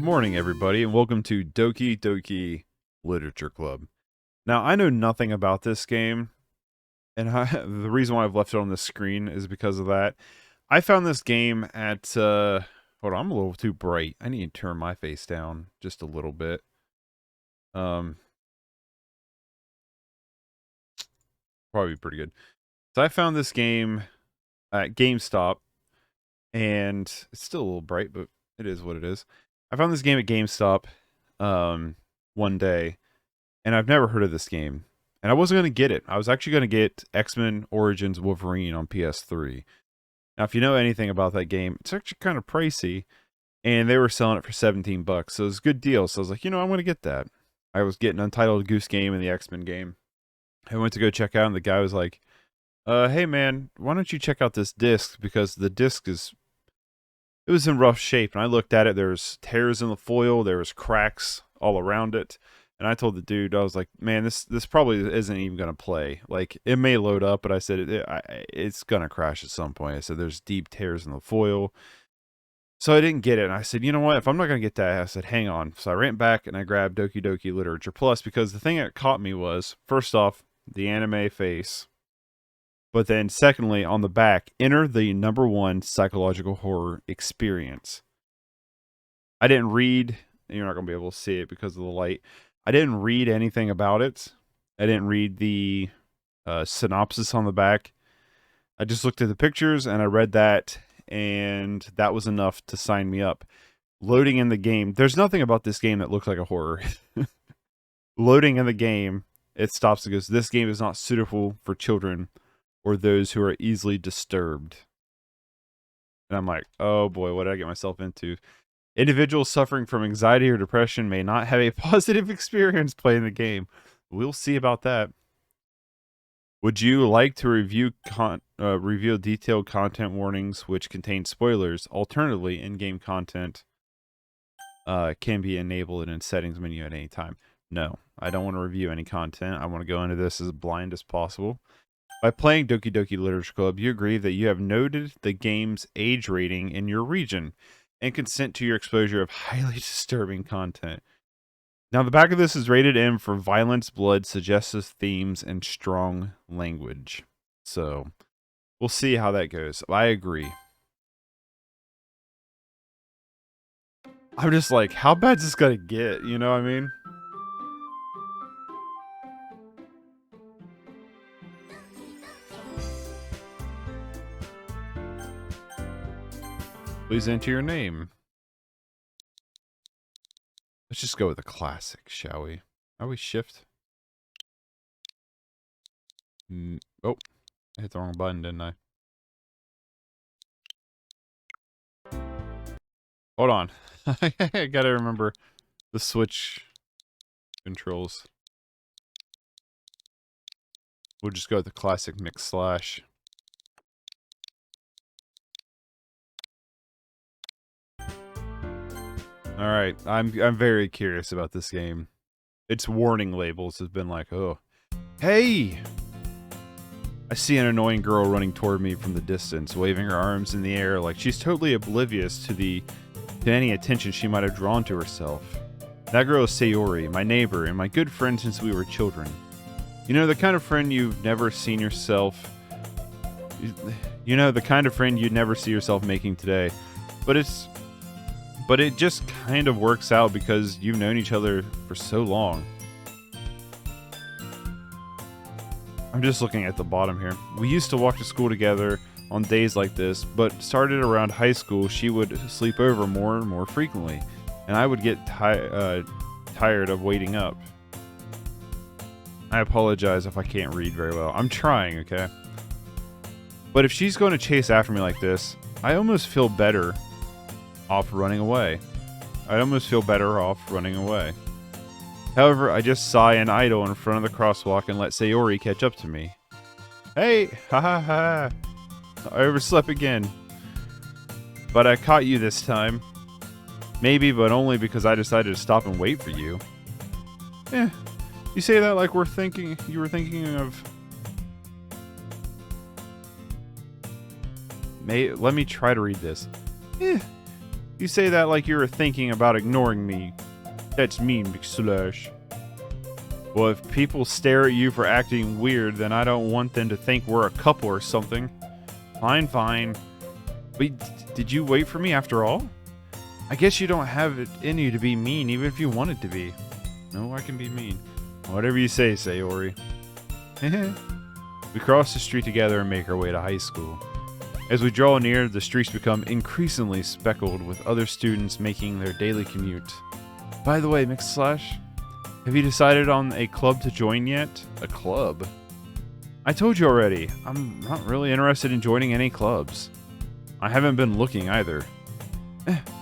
morning, everybody, and welcome to Doki Doki Literature Club. Now, I know nothing about this game, and the reason why I've left it on the screen is because of that. I found this game at, hold on, I'm a little too bright. I need to turn my face down just a little bit. Probably pretty good. So I found this game at GameStop, and it's still a little bright, but it is what it is. I found this game at GameStop one day, and I've never heard of this game. And I wasn't going to get it. I was actually going to get X-Men Origins Wolverine on PS3. Now, if you know anything about that game, it's actually kind of pricey, and they were selling it for $17, so it was a good deal. So I was like, I'm going to get that. I was getting Untitled Goose Game and the X-Men game. I went to go check out, and the guy was like, hey man, why don't you check out this disc, because the disc it was in rough shape. And I looked at it, there's tears in the foil, there was cracks all around it. And I told the dude, I was like, man, this probably isn't even going to play. Like, it may load up, but I said, it's going to crash at some point. I said, there's deep tears in the foil. So I didn't get it. And I said, you know what, if I'm not going to get that, I said, hang on. So I ran back and I grabbed Doki Doki Literature Plus, because the thing that caught me was, first off, the anime face. But then secondly, on the back, enter the #1 psychological horror experience. I didn't read, you're not going to be able to see it because of the light. I didn't read anything about it. I didn't read the synopsis on the back. I just looked at the pictures and I read that, and that was enough to sign me up. Loading in the game, there's nothing about this game that looks like a horror. Loading in the game, it stops and goes, this game is not suitable for children or those who are easily disturbed. And I'm like, oh boy, what did I get myself into? Individuals suffering from anxiety or depression may not have a positive experience playing the game. We'll see about that. Would you like to review detailed content warnings which contain spoilers? Alternatively, in-game content can be enabled in settings menu at any time. No, I don't want to review any content. I want to go into this as blind as possible. By playing Doki Doki Literature Club, you agree that you have noted the game's age rating in your region and consent to your exposure of highly disturbing content. Now, the back of this is rated M for violence, blood, suggestive themes, and strong language. So, we'll see how that goes. I agree. I'm just like, how bad's this gonna get? You know what I mean? Please enter your name. Let's just go with a classic, shall we? Are we shift? Oh, I hit the wrong button, didn't I? Hold on. I gotta remember the switch controls. We'll just go with the classic // Alright, I'm very curious about this game. Its warning labels have been like, oh, hey! I see an annoying girl running toward me from the distance, waving her arms in the air like she's totally oblivious to any attention she might have drawn to herself. That girl is Sayori, my neighbor, and my good friend since we were children. You know, the kind of friend you've never seen yourself... You know, the kind of friend you'd never see yourself making today. But it just kind of works out because you've known each other for so long. I'm just looking at the bottom here. We used to walk to school together on days like this, but started around high school, she would sleep over more and more frequently, and I would get tired of waiting up. I apologize if I can't read very well. I'm trying, okay? But if she's going to chase after me like this, I almost feel better off running away. However, I just sigh and idle in front of the crosswalk and let Sayori catch up to me. Hey! Ha ha ha! I overslept again. But I caught you this time. Maybe, but only because I decided to stop and wait for you. You say that like you were thinking of... Let me try to read this. You say that like you were thinking about ignoring me. That's mean, themickslash. Well, if people stare at you for acting weird, then I don't want them to think we're a couple or something. Fine, fine. Wait, did you wait for me after all? I guess you don't have it in you to be mean, even if you wanted to be. No, I can be mean. Whatever you say, Sayori. We cross the street together and make our way to high school. As we draw near, the streets become increasingly speckled with other students making their daily commute. By the way, themickslash, have you decided on a club to join yet? A club? I told you already, I'm not really interested in joining any clubs. I haven't been looking either.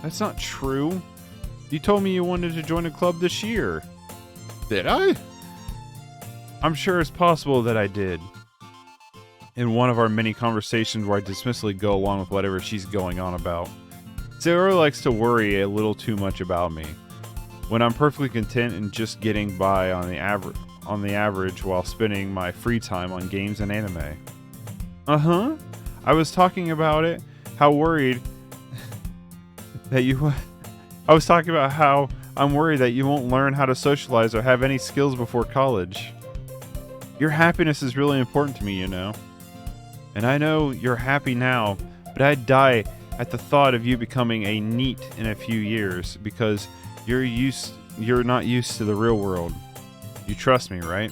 That's not true. You told me you wanted to join a club this year. Did I? I'm sure it's possible that I did. In one of our many conversations where I dismissively go along with whatever she's going on about. Sayori likes to worry a little too much about me, when I'm perfectly content in just getting by on the average while spending my free time on games and anime. Uh-huh. I was talking about it, how worried that you... I was talking about how I'm worried that you won't learn how to socialize or have any skills before college. Your happiness is really important to me, you know. And I know you're happy now, but I'd die at the thought of you becoming a NEET in a few years because you're not used to the real world. You trust me, right?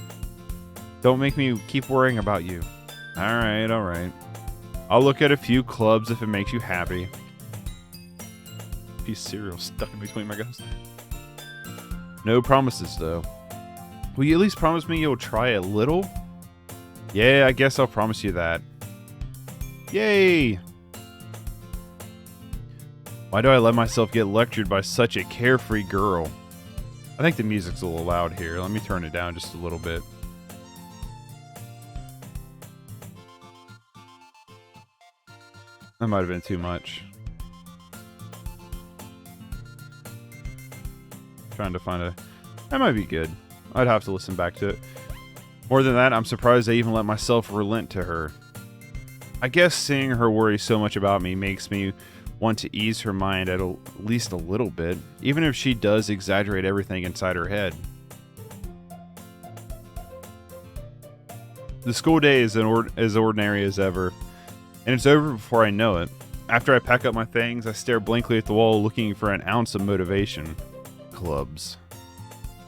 Don't make me keep worrying about you. Alright, alright. I'll look at a few clubs if it makes you happy. Piece of cereal stuck in between my gums. No promises, though. Will you at least promise me you'll try a little? Yeah, I guess I'll promise you that. Yay! Why do I let myself get lectured by such a carefree girl? I think the music's a little loud here. Let me turn it down just a little bit. That might have been too much. Trying to find a... That might be good. I'd have to listen back to it. More than that, I'm surprised I even let myself relent to her. I guess seeing her worry so much about me makes me want to ease her mind at least a little bit, even if she does exaggerate everything inside her head. The school day is as ordinary as ever, and it's over before I know it. After I pack up my things, I stare blankly at the wall looking for an ounce of motivation. Clubs.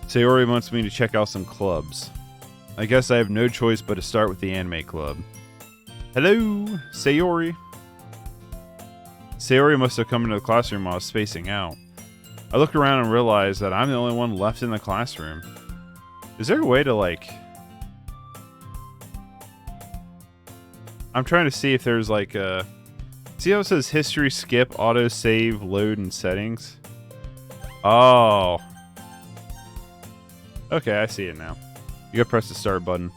Sayori wants me to check out some clubs. I guess I have no choice but to start with the anime club. Hello, Sayori. Sayori must have come into the classroom while I was spacing out. I look around and realize that I'm the only one left in the classroom. Is there a way to, like... I'm trying to see if there's, like, a... See how it says history, skip, auto, save, load, and settings? Oh. Okay, I see it now. You gotta press the start button.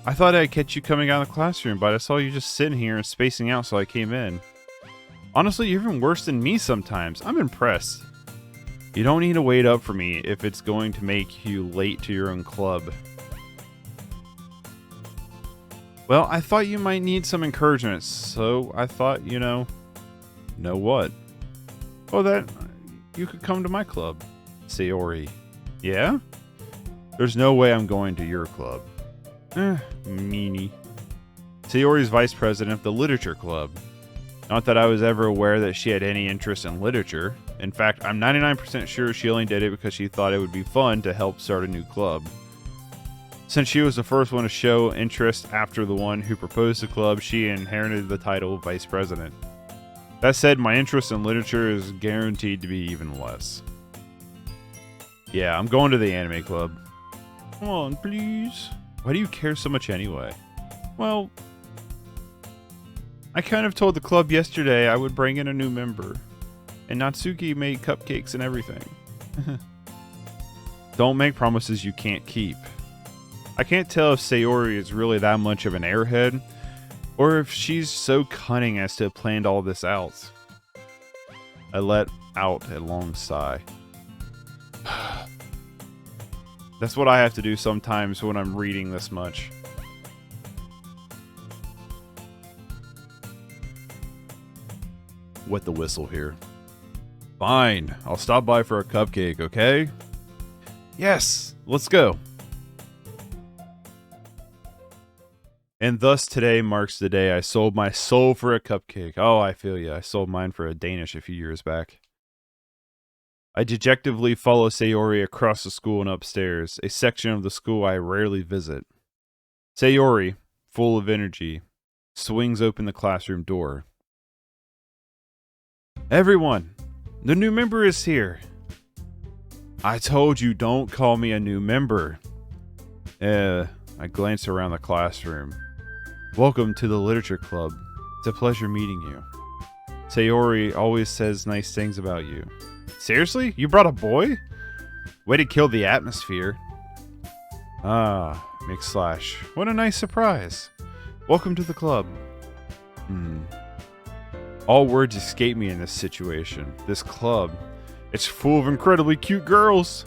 I thought I'd catch you coming out of the classroom, but I saw you just sitting here and spacing out, so I came in. Honestly, you're even worse than me sometimes. I'm impressed. You don't need to wait up for me if it's going to make you late to your own club. Well, I thought you might need some encouragement, so I thought, you know what? Oh, that you could come to my club, Sayori. Yeah? There's no way I'm going to your club. Meanie. Sayori's vice president of the Literature Club. Not that I was ever aware that she had any interest in literature. In fact, I'm 99% sure she only did it because she thought it would be fun to help start a new club. Since she was the first one to show interest after the one who proposed the club, she inherited the title of vice president. That said, my interest in literature is guaranteed to be even less. Yeah, I'm going to the anime club. Come on, please. Why do you care so much anyway? Well, I kind of told the club yesterday I would bring in a new member. And Natsuki made cupcakes and everything. Don't make promises you can't keep. I can't tell if Sayori is really that much of an airhead, or if she's so cunning as to have planned all this out. I let out a long sigh. That's what I have to do sometimes when I'm reading this much. wet the whistle here. Fine, I'll stop by for a cupcake, okay? Yes, let's go. And thus today marks the day I sold my soul for a cupcake. Oh, I feel ya. I sold mine for a Danish a few years back. I dejectively follow Sayori across the school and upstairs, a section of the school I rarely visit. Sayori, full of energy, swings open the classroom door. Everyone, the new member is here. I told you don't call me a new member. I glance around the classroom. Welcome to the Literature Club. It's a pleasure meeting you. Sayori always says nice things about you. Seriously? You brought a boy? Way to kill the atmosphere. Ah, macOS. What a nice surprise. Welcome to the club. All words escape me in this situation. This club. It's full of incredibly cute girls.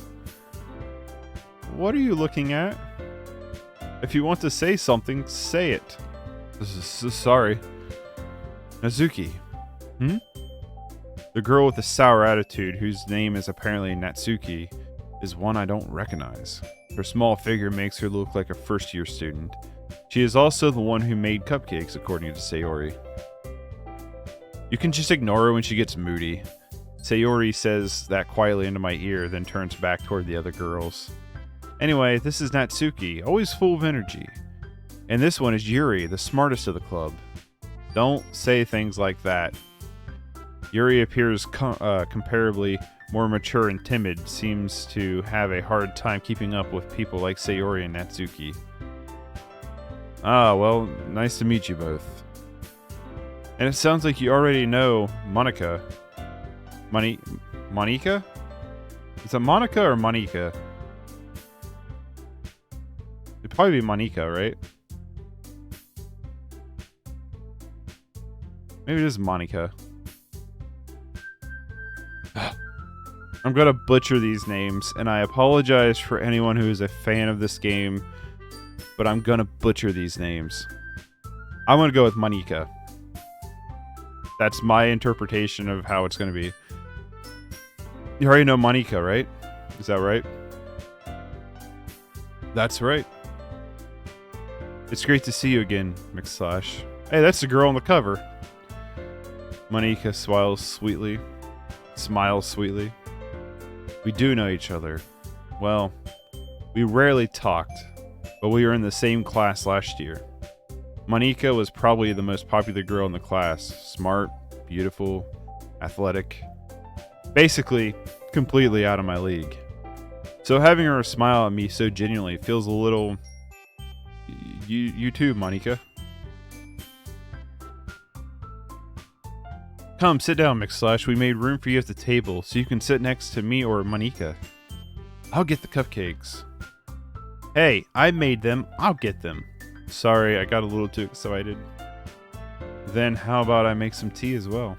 What are you looking at? If you want to say something, say it. Sorry. Nazuki. The girl with the sour attitude, whose name is apparently Natsuki, is one I don't recognize. Her small figure makes her look like a first-year student. She is also the one who made cupcakes, according to Sayori. You can just ignore her when she gets moody. Sayori says that quietly into my ear, then turns back toward the other girls. Anyway, this is Natsuki, always full of energy. And this one is Yuri, the smartest of the club. Don't say things like that. Yuri appears comparably more mature and timid, seems to have a hard time keeping up with people like Sayori and Natsuki. Ah, well, nice to meet you both. And it sounds like you already know Monica. Monica? Is it Monica or Monica? It'd probably be Monica, right? Maybe it is Monica. I'm gonna butcher these names, and I apologize for anyone who is a fan of this game, but I'm gonna butcher these names. I'm gonna go with Monica. That's my interpretation of how it's gonna be. You already know Monica, right? Is that right? That's right. It's great to see you again, macOS. Hey, that's the girl on the cover. Monica smiles sweetly. We do know each other. Well, we rarely talked, but we were in the same class last year. Monica was probably the most popular girl in the class. Smart, beautiful, athletic. Basically, completely out of my league. So having her smile at me so genuinely feels a little... You too, Monica. Come, sit down, macOS. We made room for you at the table, so you can sit next to me or Monica. I'll get the cupcakes. Hey, I made them. I'll get them. Sorry, I got a little too excited. Then how about I make some tea as well?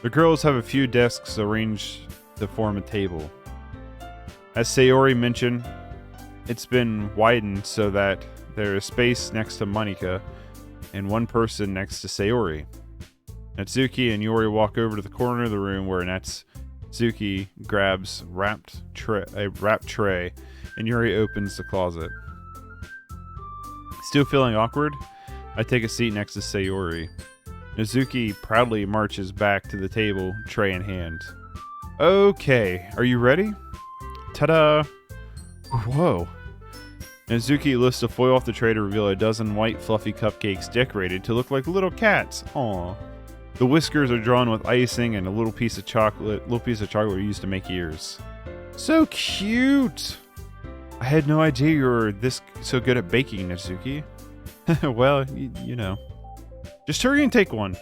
The girls have a few desks arranged to form a table. As Sayori mentioned, it's been widened so that there is space next to Monica and one person next to Sayori. Natsuki and Yuri walk over to the corner of the room where Natsuki grabs a wrapped tray and Yuri opens the closet. Still feeling awkward, I take a seat next to Sayori. Natsuki proudly marches back to the table, tray in hand. Okay, are you ready? Ta-da! Whoa. Natsuki lifts the foil off the tray to reveal a dozen white fluffy cupcakes decorated to look like little cats. Aww. The whiskers are drawn with icing and a little piece of chocolate used to make ears. So cute! I had no idea you were so good at baking, Natsuki. Well, you know. Just hurry and take one.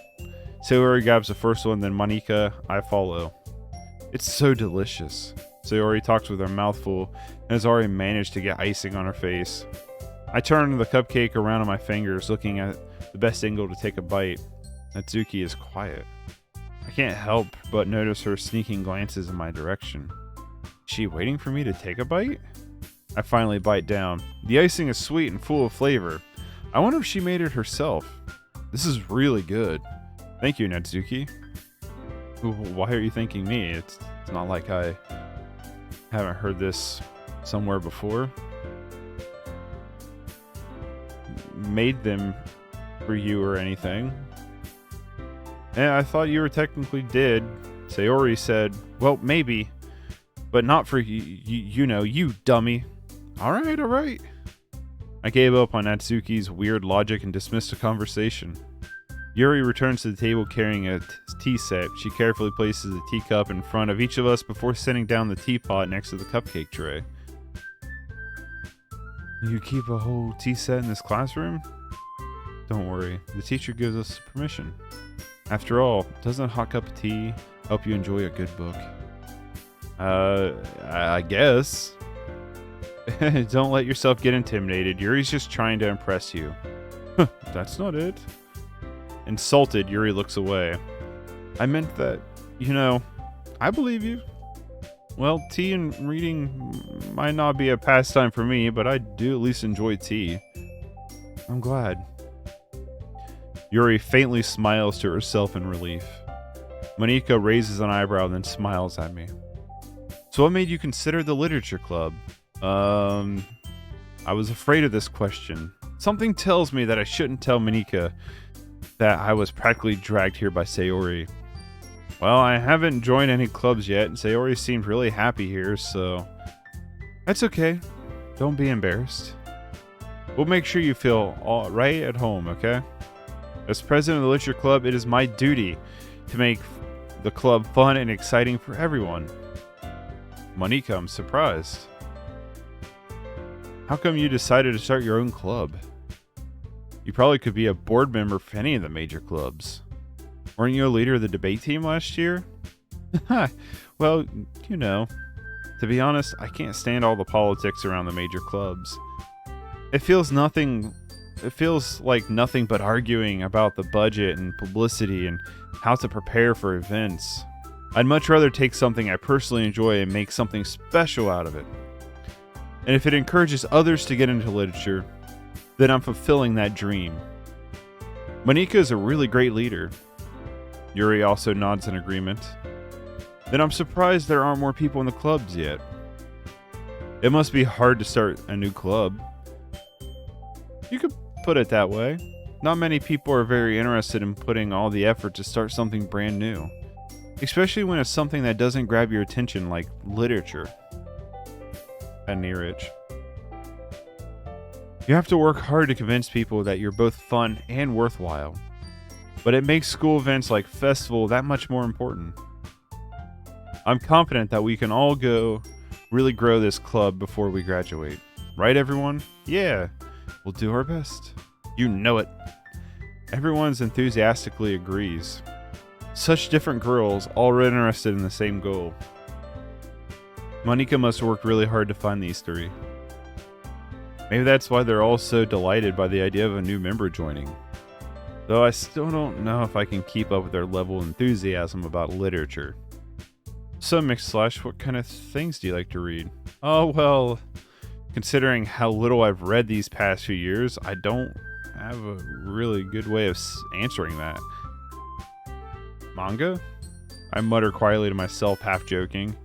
Sayori grabs the first one, then Monica, I follow. It's so delicious. Sayori talks with her mouth full and has already managed to get icing on her face. I turn the cupcake around on my fingers, looking at the best angle to take a bite. Natsuki is quiet. I can't help but notice her sneaking glances in my direction. Is she waiting for me to take a bite? I finally bite down. The icing is sweet and full of flavor. I wonder if she made it herself. This is really good. Thank you, Natsuki. Why are you thanking me? It's not like I haven't heard this somewhere before. Made them for you or anything. And I thought you were technically did. Sayori said, well, maybe, but not for you dummy. All right. I gave up on Natsuki's weird logic and dismissed the conversation. Yuri returns to the table carrying a tea set. She carefully places a teacup in front of each of us before setting down the teapot next to the cupcake tray. You keep a whole tea set in this classroom? Don't worry, the teacher gives us permission. After all, doesn't a hot cup of tea help you enjoy a good book? I guess. Don't let yourself get intimidated. Yuri's just trying to impress you. That's not it. Insulted, Yuri looks away. I meant that, I believe you. Well, tea and reading might not be a pastime for me, but I do at least enjoy tea. I'm glad. Yuri faintly smiles to herself in relief. Monika raises an eyebrow, then smiles at me. So what made you consider the literature club? I was afraid of this question. Something tells me that I shouldn't tell Monika that I was practically dragged here by Sayori. Well, I haven't joined any clubs yet, and Sayori seemed really happy here, so that's okay. Don't be embarrassed. We'll make sure you feel all right at home, okay? As president of the literature club, it is my duty to make the club fun and exciting for everyone. Monika, I'm surprised. How come you decided to start your own club? You probably could be a board member for any of the major clubs. Weren't you a leader of the debate team last year? Well, to be honest, I can't stand all the politics around the major clubs. It feels like nothing but arguing about the budget and publicity and how to prepare for events. I'd much rather take something I personally enjoy and make something special out of it. And if it encourages others to get into literature, then I'm fulfilling that dream. Monika is a really great leader. Yuri also nods in agreement. Then I'm surprised there aren't more people in the clubs yet. It must be hard to start a new club. You could put it that way. Not many people are very interested in putting all the effort to start something brand new. Especially when it's something that doesn't grab your attention like literature. And Neerich. You have to work hard to convince people that you're both fun and worthwhile. But it makes school events like festival that much more important. I'm confident that we can all go really grow this club before we graduate. Right, everyone? Yeah, we'll do our best. You know it. Everyone's enthusiastically agrees. Such different girls, all interested in the same goal. Monika must have worked really hard to find these three. Maybe that's why they're all so delighted by the idea of a new member joining. Though I still don't know if I can keep up with their level of enthusiasm about literature. So, themickslash, what kind of things do you like to read? Oh, well, considering how little I've read these past few years, I don't have a really good way of answering that. Manga? I mutter quietly to myself, half joking.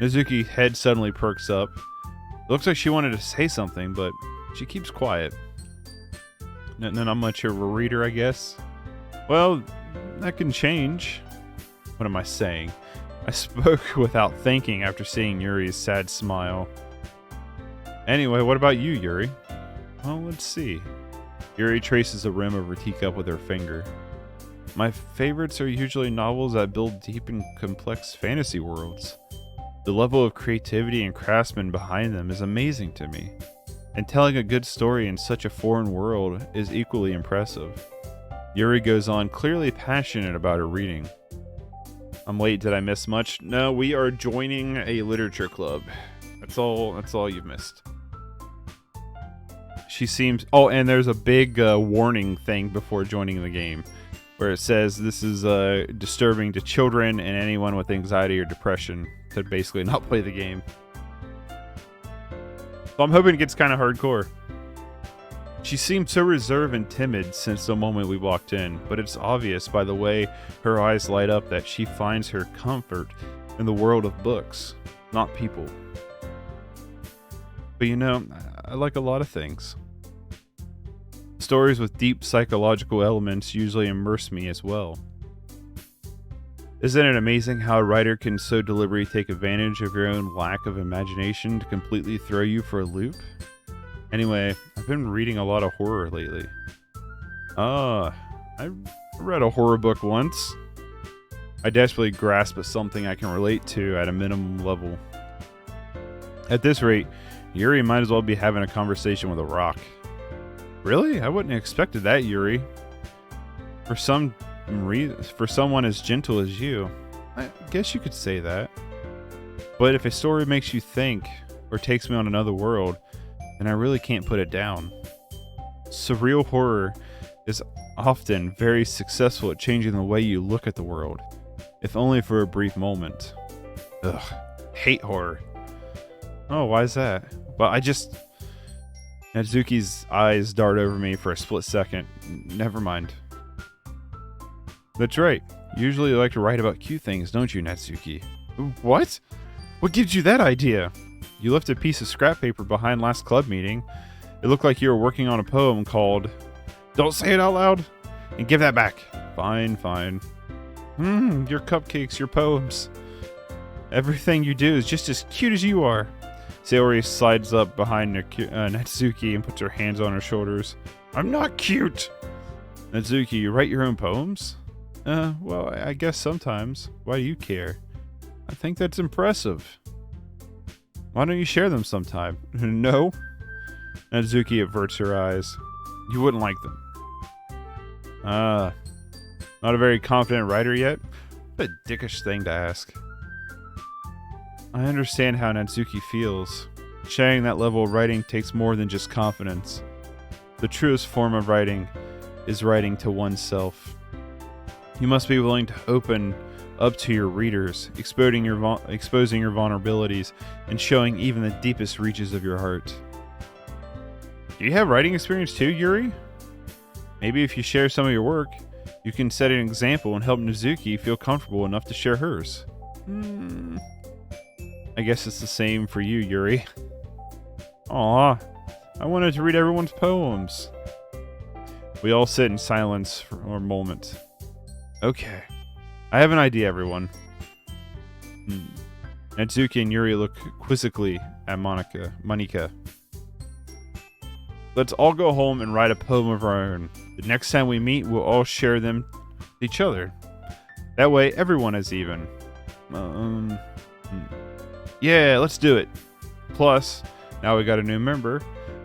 Mizuki's head suddenly perks up. It looks like she wanted to say something, but she keeps quiet. Not much of a reader, I guess. Well, that can change. What am I saying? I spoke without thinking after seeing Yuri's sad smile. Anyway, what about you, Yuri? Well, let's see. Yuri traces the rim of her teacup with her finger. My favorites are usually novels that build deep and complex fantasy worlds. The level of creativity and craftsmen behind them is amazing to me. And telling a good story in such a foreign world is equally impressive. Yuri goes on, clearly passionate about her reading. I'm late, did I miss much? No, we are joining a literature club. That's all you've missed. She seems... Oh, and there's a big warning thing before joining the game, where it says this is disturbing to children and anyone with anxiety or depression to basically not play the game. So I'm hoping it gets kind of hardcore. She seemed so reserved and timid since the moment we walked in, but it's obvious by the way her eyes light up that she finds her comfort in the world of books, not people. But you know, I like a lot of things. Stories with deep psychological elements usually immerse me as well. Isn't it amazing how a writer can so deliberately take advantage of your own lack of imagination to completely throw you for a loop? Anyway, I've been reading a lot of horror lately. I read a horror book once. I desperately grasp at something I can relate to at a minimum level. At this rate, Yuri might as well be having a conversation with a rock. Really? I wouldn't have expected that, Yuri. For someone as gentle as you, I guess you could say that. But if a story makes you think, or takes me on another world, then I really can't put it down. Surreal horror is often very successful at changing the way you look at the world, if only for a brief moment. Ugh, hate horror. Oh, why is that? Well, Natsuki's eyes dart over me for a split second. Never mind. That's right. Usually you like to write about cute things, don't you, Natsuki? What? What gives you that idea? You left a piece of scrap paper behind last club meeting. It looked like you were working on a poem called... Don't say it out loud! And give that back. Fine. Your cupcakes, your poems. Everything you do is just as cute as you are. Sayori slides up behind Natsuki and puts her hands on her shoulders. I'm not cute! Natsuki, you write your own poems? Well, I guess sometimes. Why do you care? I think that's impressive. Why don't you share them sometime? No? Natsuki averts her eyes. You wouldn't like them. Not a very confident writer yet? What a dickish thing to ask. I understand how Natsuki feels. Sharing that level of writing takes more than just confidence. The truest form of writing is writing to oneself. You must be willing to open up to your readers, exposing your vulnerabilities, and showing even the deepest reaches of your heart. Do you have writing experience too, Yuri? Maybe if you share some of your work, you can set an example and help Natsuki feel comfortable enough to share hers. I guess it's the same for you, Yuri. Aw, I wanted to read everyone's poems. We all sit in silence for a moment. Okay. I have an idea, everyone. Natsuki and Yuri look quizzically at Monika. Let's all go home and write a poem of our own. The next time we meet, we'll all share them with each other. That way, everyone is even. Yeah, let's do it. Plus, now we got a new member.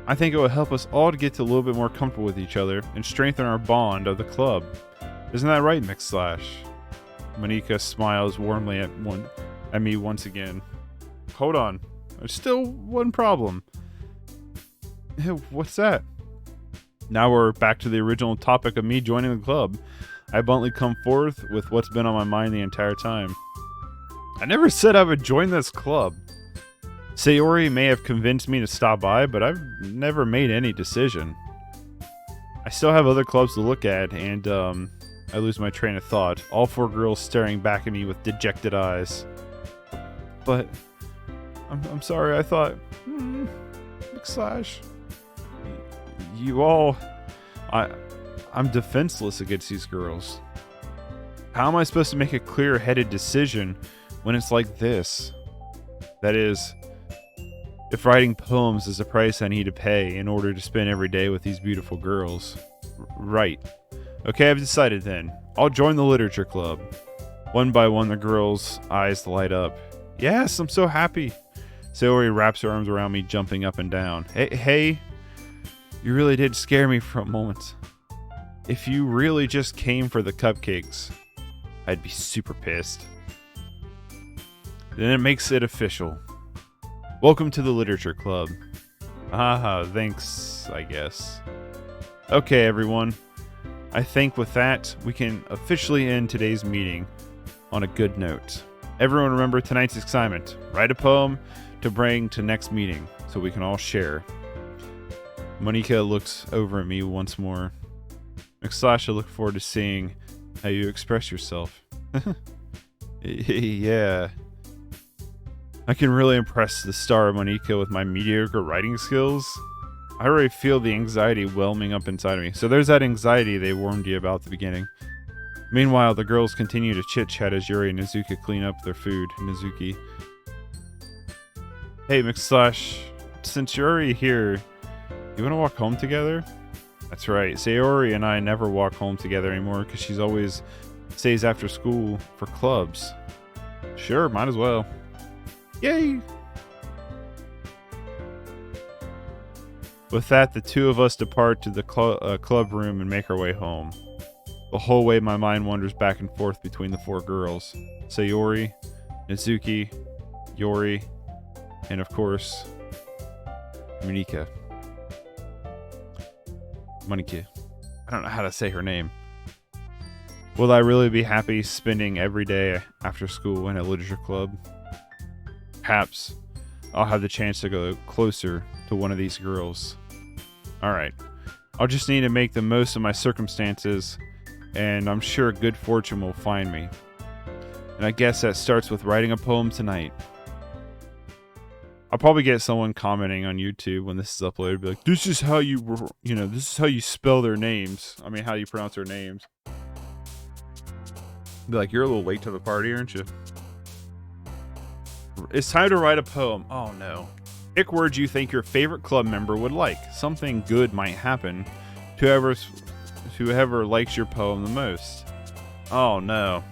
I think it will help us all to get a little bit more comfortable with each other and strengthen our bond of the club. Isn't that right, themickslash? Monika smiles warmly at me once again. Hold on. There's still one problem. What's that? Now we're back to the original topic of me joining the club. I bluntly come forth with what's been on my mind the entire time. I never said I would join this club. Sayori may have convinced me to stop by, but I've never made any decision. I still have other clubs to look at, and I lose my train of thought. All four girls staring back at me with dejected eyes. But I'm sorry. I thought, themickslash. You all, I'm defenseless against these girls. How am I supposed to make a clear-headed decision when it's like this? That is, if writing poems is the price I need to pay in order to spend every day with these beautiful girls. Right. Okay, I've decided then. I'll join the literature club. One by one, the girls' eyes light up. Yes, I'm so happy. Sayori wraps her arms around me, jumping up and down. Hey, you really did scare me for a moment. If you really just came for the cupcakes, I'd be super pissed. Then it makes it official. Welcome to the literature club. Thanks, I guess. Okay, everyone. I think with that, we can officially end today's meeting on a good note. Everyone remember tonight's assignment. Write a poem to bring to next meeting so we can all share. Monica looks over at me once more. McSlash, I look forward to seeing how you express yourself. Yeah. I can really impress the star Monica with my mediocre writing skills. I already feel the anxiety whelming up inside of me. So there's that anxiety they warned you about at the beginning. Meanwhile, the girls continue to chit-chat as Yuri and Nezuki clean up their food. Nezuki. Hey, McSlash, since you're already here, you want to walk home together? That's right. Sayori and I never walk home together anymore because she's always stays after school for clubs. Sure, might as well. Yay! With that, the two of us depart to the club room and make our way home. The whole way, my mind wanders back and forth between the four girls. Sayori, Nezuki, Yori, and of course, Monika. Monika. I don't know how to say her name. Will I really be happy spending every day after school in a literature club? Perhaps I'll have the chance to go closer to one of these girls. Alright. I'll just need to make the most of my circumstances, and I'm sure good fortune will find me. And I guess that starts with writing a poem tonight. I'll probably get someone commenting on YouTube when this is uploaded, be like, this is how you this is how you spell their names. I mean, how you pronounce their names. Be like, you're a little late to the party, aren't you? It's time to write a poem. Oh no. Pick words you think your favorite club member would like. Something good might happen to whoever likes your poem the most. Oh no.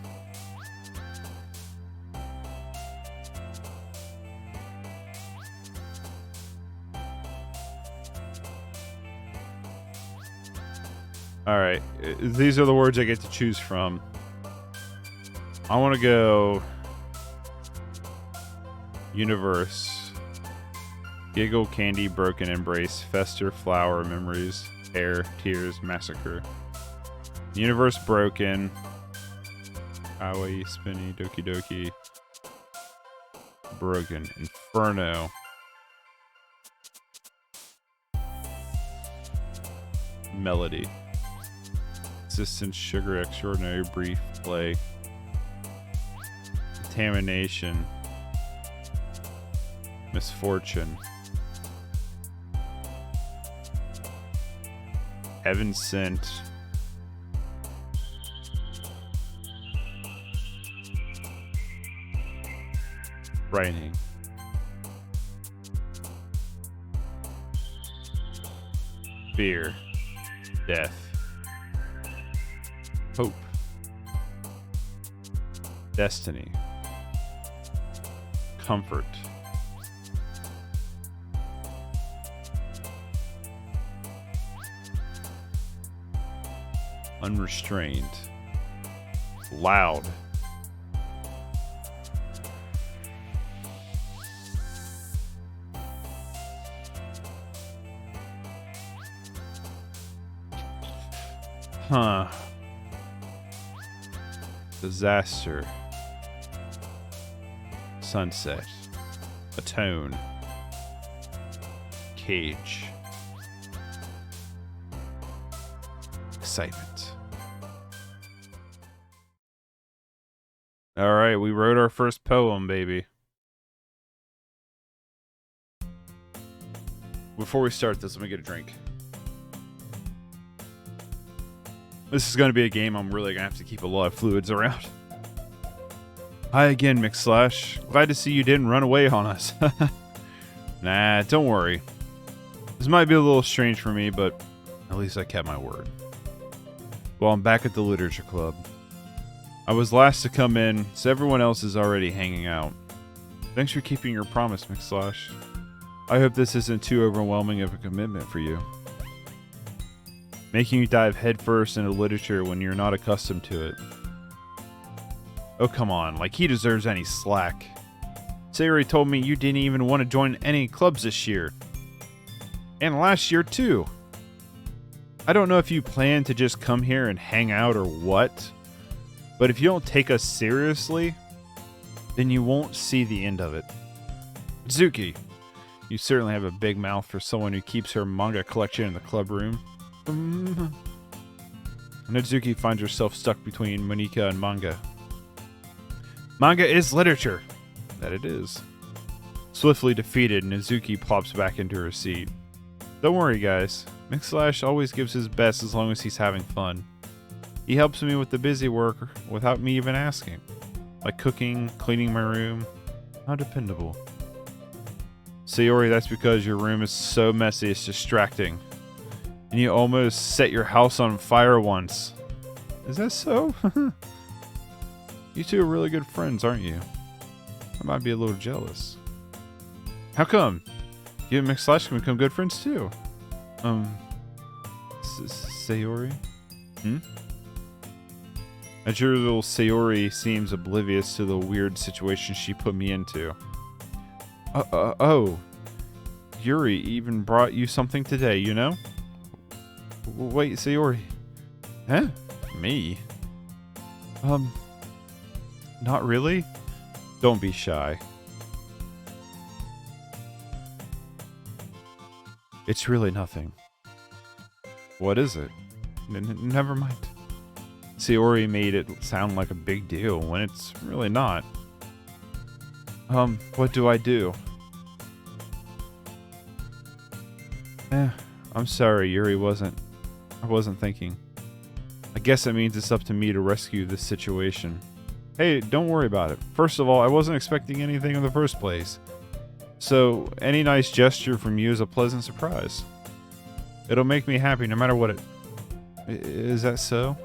Alright, these are the words I get to choose from. I want to go universe, giggle, candy, broken embrace, fester, flower, memories, air, tears, massacre. Universe broken, kawaii, spinny, doki doki, broken, inferno. Melody. Insistence, sugar, extraordinary, brief, play. Contamination. Misfortune. Heaven sent. Writing. Fear. Death. Hope. Destiny. Comfort. Unrestrained. Loud. Huh. Disaster. Sunset. Atone. Cage. Excitement. Alright, we wrote our first poem, baby. Before we start this, let me get a drink. This is going to be a game I'm really going to have to keep a lot of fluids around. Hi again, McSlash. Glad to see you didn't run away on us. Nah, don't worry. This might be a little strange for me, but at least I kept my word. Well, I'm back at the Literature Club. I was last to come in, so everyone else is already hanging out. Thanks for keeping your promise, McSlash. I hope this isn't too overwhelming of a commitment for you. Making you dive headfirst into literature when you're not accustomed to it. Oh, come on, like he deserves any slack. Sayori told me you didn't even want to join any clubs this year. And last year, too. I don't know if you plan to just come here and hang out or what, but if you don't take us seriously, then you won't see the end of it. Zuki, You certainly have a big mouth for someone who keeps her manga collection in the club room. Natsuki finds herself stuck between Monika and manga. Manga is literature! That it is. Swiftly defeated, Natsuki plops back into her seat. Don't worry, guys. themickslash always gives his best as long as he's having fun. He helps me with the busy work without me even asking. Like cooking, cleaning my room. How dependable. Sayori, that's because your room is so messy it's distracting. And you almost set your house on fire once. Is that so? You two are really good friends, aren't you? I might be a little jealous. How come? You and themickslash can become good friends too. Sayori? As usual, Sayori seems oblivious to the weird situation she put me into. Oh. Yuri even brought you something today, you know? Wait, Sayori. Huh? Me? Not really? Don't be shy. It's really nothing. What is it? Never mind. Sayori made it sound like a big deal when it's really not. What do I do? I'm sorry, Yuri I wasn't thinking. I guess that means it's up to me to rescue this situation. Hey, don't worry about it. First of all, I wasn't expecting anything in the first place. So, any nice gesture from you is a pleasant surprise. It'll make me happy no matter what it... Is that so?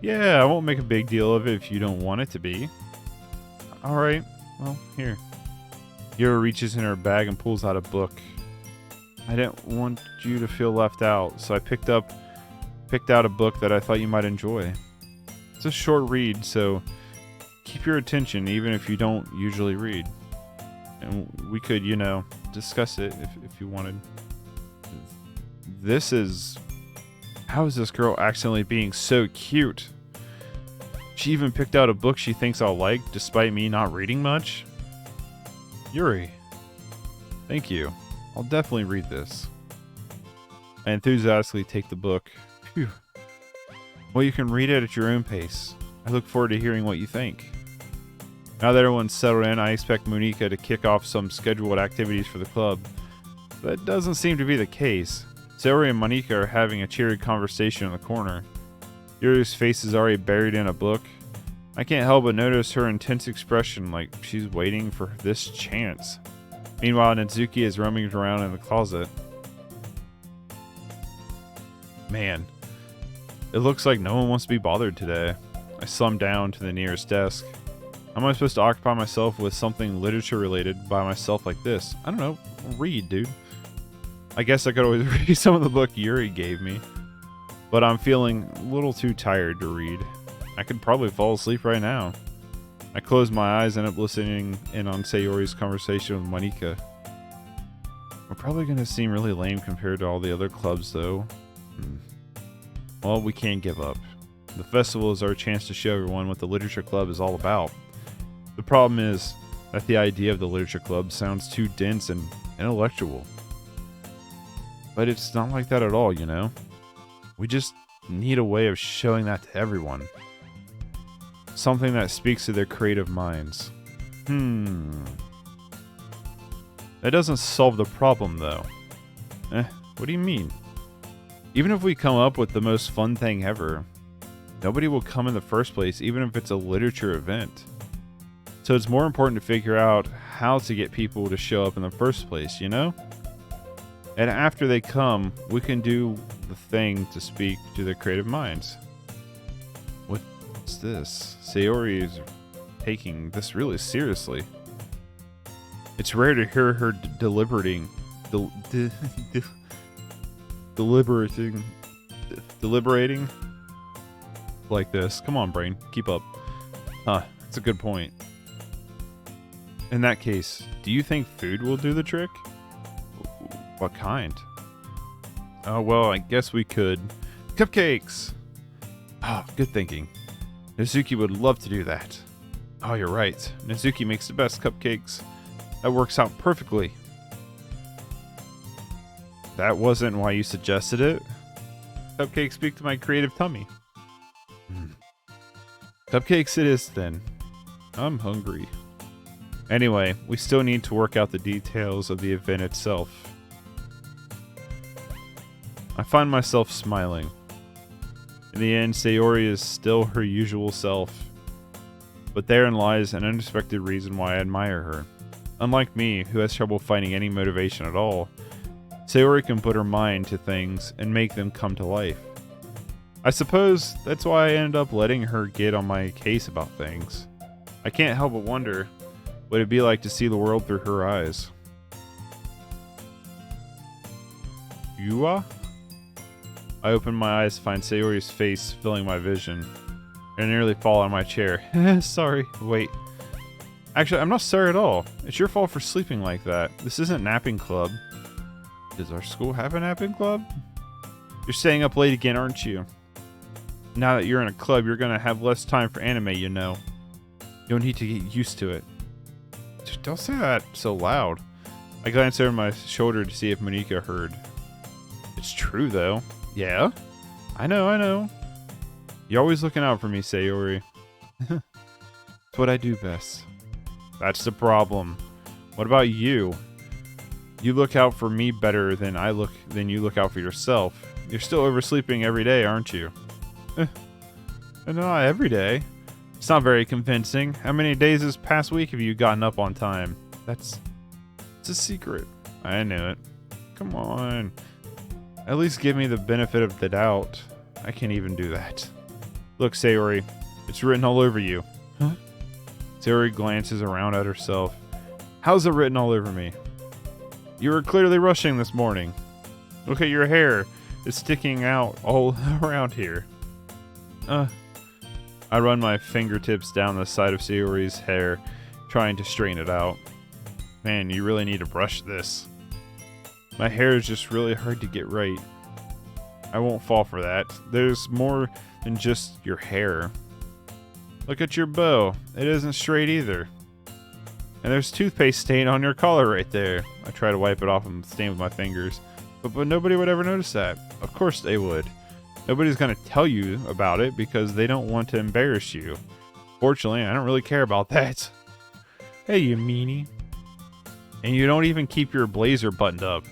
Yeah, I won't make a big deal of it if you don't want it to be. Alright, well, here. Yuri reaches in her bag and pulls out a book. I didn't want you to feel left out, so I picked out a book that I thought you might enjoy. It's a short read, so keep your attention even if you don't usually read. And we could, discuss it if you wanted. How is this girl accidentally being so cute? She even picked out a book she thinks I'll like, despite me not reading much? Yuri. Thank you. I'll definitely read this. I enthusiastically take the book. Phew. Well, you can read it at your own pace. I look forward to hearing what you think. Now that everyone's settled in, I expect Monika to kick off some scheduled activities for the club. That doesn't seem to be the case. Sayori and Monika are having a cheery conversation in the corner. Yuri's face is already buried in a book. I can't help but notice her intense expression, like she's waiting for this chance. Meanwhile, Natsuki is roaming around in the closet. Man, it looks like no one wants to be bothered today. I slump down to the nearest desk. How am I supposed to occupy myself with something literature related by myself like this? I don't know. Read, dude. I guess I could always read some of the book Yuri gave me. But I'm feeling a little too tired to read. I could probably fall asleep right now. I close my eyes and end up listening in on Sayori's conversation with Monika. We're probably going to seem really lame compared to all the other clubs, though. Well, we can't give up. The festival is our chance to show everyone what the Literature Club is all about. The problem is that the idea of the Literature Club sounds too dense and intellectual. But it's not like that at all, you know? We just need a way of showing that to everyone. Something that speaks to their creative minds. That doesn't solve the problem, though. What do you mean? Even if we come up with the most fun thing ever, nobody will come in the first place, even if it's a literature event. So it's more important to figure out how to get people to show up in the first place, you know? And after they come, we can do the thing to speak to their creative minds. What's this? Sayori is taking this really seriously. It's rare to hear her deliberating like this. Come on, brain. Keep up. That's a good point. In that case, do you think food will do the trick? What kind? Oh, well, I guess we could. Cupcakes! Oh, good thinking. Natsuki would love to do that. Oh, you're right. Natsuki makes the best cupcakes. That works out perfectly. That wasn't why you suggested it. Cupcakes speak to my creative tummy. Cupcakes it is then. I'm hungry. Anyway, we still need to work out the details of the event itself. I find myself smiling. In the end, Sayori is still her usual self. But therein lies an unexpected reason why I admire her. Unlike me, who has trouble finding any motivation at all, Sayori can put her mind to things and make them come to life. I suppose that's why I ended up letting her get on my case about things. I can't help but wonder what it'd be like to see the world through her eyes. Yua? I open my eyes to find Sayori's face filling my vision. I nearly fall out of my chair. Sorry. Wait. Actually, I'm not sorry at all. It's your fault for sleeping like that. This isn't napping club. Does our school have a napping club? You're staying up late again, aren't you? Now that you're in a club, you're gonna have less time for anime, you know. You'll need to get used to it. Don't say that so loud. I glanced over my shoulder to see if Monika heard. It's true, though. Yeah? I know. You're always looking out for me, Sayori. It's what I do best. That's the problem. What about you? You look out for me better than you look out for yourself. You're still oversleeping every day, aren't you? Not every day. It's not very convincing. How many days this past week have you gotten up on time? It's a secret. I knew it. Come on. At least give me the benefit of the doubt. I can't even do that. Look, Sayori. It's written all over you. Huh? Sayori glances around at herself. How's it written all over me? You were clearly rushing this morning. Look at your hair. It's sticking out all around here. I run my fingertips down the side of Sayori's hair, trying to straighten it out. Man, you really need to brush this. My hair is just really hard to get right. I won't fall for that. There's more than just your hair. Look at your bow. It isn't straight either. And there's toothpaste stain on your collar right there. I try to wipe it off and stain with my fingers. But nobody would ever notice that. Of course they would. Nobody's going to tell you about it because they don't want to embarrass you. Fortunately, I don't really care about that. Hey, you meanie. And you don't even keep your blazer buttoned up.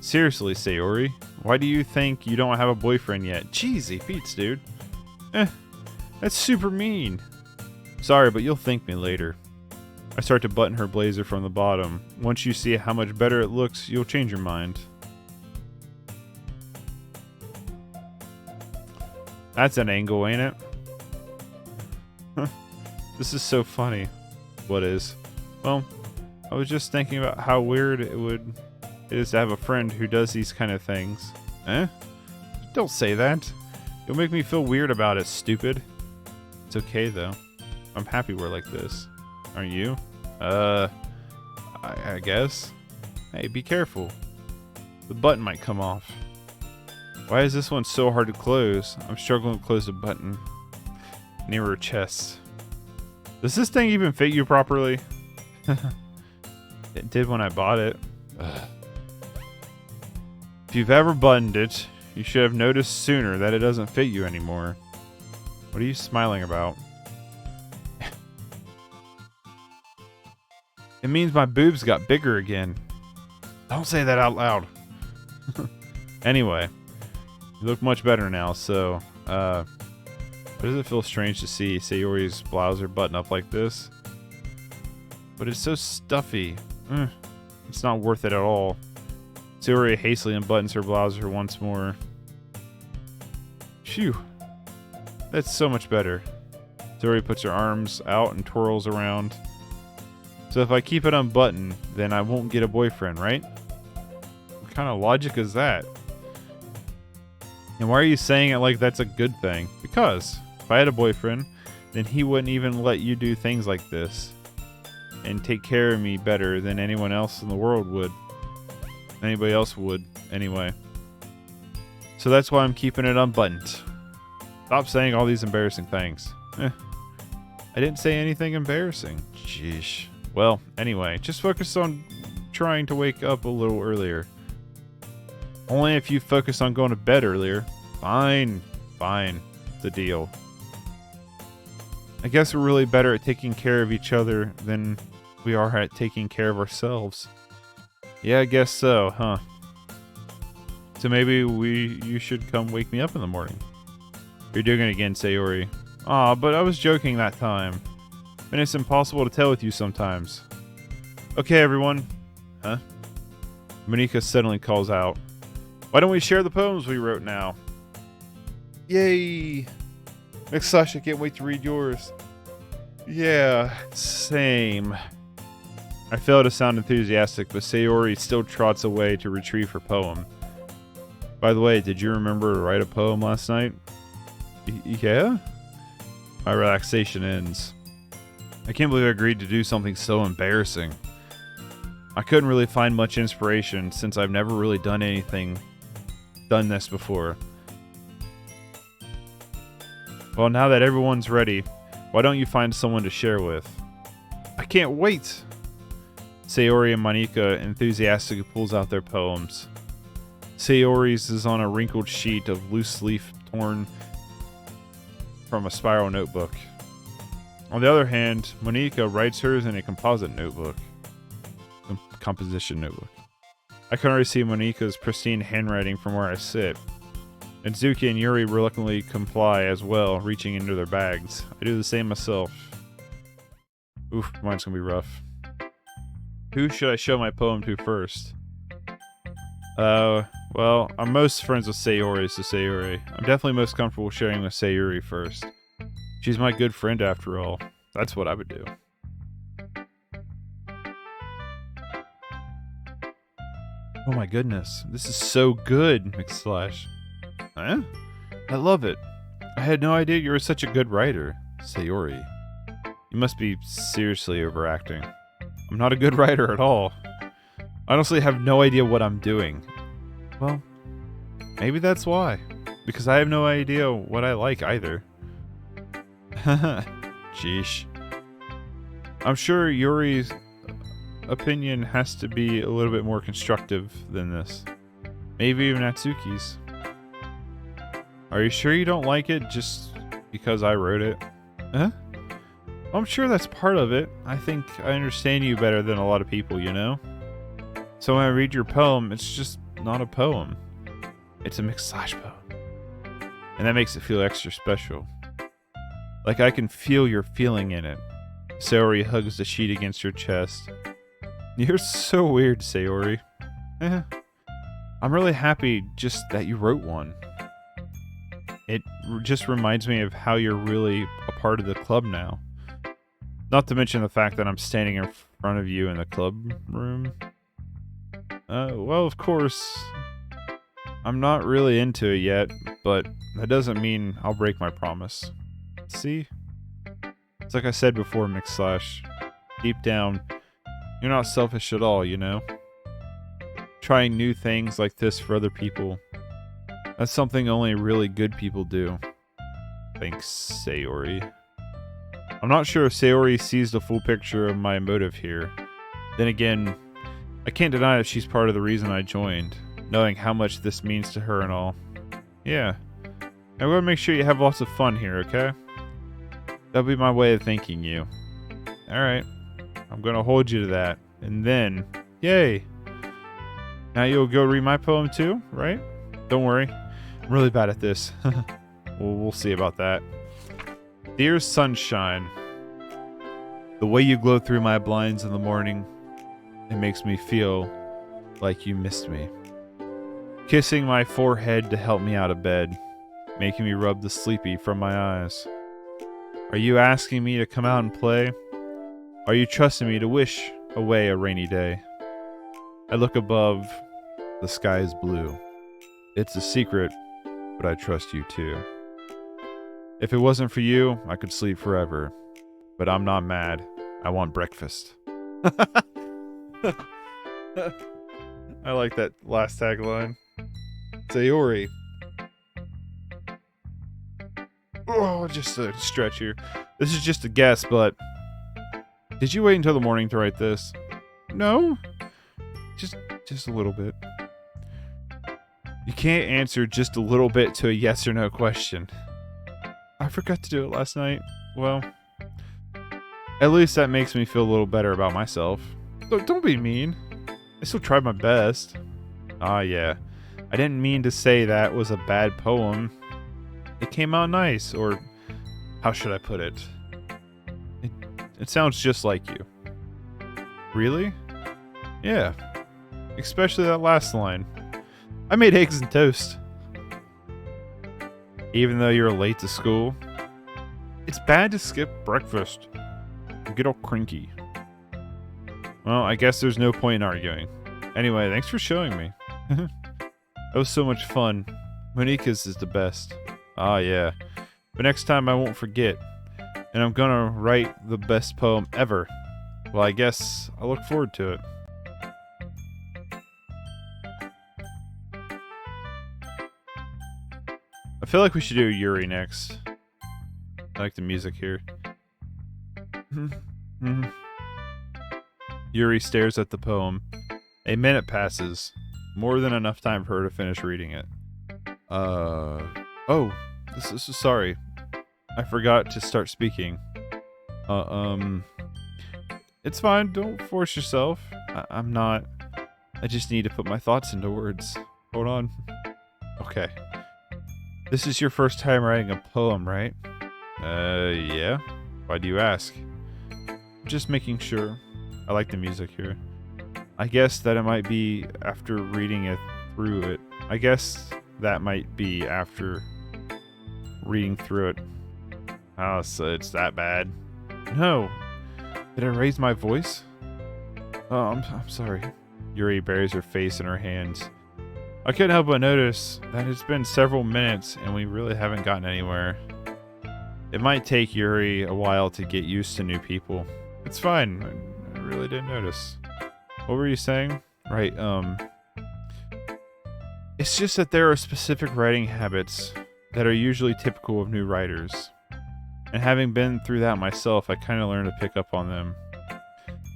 Seriously, Sayori, why do you think you don't have a boyfriend yet? Cheesy feats, dude. That's super mean. Sorry, but you'll thank me later. I start to button her blazer from the bottom. Once you see how much better it looks, you'll change your mind. That's an angle, ain't it? This is so funny. What is? Well, I was just thinking about how weird it is to have a friend who does these kind of things. Don't say that. You'll make me feel weird about it, stupid. It's okay, though. I'm happy we're like this. Aren't you? I guess. Hey, be careful. The button might come off. Why is this one so hard to close? I'm struggling to close the button near her chest. Does this thing even fit you properly? It did when I bought it. If you've ever buttoned it, you should have noticed sooner that it doesn't fit you anymore. What are you smiling about? It means my boobs got bigger again. Don't say that out loud. Anyway, you look much better now, so, why does it feel strange to see Sayori's blouse button up like this? But it's so stuffy. It's not worth it at all. Sayori hastily unbuttons her blouse once more. Phew. That's so much better. Sayori puts her arms out and twirls around. So if I keep it unbuttoned, then I won't get a boyfriend, right? What kind of logic is that? And why are you saying it like that's a good thing? Because if I had a boyfriend, then he wouldn't even let you do things like this. And take care of me better than anyone else in the world would. Anybody else would, anyway. So that's why I'm keeping it unbuttoned. Stop saying all these embarrassing things. I didn't say anything embarrassing. Jeesh. Well, anyway, just focus on trying to wake up a little earlier. Only if you focus on going to bed earlier. Fine. Fine. The deal. I guess we're really better at taking care of each other than we are at taking care of ourselves. Yeah, I guess so, huh? So maybe you should come wake me up in the morning. You're doing it again, Sayori. Aw, but I was joking that time. And it's impossible to tell with you sometimes. Okay, everyone. Huh? Monika suddenly calls out. Why don't we share the poems we wrote now? Yay! McSlash, I can't wait to read yours. Yeah, same. I fail to sound enthusiastic, but Sayori still trots away to retrieve her poem. By the way, did you remember to write a poem last night? Yeah? My relaxation ends. I can't believe I agreed to do something so embarrassing. I couldn't really find much inspiration since I've never really done this before. Well, now that everyone's ready, why don't you find someone to share with? I can't wait! Sayori and Monika enthusiastically pulls out their poems. Sayori's is on a wrinkled sheet of loose leaf torn from a spiral notebook. On the other hand, Monika writes hers in a composition notebook. I can already see Monika's pristine handwriting from where I sit. And Zuki and Yuri reluctantly comply as well, reaching into their bags. I do the same myself. Oof, mine's gonna be rough. Who should I show my poem to first? Well, I'm most friends with Sayori, so Sayori. I'm definitely most comfortable sharing with Sayori first. She's my good friend after all. That's what I would do. Oh my goodness, this is so good, McSlash. Huh? I love it. I had no idea you were such a good writer, Sayori. You must be seriously overacting. I'm not a good writer at all. I honestly have no idea what I'm doing. Well, maybe that's why. Because I have no idea what I like either. Jeesh. I'm sure Yuri's opinion has to be a little bit more constructive than this. Maybe even Natsuki's. Are you sure you don't like it just because I wrote it? Huh? I'm sure that's part of it. I think I understand you better than a lot of people, you know? So when I read your poem, it's just not a poem. It's a McSlash poem. And that makes it feel extra special. Like I can feel your feeling in it. Sayori hugs the sheet against her chest. You're so weird, Sayori. I'm really happy just that you wrote one. It just reminds me of how you're really a part of the club now. Not to mention the fact that I'm standing in front of you in the club room. Well, of course, I'm not really into it yet, but that doesn't mean I'll break my promise. See? It's like I said before, McSlash. Deep down, you're not selfish at all, you know? Trying new things like this for other people. That's something only really good people do. Thanks, Sayori. I'm not sure if Sayori sees the full picture of my motive here. Then again, I can't deny that she's part of the reason I joined, knowing how much this means to her and all. Yeah. I'm gonna make sure you have lots of fun here, okay? That'll be my way of thanking you. Alright. I'm gonna hold you to that. And then, yay! Now you'll go read my poem too, right? Don't worry. I'm really bad at this. We'll see about that. Dear sunshine, the way you glow through my blinds in the morning, it makes me feel like you missed me. Kissing my forehead to help me out of bed, making me rub the sleepy from my eyes. Are you asking me to come out and play? Are you trusting me to wish away a rainy day? I look above, the sky is blue. It's a secret, but I trust you too. If it wasn't for you, I could sleep forever. But I'm not mad. I want breakfast. I like that last tagline. Sayori. Oh, just a stretch here. This is just a guess, but... Did you wait until the morning to write this? No? Just a little bit. You can't answer just a little bit to a yes or no question. I forgot to do it last night. Well, at least that makes me feel a little better about myself. Don't be mean. I still tried my best. Ah, yeah. I didn't mean to say that was a bad poem. It came out nice, or how should I put it? It sounds just like you. Really? Yeah. Especially that last line. I made eggs and toast. Even though you're late to school. It's bad to skip breakfast. You get all cranky. Well, I guess there's no point in arguing. Anyway, thanks for showing me. That was so much fun. Monica's is the best. Ah, yeah. But next time I won't forget. And I'm gonna write the best poem ever. Well, I guess I look forward to it. I feel like we should do Yuri next. I like the music here. Yuri stares at the poem. A minute passes. More than enough time for her to finish reading it. Oh, this is sorry. I forgot to start speaking. It's fine. Don't force yourself. I'm not. I just need to put my thoughts into words. Hold on. Okay. This is your first time writing a poem, right? Yeah. Why do you ask? Just making sure. I like the music here. I guess that it might be after reading it through it. I guess that might be after reading through it. Oh, so it's that bad. No. Did I raise my voice? Oh, I'm sorry. Yuri buries her face in her hands. I couldn't help but notice that it's been several minutes and we really haven't gotten anywhere. It might take Yuri a while to get used to new people. It's fine. I really didn't notice. What were you saying? Right, it's just that there are specific writing habits that are usually typical of new writers. And having been through that myself, I kind of learned to pick up on them.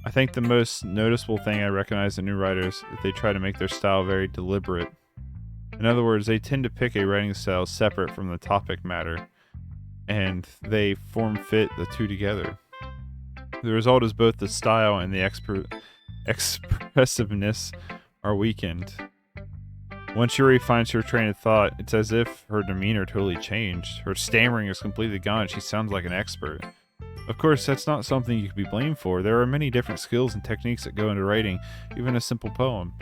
I think the most noticeable thing I recognize in new writers is that they try to make their style very deliberate. In other words, they tend to pick a writing style separate from the topic matter, and they form-fit the two together. The result is both the style and the expressiveness are weakened. Once Yuri finds her train of thought, it's as if her demeanor totally changed. Her stammering is completely gone. She sounds like an expert. Of course, that's not something you can be blamed for. There are many different skills and techniques that go into writing, even a simple poem.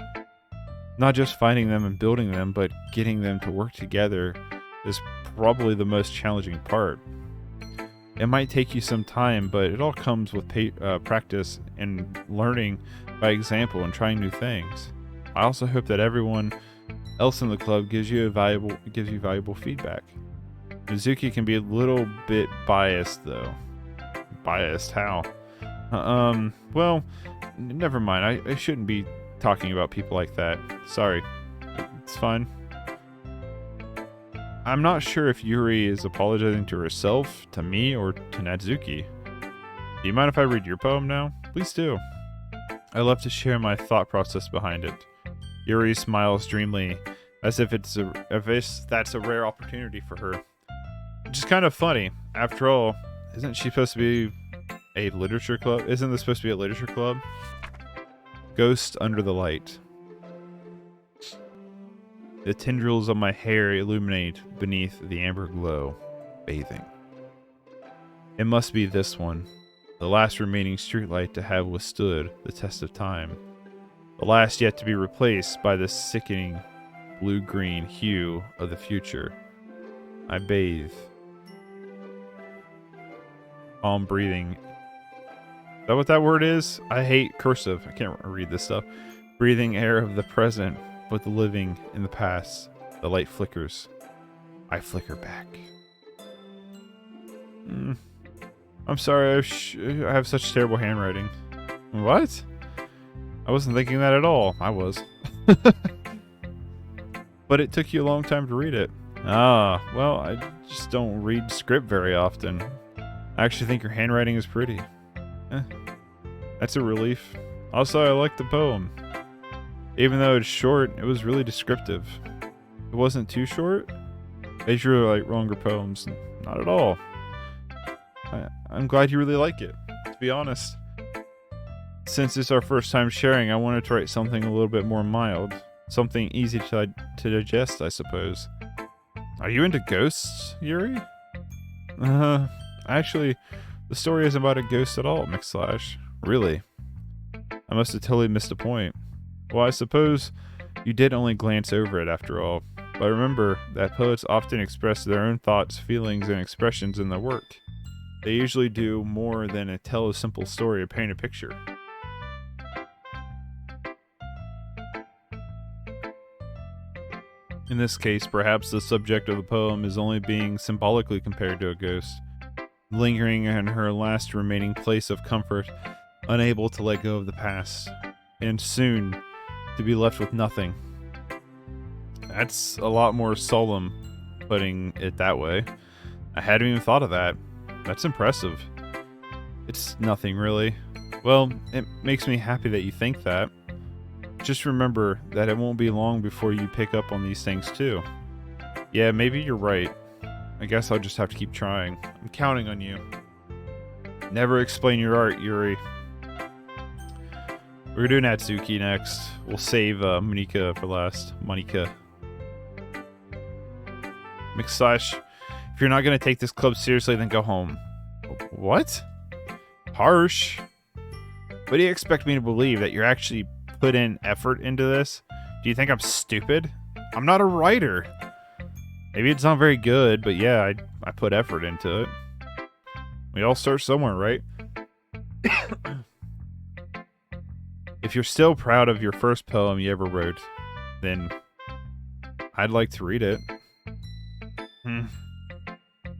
Not just finding them and building them, but getting them to work together is probably the most challenging part. It might take you some time, but it all comes with practice and learning by example and trying new things. I also hope that everyone else in the club gives you valuable feedback. Mizuki can be a little bit biased, though. Biased? How? Well, never mind. I shouldn't be talking about people like that. Sorry. It's fine. I'm not sure if Yuri is apologizing to herself, to me, or to Natsuki. Do you mind if I read your poem now? Please do. I love to share my thought process behind it. Yuri smiles dreamily, as if that's a rare opportunity for her. Which is kind of funny. After all, isn't she supposed to be a literature club? Isn't this supposed to be a literature club? Ghost under the light. The tendrils of my hair illuminate beneath the amber glow, bathing. It must be this one, the last remaining streetlight to have withstood the test of time. The last yet to be replaced by the sickening blue-green hue of the future. I bathe. Calm breathing. Is that what that word is? I hate cursive. I can't read this stuff. Breathing air of the present, but the living in the past. The light flickers. I flicker back. I'm sorry, I have such terrible handwriting. What? I wasn't thinking that at all. I was. But it took you a long time to read it. Ah, well, I just don't read script very often. I actually think your handwriting is pretty. That's a relief. Also, I like the poem. Even though it's short, it was really descriptive. It wasn't too short? I usually write longer poems. Not at all. I'm glad you really like it. To be honest, since it's our first time sharing, I wanted to write something a little bit more mild. Something easy to digest, I suppose. Are you into ghosts, Yuri? Actually, the story isn't about a ghost at all, themickslash. Really? I must have totally missed a point. Well, I suppose you did only glance over it after all. But remember that poets often express their own thoughts, feelings, and expressions in their work. They usually do more than tell a simple story or paint a picture. In this case, perhaps the subject of the poem is only being symbolically compared to a ghost, lingering in her last remaining place of comfort, unable to let go of the past, and soon to be left with nothing. That's a lot more solemn, putting it that way. I hadn't even thought of that. That's impressive. It's nothing, really. Well, it makes me happy that you think that. Just remember that it won't be long before you pick up on these things, too. Yeah, maybe you're right. I guess I'll just have to keep trying. I'm counting on you. Never explain your art, Yuri. We're doing Natsuki next. We'll save Monika for last. Monika. themickslash, if you're not going to take this club seriously, then go home. What? Harsh. What do you expect me to believe? That you're actually put in effort into this? Do you think I'm stupid? I'm not a writer. Maybe it's not very good, but yeah, I put effort into it. We all start somewhere, right? If you're still proud of your first poem you ever wrote, then I'd like to read it.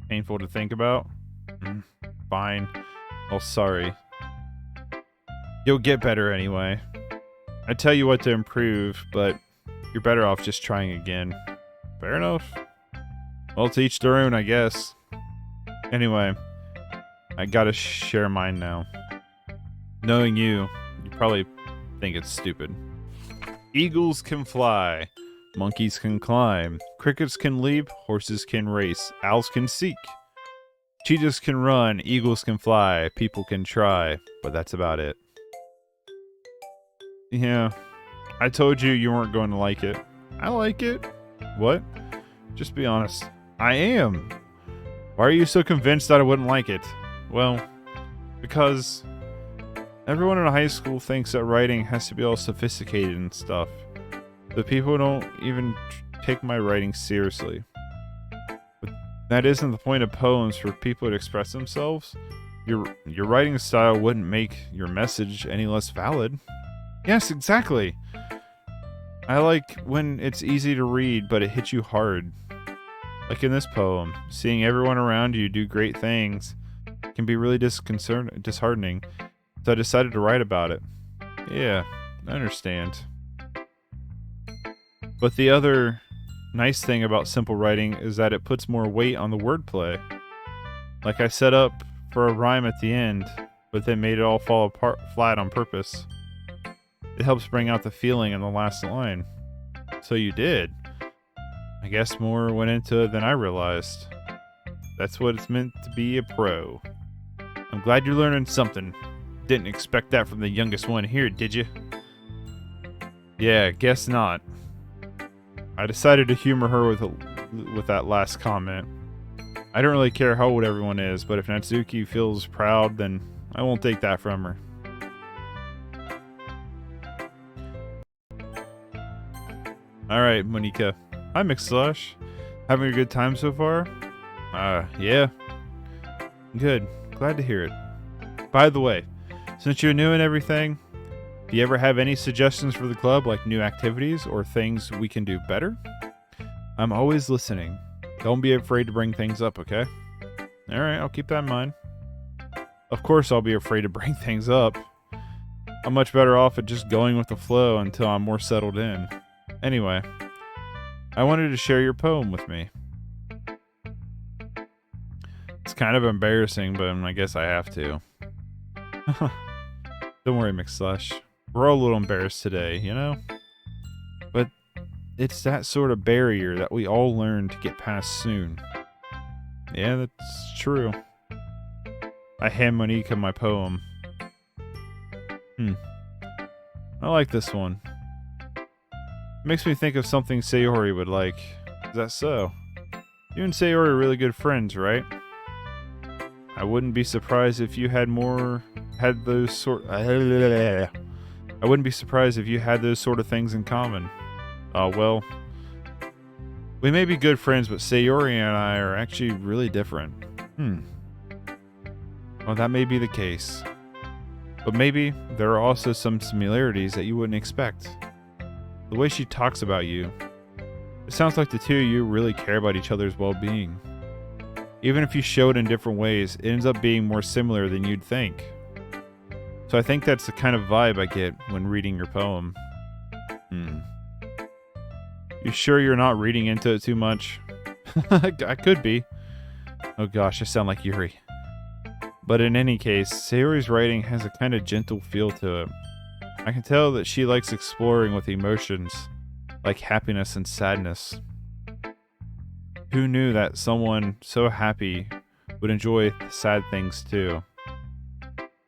Painful to think about? Fine. Oh, sorry. You'll get better anyway. I tell you what to improve, but you're better off just trying again. Fair enough. Well, to each their own, I guess. Anyway, I gotta share mine now. Knowing you probably think it's stupid. Eagles can fly. Monkeys can climb. Crickets can leap. Horses can race. Owls can seek. Cheetahs can run. Eagles can fly. People can try. But that's about it. Yeah. I told you you weren't going to like it. I like it. What? Just be honest. I am. Why are you so convinced that I wouldn't like it? Well, because everyone in high school thinks that writing has to be all sophisticated and stuff. But people don't even take my writing seriously. But that isn't the point of poems, for people to express themselves. Your writing style wouldn't make your message any less valid. Yes, exactly. I like when it's easy to read, but it hits you hard. Like in this poem, seeing everyone around you do great things can be really disheartening. So I decided to write about it. Yeah, I understand. But the other nice thing about simple writing is that it puts more weight on the wordplay. Like I set up for a rhyme at the end, but then made it all fall apart flat on purpose. It helps bring out the feeling in the last line. So you did. I guess more went into it than I realized. That's what it's meant to be a pro. I'm glad you're learning something. Didn't expect that from the youngest one here, did you? Yeah, guess not. I decided to humor her with that last comment. I don't really care how old everyone is, but if Natsuki feels proud, then I won't take that from her. Alright, Monika. Hi, themickslash. Having a good time so far? Yeah. Good. Glad to hear it. By the way, since you're new and everything, do you ever have any suggestions for the club, like new activities or things we can do better? I'm always listening. Don't be afraid to bring things up, okay? Alright, I'll keep that in mind. Of course I'll be afraid to bring things up. I'm much better off at just going with the flow until I'm more settled in. Anyway, I wanted to share your poem with me. It's kind of embarrassing, but I guess I have to. Don't worry, themickslash. We're all a little embarrassed today, you know? But it's that sort of barrier that we all learn to get past soon. Yeah, that's true. I hand Monica my poem. I like this one. It makes me think of something Sayori would like. Is that so? You and Sayori are really good friends, right? I wouldn't be surprised if you had those sort of things in common. Well, we may be good friends, but Sayori and I are actually really different. Well, that may be the case. But maybe there are also some similarities that you wouldn't expect. The way she talks about you, it sounds like the two of you really care about each other's well-being. Even if you show it in different ways, it ends up being more similar than you'd think. So I think that's the kind of vibe I get when reading your poem. You sure you're not reading into it too much? I could be. Oh gosh, I sound like Yuri. But in any case, Sayori's writing has a kind of gentle feel to it. I can tell that she likes exploring with emotions, like happiness and sadness. Who knew that someone so happy would enjoy sad things too?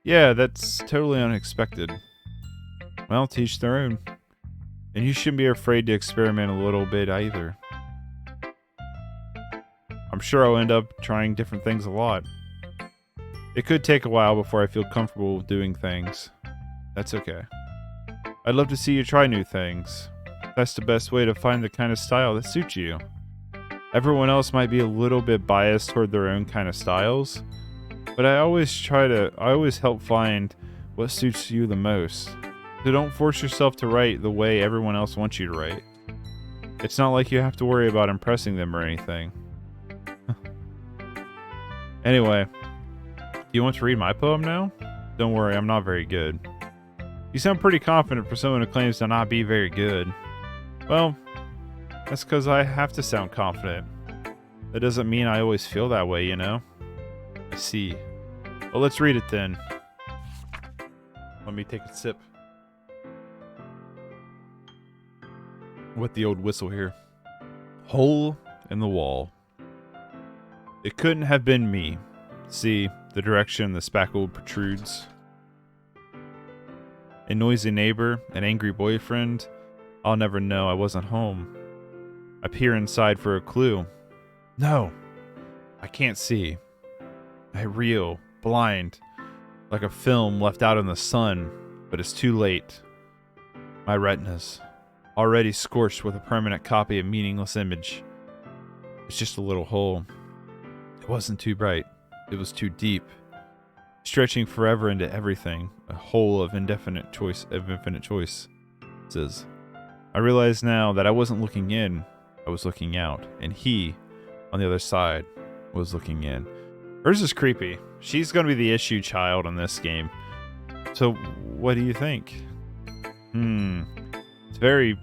Yeah, that's totally unexpected. Well, teach their own. And you shouldn't be afraid to experiment a little bit either. I'm sure I'll end up trying different things a lot. It could take a while before I feel comfortable doing things. That's okay. I'd love to see you try new things. That's the best way to find the kind of style that suits you. Everyone else might be a little bit biased toward their own kind of styles, but I always help find what suits you the most. So don't force yourself to write the way everyone else wants you to write. It's not like you have to worry about impressing them or anything. Anyway, do you want to read my poem now? Don't worry, I'm not very good. You sound pretty confident for someone who claims to not be very good. Well, that's because I have to sound confident. That doesn't mean I always feel that way, you know? I see. Well, let's read it then. Let me take a sip. With the old whistle here. Hole in the wall. It couldn't have been me. See, the direction the spackle protrudes. A noisy neighbor, an angry boyfriend. I'll never know I wasn't home. I peer inside for a clue. No, I can't see. I reel, blind, like a film left out in the sun, but it's too late. My retinas, already scorched with a permanent copy of meaningless image. It's just a little hole. It wasn't too bright. It was too deep, stretching forever into everything. A hole of infinite choices. I realize now that I wasn't looking in. I was looking out, and he, on the other side, was looking in. Hers is creepy. She's going to be the issue child in this game. So, what do you think? It's very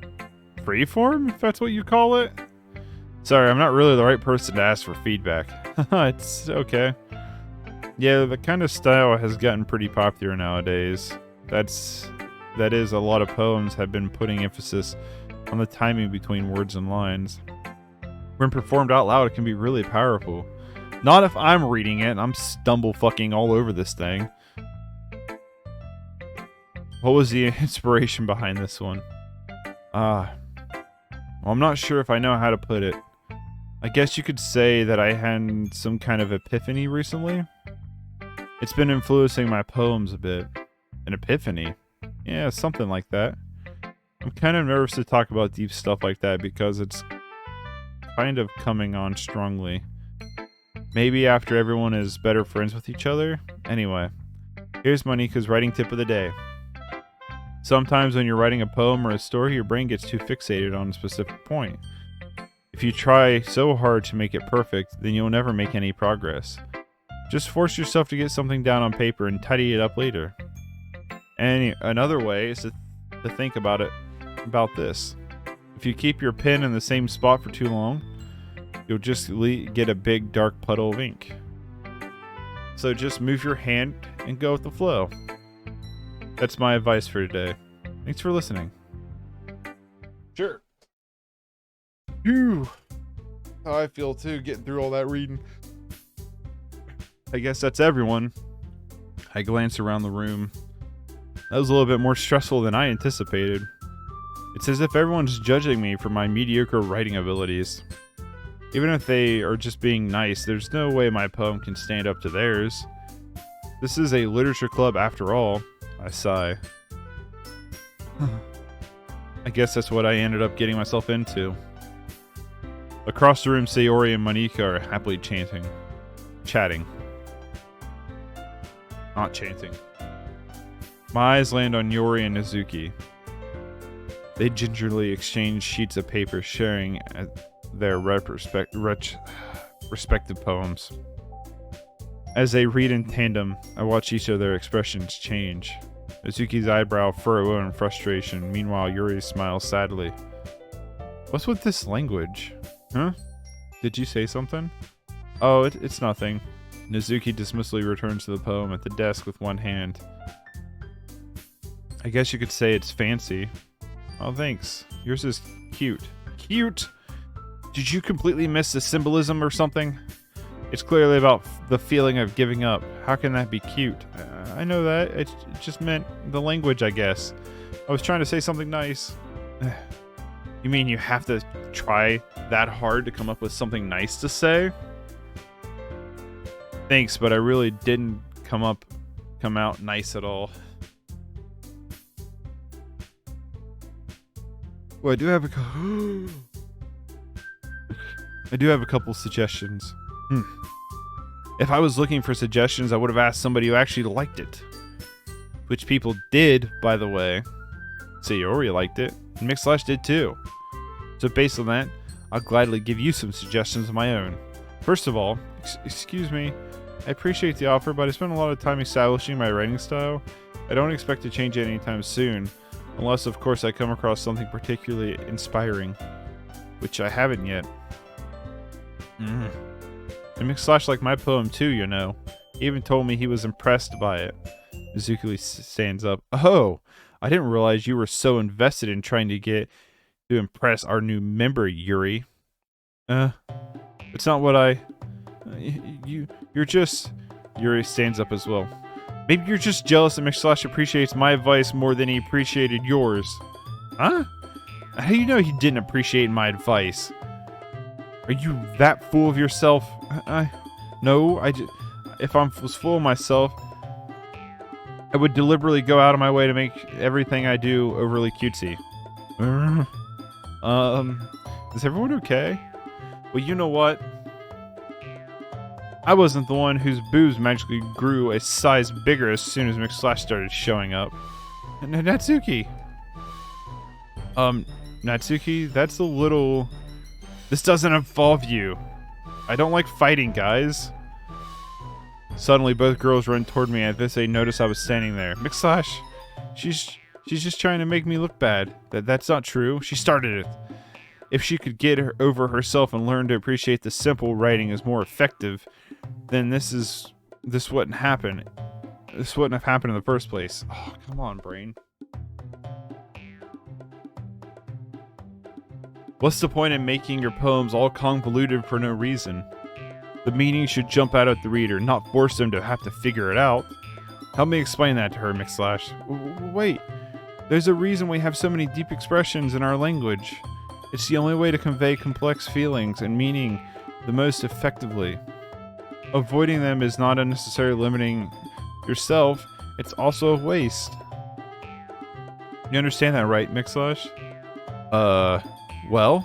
freeform, if that's what you call it. Sorry, I'm not really the right person to ask for feedback. It's okay. Yeah, the kind of style has gotten pretty popular nowadays. That is, a lot of poems have been putting emphasis on the timing between words and lines. When performed out loud, it can be really powerful. Not if I'm reading it and I'm stumble fucking all over this thing. What was the inspiration behind this one? Well, I'm not sure if I know how to put it. I guess you could say that I had some kind of epiphany recently. It's been influencing my poems a bit. An epiphany? Yeah, something like that. I'm kind of nervous to talk about deep stuff like that because it's kind of coming on strongly. Maybe after everyone is better friends with each other? Anyway, here's Monica's writing tip of the day. Sometimes when you're writing a poem or a story, your brain gets too fixated on a specific point. If you try so hard to make it perfect, then you'll never make any progress. Just force yourself to get something down on paper and tidy it up later. And another way is to think about this. If you keep your pen in the same spot for too long, you'll just get a big dark puddle of ink. So just move your hand and go with the flow. That's my advice for today. Thanks for listening. Sure. Phew. How I feel too, getting through all that reading. I guess that's everyone. I glance around the room. That was a little bit more stressful than I anticipated. It's as if everyone's judging me for my mediocre writing abilities. Even if they are just being nice, there's no way my poem can stand up to theirs. This is a literature club after all. I sigh. I guess that's what I ended up getting myself into. Across the room, Sayori and Monika are happily chatting. Not chanting. My eyes land on Yori and Nezuki. They gingerly exchange sheets of paper, sharing their respective poems. As they read in tandem, I watch each of their expressions change. Nezuki's eyebrow furrow in frustration. Meanwhile, Yuri smiles sadly. What's with this language? Huh? Did you say something? Oh, it's nothing. Nezuki dismissively returns to the poem at the desk with one hand. I guess you could say it's fancy. Oh, thanks. Yours is cute. Cute? Did you completely miss the symbolism or something? It's clearly about the feeling of giving up. How can that be cute? I know that. It just meant the language, I guess. I was trying to say something nice. You mean you have to try that hard to come up with something nice to say? Thanks, but I really didn't come out nice at all. Well, I do have a couple suggestions. If I was looking for suggestions, I would have asked somebody who actually liked it. Which people did, by the way. Sayori liked it, and // did too. So based on that, I'll gladly give you some suggestions of my own. First of all, excuse me, I appreciate the offer, but I spent a lot of time establishing my writing style. I don't expect to change it anytime soon, unless of course I come across something particularly inspiring, which I haven't yet. And // liked my poem too, you know. He even told me he was impressed by it. Nezuki stands up. Oh, I didn't realize you were so invested in trying to impress our new member, Yuri. It's not what you're just... Yuri stands up as well. Maybe you're just jealous that / appreciates my advice more than he appreciated yours. Huh? How do you know he didn't appreciate my advice? Are you that full of yourself? If I was full of myself, I would deliberately go out of my way to make everything I do overly cutesy. Is everyone okay? Well, you know what? I wasn't the one whose boobs magically grew a size bigger as soon as / started showing up. Natsuki. Natsuki, that's a little... This doesn't involve you. I don't like fighting, guys. Suddenly, both girls run toward me as if they notice I was standing there. // she's just trying to make me look bad. That's not true. She started it. If she could get over herself and learn to appreciate the simple writing is more effective, then this wouldn't happen. This wouldn't have happened in the first place. Oh, come on, brain. What's the point in making your poems all convoluted for no reason? The meaning should jump out at the reader, not force them to have to figure it out. Help me explain that to her, /. Wait, there's a reason we have so many deep expressions in our language. It's the only way to convey complex feelings and meaning the most effectively. Avoiding them is not unnecessarily limiting yourself, it's also a waste. You understand that, right, /? Well?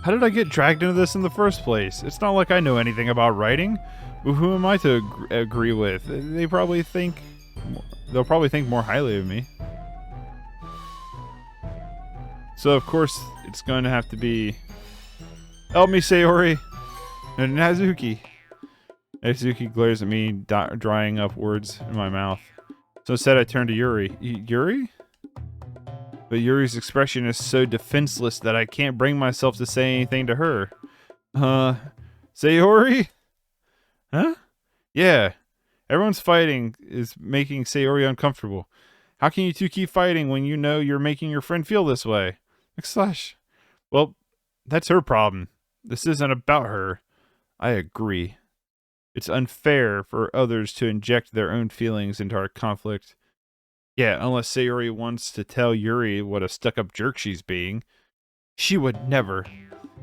How did I get dragged into this in the first place? It's not like I know anything about writing. But who am I to agree with? They'll probably think more highly of me. So of course it's going to have to be... Help me, Sayori! And Natsuki. Natsuki glares at me, drying up words in my mouth. So instead I turn to Yuri. Yuri? But Yuri's expression is so defenseless that I can't bring myself to say anything to her. Sayori? Huh? Yeah. Everyone's fighting is making Sayori uncomfortable. How can you two keep fighting when you know you're making your friend feel this way? /. Well, That's her problem. This isn't about her. I agree. It's unfair for others to inject their own feelings into our conflict. Yeah, unless Sayori wants to tell Yuri what a stuck-up jerk she's being. She would never.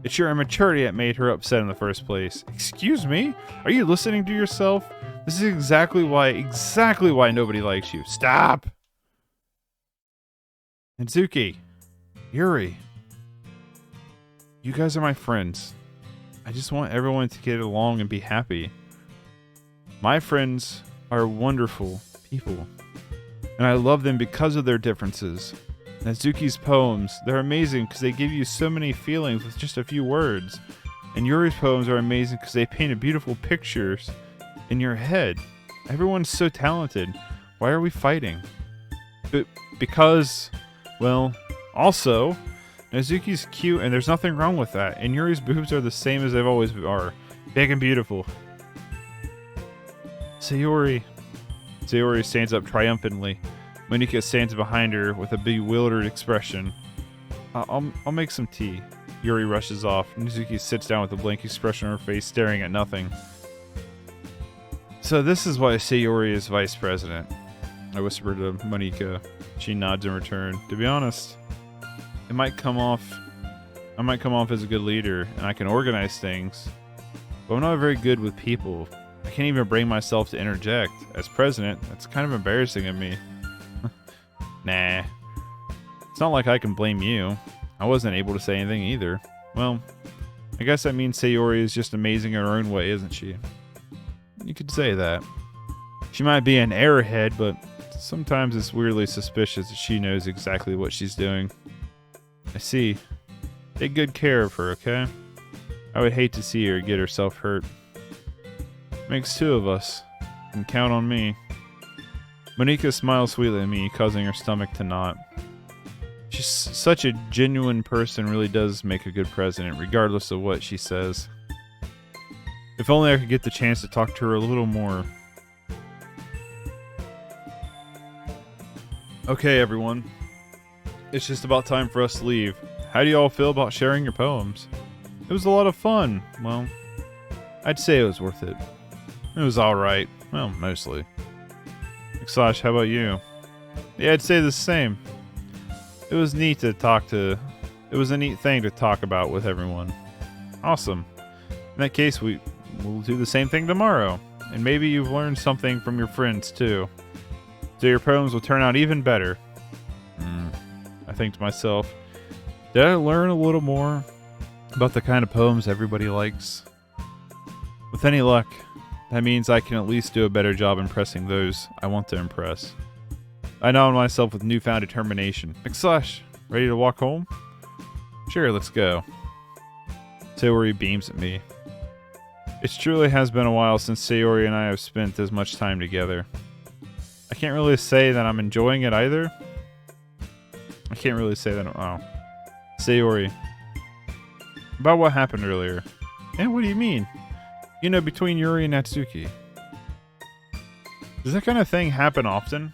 It's your immaturity that made her upset in the first place. Excuse me? Are you listening to yourself? This is exactly why nobody likes you. Stop! Natsuki, Yuri, you guys are my friends. I just want everyone to get along and be happy. My friends are wonderful people, and I love them because of their differences. Natsuki's poems, they're amazing because they give you so many feelings with just a few words. And Yuri's poems are amazing because they paint beautiful pictures in your head. Everyone's so talented. Why are we fighting? Because, well, also, Natsuki's cute and there's nothing wrong with that. And Yuri's boobs are the same as they've always are. Big and beautiful. Sayori stands up triumphantly. Monika stands behind her with a bewildered expression. I'll make some tea. Yuri rushes off. Natsuki sits down with a blank expression on her face, staring at nothing. So this is why Sayori is vice president. I whisper to Monika. She nods in return. To be honest, I might come off as a good leader, and I can organize things, but I'm not very good with people. I can't even bring myself to interject. As president, that's kind of embarrassing of me. Nah. It's not like I can blame you. I wasn't able to say anything either. Well, I guess that means Sayori is just amazing in her own way, isn't she? You could say that. She might be an airhead, but sometimes it's weirdly suspicious that she knows exactly what she's doing. I see. Take good care of her, okay? I would hate to see her get herself hurt. Makes two of us. You can count on me. Monika smiles sweetly at me, causing her stomach to knot. She's such a genuine person, really does make a good president, regardless of what she says. If only I could get the chance to talk to her a little more. Okay, everyone. It's just about time for us to leave. How do you all feel about sharing your poems? It was a lot of fun. Well, I'd say it was worth it. It was alright. Well, mostly. Slash, how about you? Yeah, I'd say the same. It was a neat thing to talk about with everyone. Awesome. In that case, we'll do the same thing tomorrow. And maybe you've learned something from your friends, too. So your poems will turn out even better. I think to myself, did I learn a little more about the kind of poems everybody likes? With any luck, that means I can at least do a better job impressing those I want to impress. I nod myself with newfound determination. McSlash, ready to walk home? Sure, let's go. Sayori beams at me. It truly has been a while since Sayori and I have spent as much time together. I can't really say that I'm enjoying it either. I can't really say that. Oh. Sayori. About what happened earlier. And what do you mean? You know, between Yuri and Natsuki. Does that kind of thing happen often?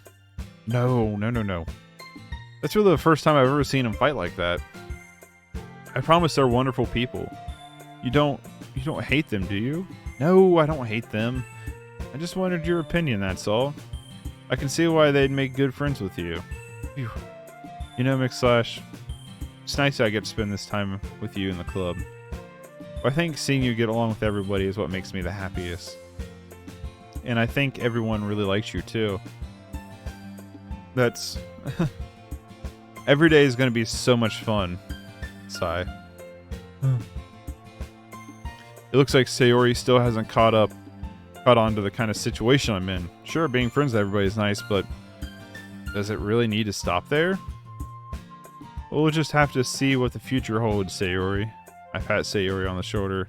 No. That's really the first time I've ever seen them fight like that. I promise they're wonderful people. You don't hate them, do you? No, I don't hate them. I just wanted your opinion, that's all. I can see why they'd make good friends with you. Phew. You know, McSlash, it's nice that I get to spend this time with you in the club. I think seeing you get along with everybody is what makes me the happiest. And I think everyone really likes you too. That's... Every day is going to be so much fun. Sigh. It looks like Sayori still hasn't caught on to the kind of situation I'm in. Sure, being friends with everybody is nice, but does it really need to stop there? We'll just have to see what the future holds, Sayori. I pat Sayori on the shoulder.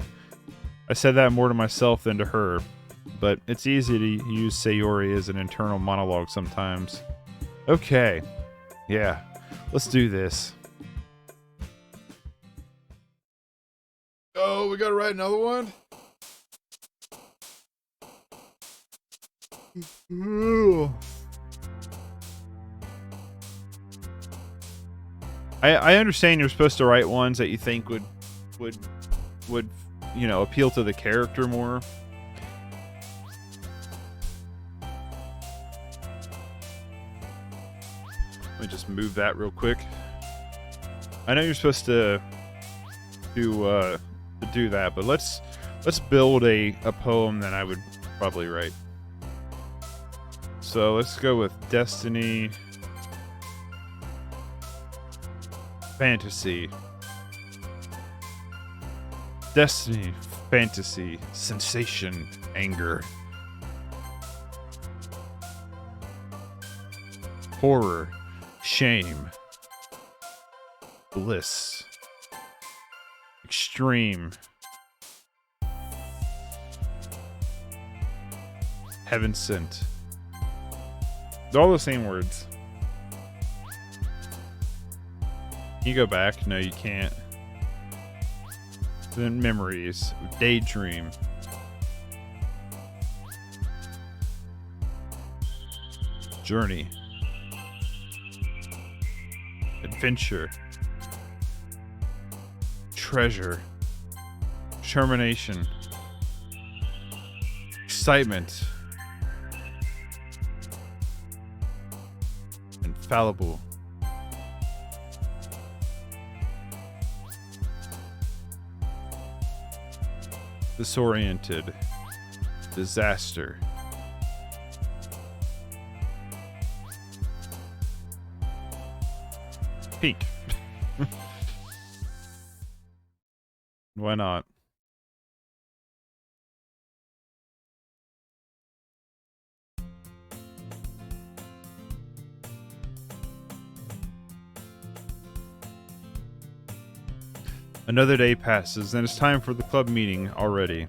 I said that more to myself than to her, but it's easy to use Sayori as an internal monologue sometimes. Okay. Yeah, let's do this. Oh, we gotta write another one? I understand you're supposed to write ones that you think would would you know, appeal to the character more. Let me just move that real quick. I know you're supposed to do that, but let's build a poem that I would probably write. So let's go with Destiny, Fantasy, Destiny, Fantasy, Sensation, Anger, Horror, Shame, Bliss, Extreme, Heaven Sent. They're all the same words. Can you go back? No, you can't. Then Memories, Daydream, Journey, Adventure, Treasure, Termination, Excitement, Infallible, Disoriented, Disaster, Pink. Why not? Another day passes, and it's time for the club meeting already.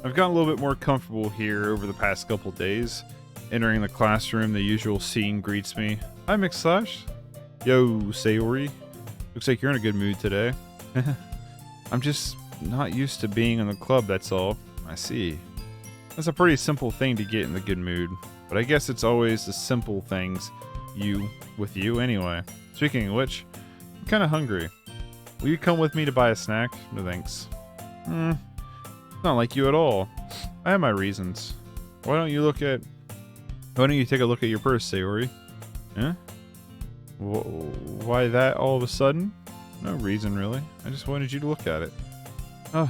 I've gotten a little bit more comfortable here over the past couple days. Entering the classroom, the usual scene greets me. Hi, themickslash. Yo, Sayori. Looks like you're in a good mood today. I'm just not used to being in the club, that's all. I see. That's a pretty simple thing to get in the good mood. But I guess it's always the simple things with you anyway. Speaking of which, I'm kinda hungry. Will you come with me to buy a snack? No thanks. It's not like you at all. I have my reasons. Why don't you take a look at your purse, Sayori? Huh? Why that all of a sudden? No reason, really. I just wanted you to look at it. Oh.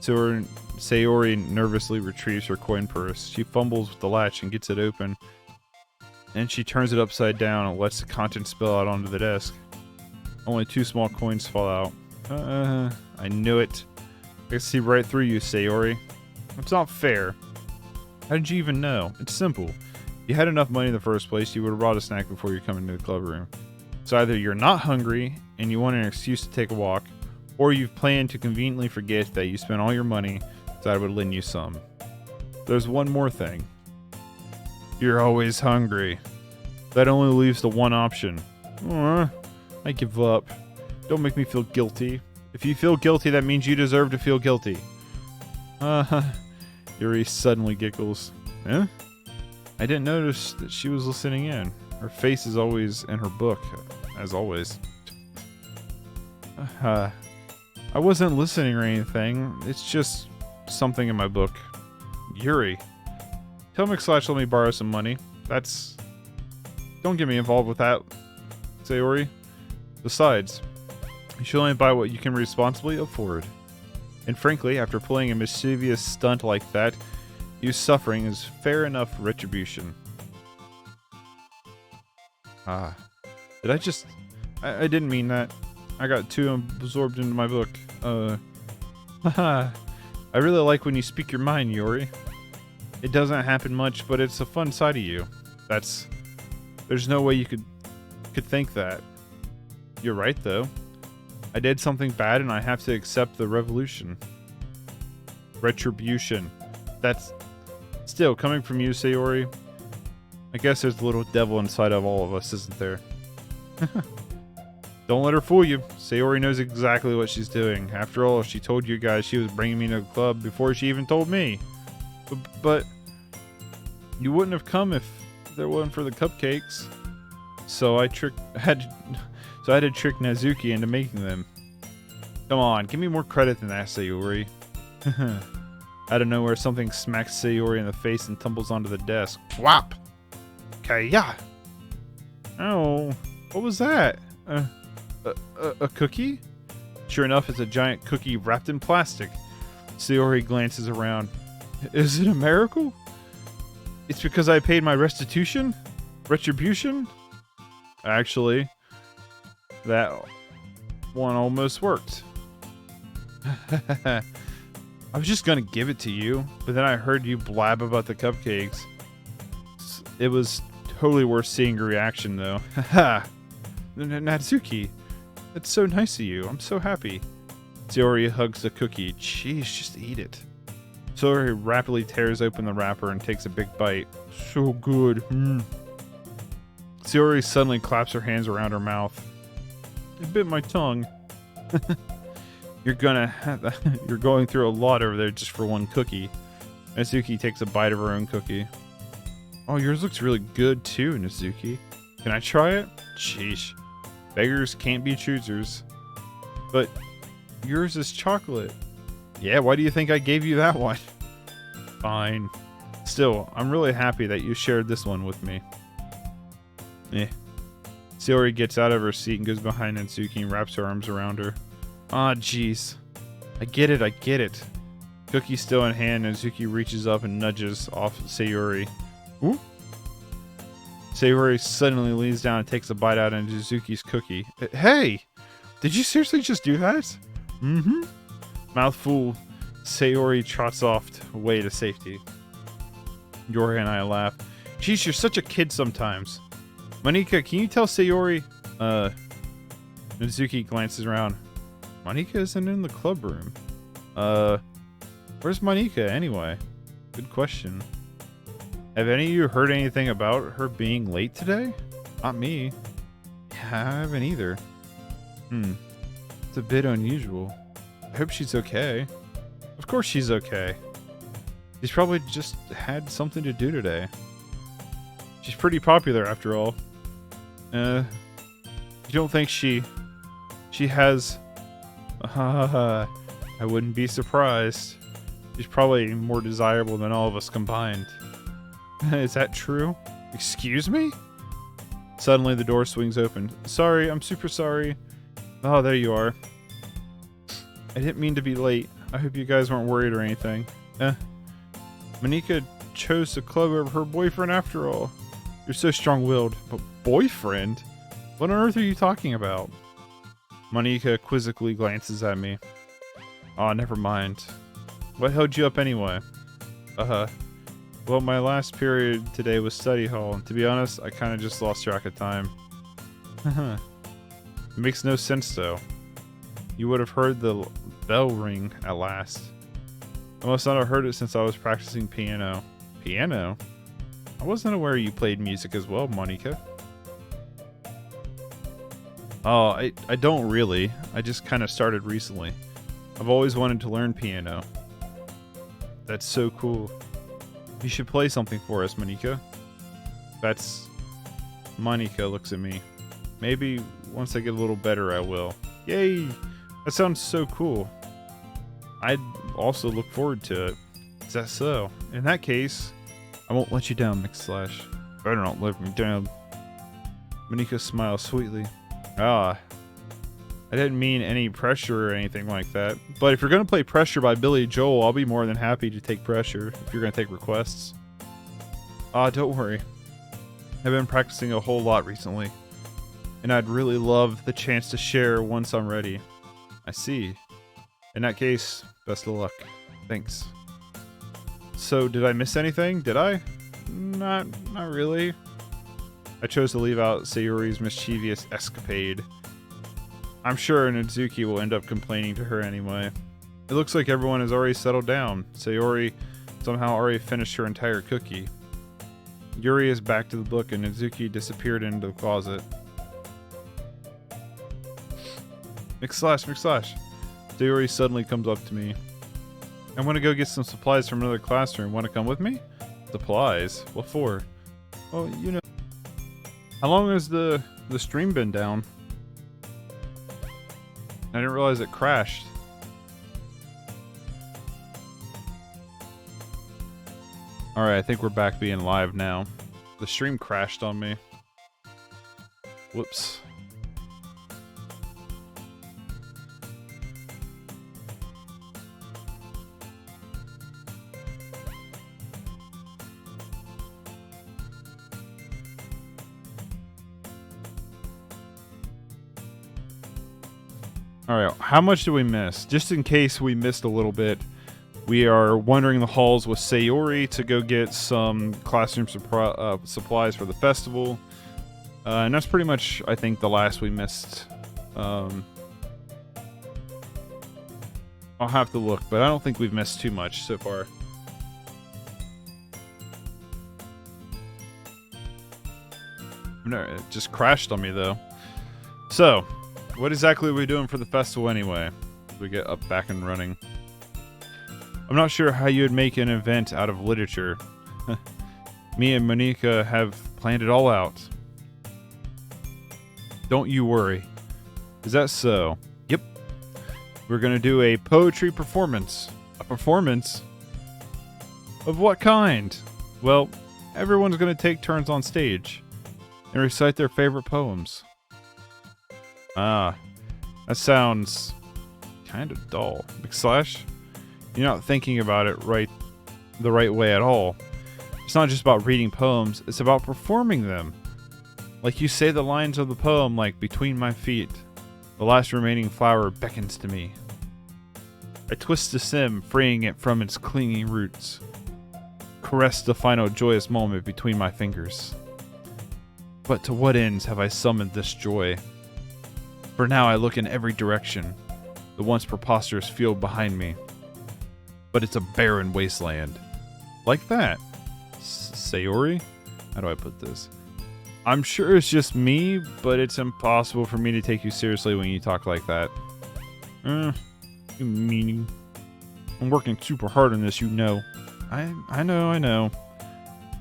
Sayori nervously retrieves her coin purse. She fumbles with the latch and gets it open. Then she turns it upside down and lets the contents spill out onto the desk. Only 2 small coins fall out. I knew it. I can see right through you, Sayori. It's not fair. How did you even know? It's simple. If you had enough money in the first place, you would have brought a snack before you come into the club room. So either you're not hungry and you want an excuse to take a walk, or you've planned to conveniently forget that you spent all your money so I would lend you some. There's one more thing. You're always hungry. That only leaves the one option. I give up. Don't make me feel guilty. If you feel guilty, that means you deserve to feel guilty. Yuri suddenly giggles. Huh? I didn't notice that she was listening in. Her face is always in her book, as always. I wasn't listening or anything. It's just something in my book. Yuri. Tell themickslash let me borrow some money. Don't get me involved with that, Sayori. Besides, you should only buy what you can responsibly afford. And frankly, after pulling a mischievous stunt like that, you suffering is fair enough retribution. Did I just... I didn't mean that. I got too absorbed into my book. Haha. I really like when you speak your mind, Yuri. It doesn't happen much, but it's a fun side of you. There's no way you could think that. You're right, though. I did something bad and I have to accept the retribution. That's still coming from you, Sayori. I guess there's a little devil inside of all of us, isn't there? Don't let her fool you. Sayori knows exactly what she's doing. After all, she told you guys she was bringing me to the club before she even told me. But you wouldn't have come if there wasn't for the cupcakes. So I had to trick Nazuki into making them. Come on, give me more credit than that, Sayori. Out of nowhere, something smacks Sayori in the face and tumbles onto the desk. Whop! Okay, yeah. Oh, what was that? A cookie? Sure enough, it's a giant cookie wrapped in plastic. Sayori glances around. Is it a miracle? It's because I paid my restitution? Retribution? Actually, that one almost worked. I was just gonna give it to you, but then I heard you blab about the cupcakes. It was totally worth seeing your reaction, though. Haha. Natsuki, that's so nice of you. I'm so happy. Sayori hugs the cookie. Jeez, just eat it. Sayori rapidly tears open the wrapper and takes a big bite. So good. Sayori suddenly claps her hands around her mouth. It bit my tongue. You're going through a lot over there just for one cookie. Natsuki takes a bite of her own cookie. Oh, yours looks really good too, Natsuki. Can I try it? Sheesh. Beggars can't be choosers. But yours is chocolate. Yeah, why do you think I gave you that one? Fine. Still, I'm really happy that you shared this one with me. Sayori gets out of her seat and goes behind Natsuki and wraps her arms around her. Ah, jeez. I get it. Cookie still in hand, Natsuki reaches up and nudges off Sayori. Ooh. Sayori suddenly leans down and takes a bite out of Natsuki's cookie. Hey! Did you seriously just do that? Mm-hmm. Mouthful, Sayori trots off away to safety. Yori and I laugh. Jeez, you're such a kid sometimes. Monika, can you tell Sayori? Natsuki glances around. Monika isn't in the club room. Where's Monika anyway? Good question. Have any of you heard anything about her being late today? Not me. Yeah, I haven't either. It's a bit unusual. I hope she's okay. Of course she's okay. She's probably just had something to do today. She's pretty popular after all. You don't think she has... I wouldn't be surprised. She's probably more desirable than all of us combined. Is that true? Excuse me? Suddenly the door swings open. Sorry, I'm super sorry. Oh, there you are. I didn't mean to be late. I hope you guys weren't worried or anything. Monika chose the club over her boyfriend after all. You're so strong-willed. But boyfriend? What on earth are you talking about? Monika quizzically glances at me. Aw, never mind. What held you up anyway? Well, my last period today was study hall, and to be honest, I kinda just lost track of time. It makes no sense though. You would have heard the bell ring at last. I must not have heard it since I was practicing piano. Piano? I wasn't aware you played music as well, Monika. Oh, I don't really. I just kind of started recently. I've always wanted to learn piano. That's so cool. You should play something for us, Monika. That's... Monika looks at me. Maybe once I get a little better, I will. Yay! That sounds so cool. I'd also look forward to it. Is that so? In that case, I won't let you down, themickslash. Better not let me down. Monika smiles sweetly. I didn't mean any pressure or anything like that. But if you're going to play Pressure by Billy Joel, I'll be more than happy to take Pressure if you're going to take requests. Don't worry. I've been practicing a whole lot recently. And I'd really love the chance to share once I'm ready. I see. In that case, best of luck. Thanks. So, did I miss anything? Did I? Not really. I chose to leave out Sayori's mischievous escapade. I'm sure Natsuki will end up complaining to her anyway. It looks like everyone has already settled down. Sayori somehow already finished her entire cookie. Yuri is back to the book and Natsuki disappeared into the closet. Themickslash. Sayori suddenly comes up to me. I want to go get some supplies from another classroom. Want to come with me? Supplies? What for? Oh, you know. How long has the stream been down? I didn't realize it crashed. Alright, I think we're back being live now. The stream crashed on me. Whoops. Alright, how much did we miss? Just in case we missed a little bit, we are wandering the halls with Sayori to go get some classroom supplies for the festival. And that's pretty much, I think, the last we missed. I'll have to look, but I don't think we've missed too much so far. No, it just crashed on me, though. So, what exactly are we doing for the festival anyway? We get up back and running. I'm not sure how you would make an event out of literature. Me and Monica have planned it all out. Don't you worry. Is that so? Yep. We're gonna do a poetry performance. A performance? Of what kind? Well, everyone's gonna take turns on stage and recite their favorite poems. Ah, that sounds kind of dull. Slash, you're not thinking about it the right way at all. It's not just about reading poems, it's about performing them. Like you say the lines of the poem like, between my feet, the last remaining flower beckons to me. I twist the stem, freeing it from its clinging roots. Caress the final joyous moment between my fingers. But to what ends have I summoned this joy? For now I look in every direction, the once preposterous field behind me. But it's a barren wasteland. Like that. Sayori? How do I put this? I'm sure it's just me, but it's impossible for me to take you seriously when you talk like that. You meaning. I'm working super hard on this, you know. I know.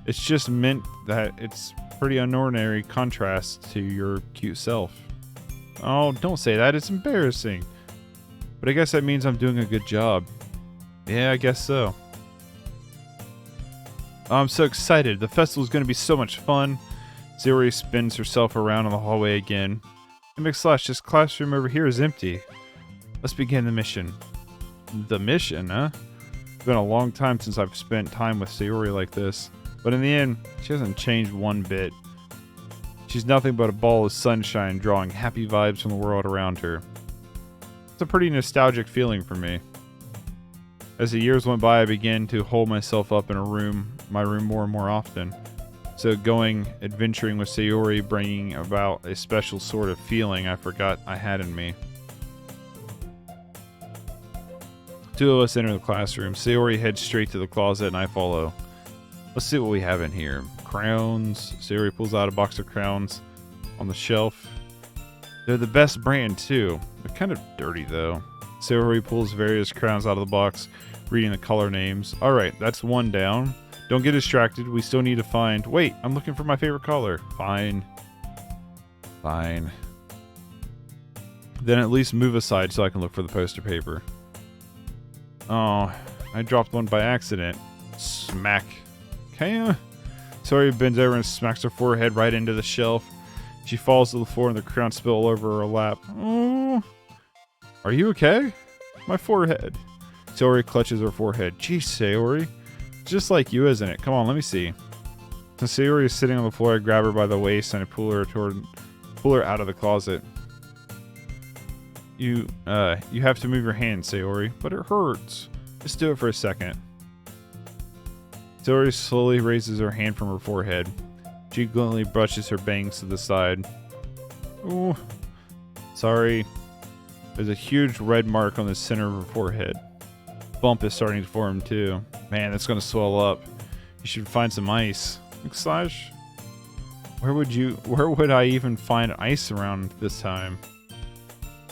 It's just meant that it's pretty unordinary contrast to your cute self. Oh, don't say that. It's embarrassing. But I guess that means I'm doing a good job. Yeah, I guess so. I'm so excited. The festival's going to be so much fun. Sayori spins herself around in the hallway again. themickslash, this classroom over here is empty. Let's begin the mission. The mission, huh? It's been a long time since I've spent time with Sayori like this. But in the end, she hasn't changed one bit. She's nothing but a ball of sunshine drawing happy vibes from the world around her. It's a pretty nostalgic feeling for me. As the years went by, I began to hold myself up in my room more and more often. So going adventuring with Sayori bringing about a special sort of feeling I forgot I had in me. Two of us enter the classroom. Sayori heads straight to the closet and I follow. Let's see what we have in here. Crowns. Sayori pulls out a box of crowns on the shelf. They're the best brand too. They're kind of dirty though. Sayori pulls various crowns out of the box, reading the color names. Alright, that's one down. Don't get distracted. We still need to find... Wait, I'm looking for my favorite color. Fine. Then at least move aside so I can look for the poster paper. Oh, I dropped one by accident. Smack. Okay. Sayori bends over and smacks her forehead right into the shelf. She falls to the floor and the crowns spill all over her lap. Oh. Are you okay? My forehead. Sayori clutches her forehead. Jeez, Sayori. It's just like you, isn't it? Come on, let me see. Since Sayori is sitting on the floor, I grab her by the waist and I pull her out of the closet. You have to move your hand, Sayori, but it hurts. Just do it for a second. Sayori slowly raises her hand from her forehead. She gently brushes her bangs to the side. Ooh. Sorry. There's a huge red mark on the center of her forehead. Bump is starting to form too. Man, that's gonna swell up. You should find some ice. Slash. Where would I even find ice around this time?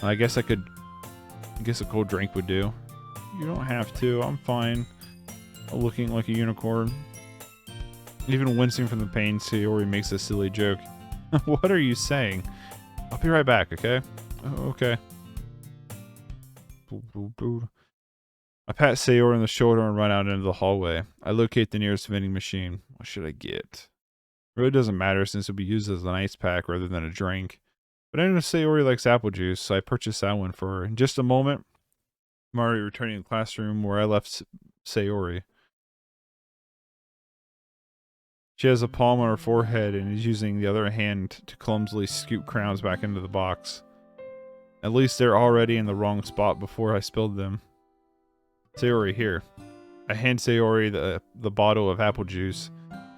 I guess a cold drink would do. You don't have to. I'm fine. Looking like a unicorn. Even wincing from the pain, Sayori makes a silly joke. What are you saying? I'll be right back, okay? Oh, okay. I pat Sayori on the shoulder and run out into the hallway. I locate the nearest vending machine. What should I get? It really doesn't matter since it'll be used as an ice pack rather than a drink. But I know Sayori likes apple juice, so I purchased that one for her. In just a moment, I'm already returning to the classroom where I left Sayori. She has a palm on her forehead and is using the other hand to clumsily scoop crowns back into the box. At least they're already in the wrong spot before I spilled them. Sayori, here. I hand Sayori the bottle of apple juice.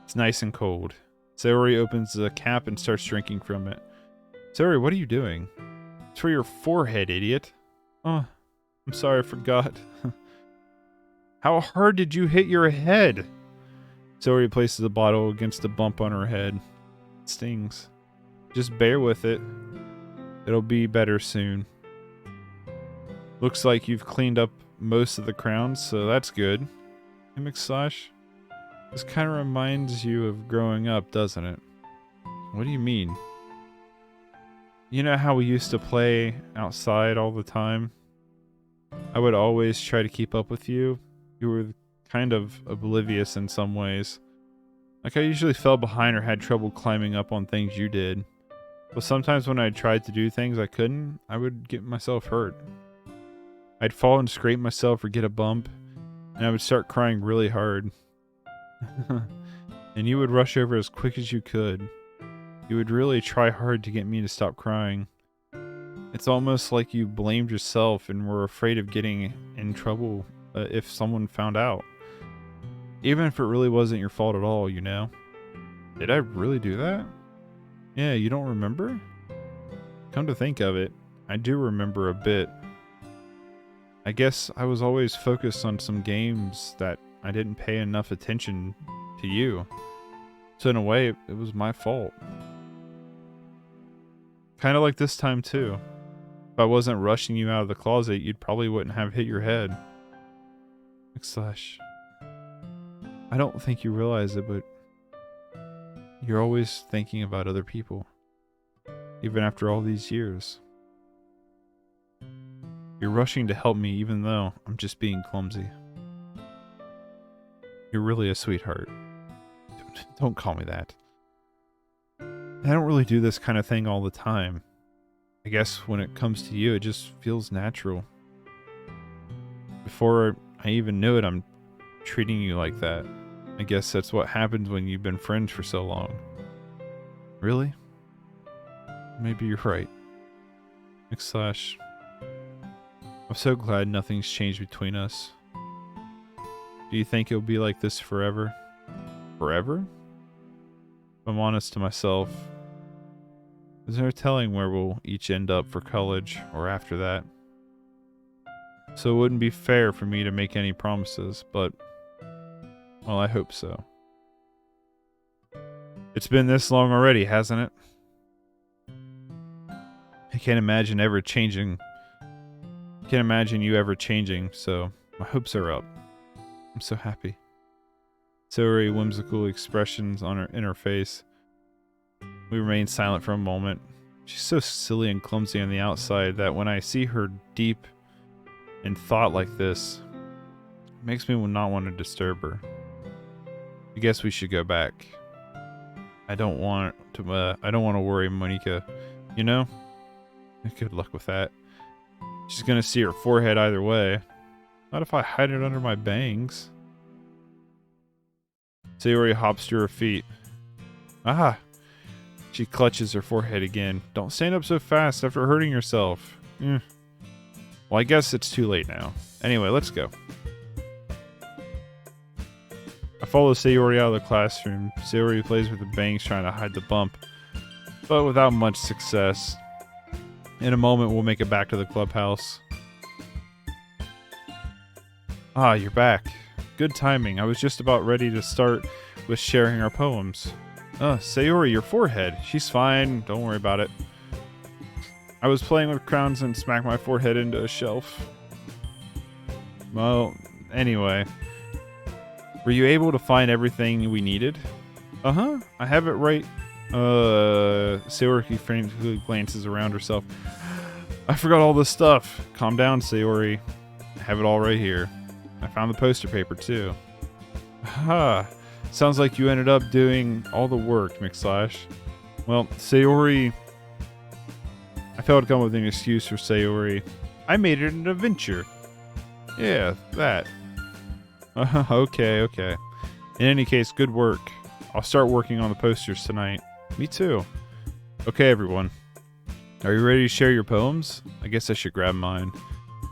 It's nice and cold. Sayori opens the cap and starts drinking from it. Sayori, what are you doing? It's for your forehead, idiot. Oh, I'm sorry, I forgot. How hard did you hit your head? Sayori places the bottle against the bump on her head. It stings. Just bear with it. It'll be better soon. Looks like you've cleaned up most of the crowns, so that's good. themickslash. This kind of reminds you of growing up, doesn't it? What do you mean? You know how we used to play outside all the time? I would always try to keep up with you. You were kind of oblivious in some ways. Like I usually fell behind or had trouble climbing up on things you did. But sometimes when I tried to do things I couldn't, I would get myself hurt. I'd fall and scrape myself or get a bump, and I would start crying really hard. And you would rush over as quick as you could. You would really try hard to get me to stop crying. It's almost like you blamed yourself and were afraid of getting in trouble if someone found out. Even if it really wasn't your fault at all, you know? Did I really do that? Yeah, you don't remember? Come to think of it, I do remember a bit. I guess I was always focused on some games that I didn't pay enough attention to you. So in a way, it was my fault. Kind of like this time too. If I wasn't rushing you out of the closet, you probably wouldn't have hit your head. // I don't think you realize it, but you're always thinking about other people. Even after all these years. You're rushing to help me even though I'm just being clumsy. You're really a sweetheart. Don't call me that. I don't really do this kind of thing all the time. I guess when it comes to you, it just feels natural. Before I even knew it, I'm treating you like that. I guess that's what happens when you've been friends for so long. Really? Maybe you're right. // I'm so glad nothing's changed between us. Do you think it'll be like this forever? Forever? If I'm honest to myself, there's no telling where we'll each end up for college or after that. So it wouldn't be fair for me to make any promises, but, well, I hope so. It's been this long already, hasn't it? I can't imagine you ever changing, so my hopes are up. I'm so happy. Sayori whimsical expressions in her face. We remain silent for a moment. She's so silly and clumsy on the outside that when I see her deep in thought like this, it makes me not want to disturb her. I guess we should go back. I don't want to worry Monika, you know? Good luck with that. She's gonna see her forehead either way. Not if I hide it under my bangs. Sayori hops to her feet. Aha! She clutches her forehead again. Don't stand up so fast after hurting yourself. Well, I guess it's too late now. Anyway, let's go. I follow Sayori out of the classroom. Sayori plays with the bangs trying to hide the bump, but without much success. In a moment, we'll make it back to the clubhouse. Ah, you're back. Good timing. I was just about ready to start with sharing our poems. Sayori, your forehead. She's fine. Don't worry about it. I was playing with crowns and smacked my forehead into a shelf. Well, anyway. Were you able to find everything we needed? Uh-huh. I have it right. Sayori frantically glances around herself. I forgot all this stuff. Calm down, Sayori. I have it all right here. I found the poster paper, too. Ha! Sounds like you ended up doing all the work, themickslash. Well, Sayori... I failed to come up with an excuse for Sayori. I made it an adventure. Yeah, that. Okay. In any case, good work. I'll start working on the posters tonight. Me too. Okay, everyone. Are you ready to share your poems? I guess I should grab mine.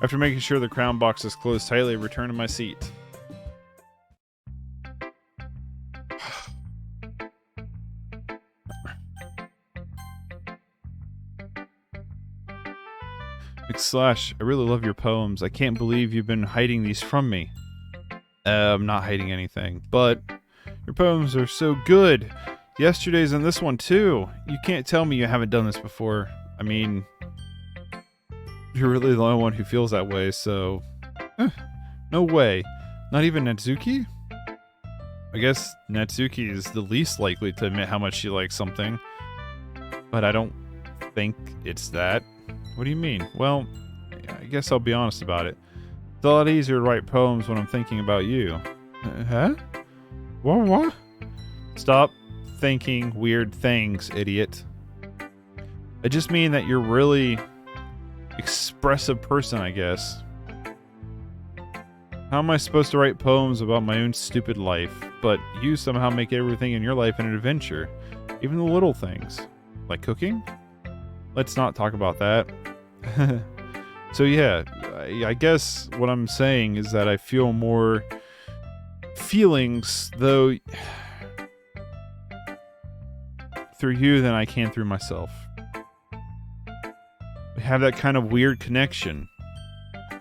After making sure the crown box is closed tightly, I return to my seat. themickslash, I really love your poems. I can't believe you've been hiding these from me. I'm not hiding anything, but your poems are so good. Yesterday's in this one too. You can't tell me you haven't done this before. I mean, you're really the only one who feels that way, so... no way. Not even Natsuki? I guess Natsuki is the least likely to admit how much she likes something. But I don't think it's that. What do you mean? Well, I guess I'll be honest about it. It's a lot easier to write poems when I'm thinking about you. Huh? What? Stop thinking weird things, idiot. I just mean that you're really expressive person, I guess. How am I supposed to write poems about my own stupid life, but you somehow make everything in your life an adventure? Even the little things. Like cooking? Let's not talk about that. So yeah, I guess what I'm saying is that I feel more feelings, though, through you than I can through myself. We have that kind of weird connection.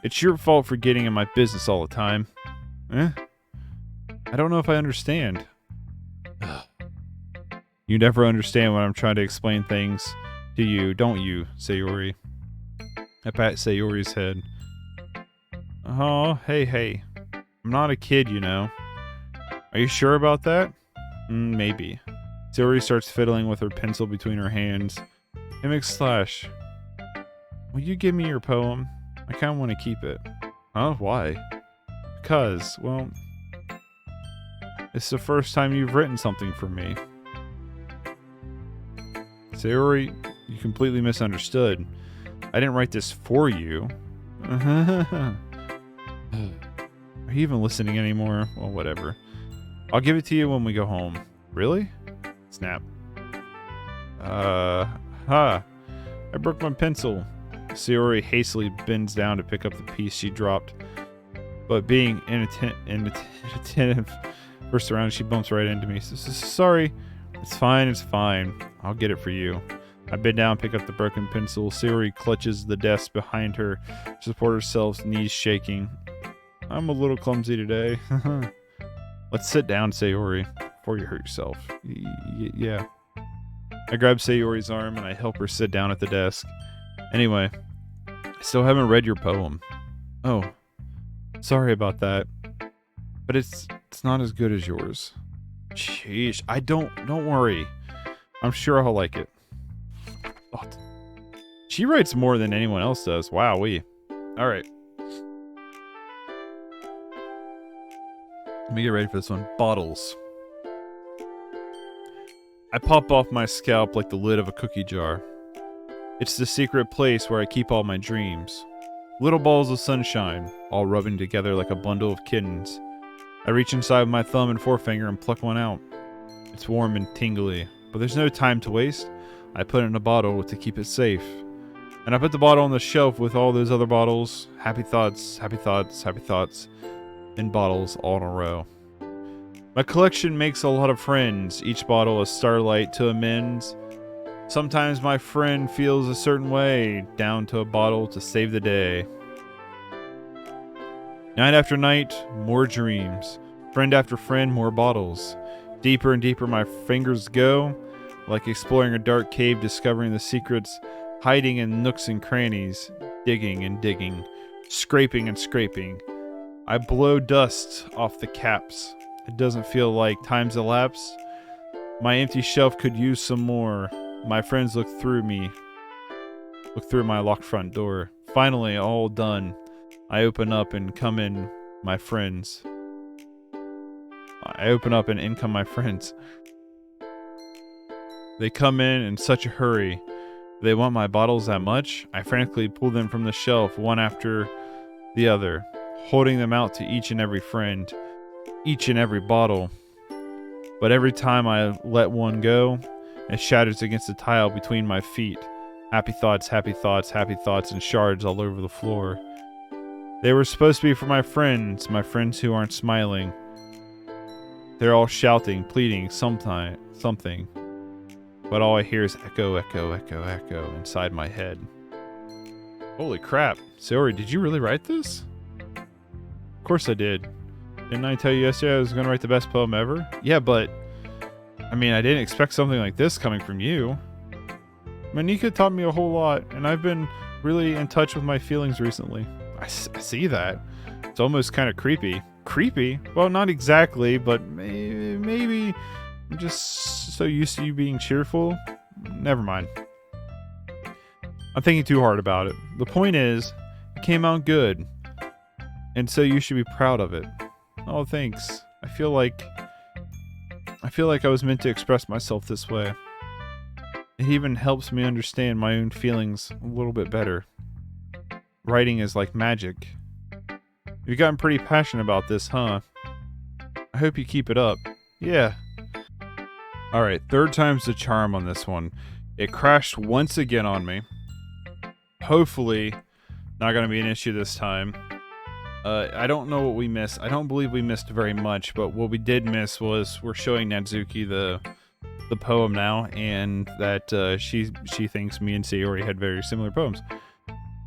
It's your fault for getting in my business all the time. I don't know if I understand. You never understand when I'm trying to explain things to you, don't you, Sayori? I pat Sayori's head. Oh, hey. I'm not a kid, you know. Are you sure about that? Maybe. Sayori starts fiddling with her pencil between her hands. themickslash, will you give me your poem? I kind of want to keep it. Huh? Why? Because, well, it's the first time you've written something for me. Sayori, you completely misunderstood. I didn't write this for you. Are you even listening anymore? Well, whatever. I'll give it to you when we go home. Really? Snap. I broke my pencil. Sayori hastily bends down to pick up the piece she dropped. But being inattentive first around, she bumps right into me. Sorry. It's fine. I'll get it for you. I bend down, pick up the broken pencil. Sayori clutches the desk behind her to support herself, knees shaking. I'm a little clumsy today. Let's sit down, Sayori, before you hurt yourself. Yeah. I grab Sayori's arm and I help her sit down at the desk. Anyway, I still haven't read your poem. Oh, sorry about that. But it's not as good as yours. Sheesh, don't worry. I'm sure I'll like it. Oh, she writes more than anyone else does. Wowee. Alright. Let me get ready for this one. Bottles. I pop off my scalp like the lid of a cookie jar. It's the secret place where I keep all my dreams. Little balls of sunshine, all rubbing together like a bundle of kittens. I reach inside with my thumb and forefinger and pluck one out. It's warm and tingly, but there's no time to waste. I put it in a bottle to keep it safe. And I put the bottle on the shelf with all those other bottles. Happy thoughts, in bottles all in a row. My collection makes a lot of friends, each bottle a starlight to amends. Sometimes my friend feels a certain way, down to a bottle to save the day. Night after night, more dreams. Friend after friend, more bottles. Deeper and deeper my fingers go, like exploring a dark cave, discovering the secrets, hiding in nooks and crannies, digging and digging, scraping and scraping. I blow dust off the caps. It doesn't feel like time's elapsed. My empty shelf could use some more. My friends look through me. Look through my locked front door. Finally, all done. I open up and come in my friends. I open up and in come my friends. They come in such a hurry. They want my bottles that much? I frantically pull them from the shelf, one after the other, holding them out to each and every friend, each and every bottle. But every time I let one go, it shatters against the tile between my feet. Happy thoughts, happy thoughts, happy thoughts, and shards all over the floor. They were supposed to be for my friends who aren't smiling. They're all shouting, pleading, something. But all I hear is echo, echo, echo, echo inside my head. Holy crap. Sayori, did you really write this? Of course I did. Didn't I tell you yesterday I was going to write the best poem ever? Yeah, but... I mean, I didn't expect something like this coming from you. Manika taught me a whole lot, and I've been really in touch with my feelings recently. I see that. It's almost kind of creepy. Creepy? Well, not exactly, but maybe I'm just so used to you being cheerful. Never mind. I'm thinking too hard about it. The point is, it came out good, and so you should be proud of it. Oh, thanks. I feel like I was meant to express myself this way. It even helps me understand my own feelings a little bit better. Writing is like magic. You've gotten pretty passionate about this, huh? I hope you keep it up. Yeah. Alright, third time's the charm on this one. It crashed once again on me. Hopefully, not going to be an issue this time. I don't know what we missed. I don't believe we missed very much, but what we did miss was we're showing Natsuki the poem now, and that she thinks me and Sayori had very similar poems.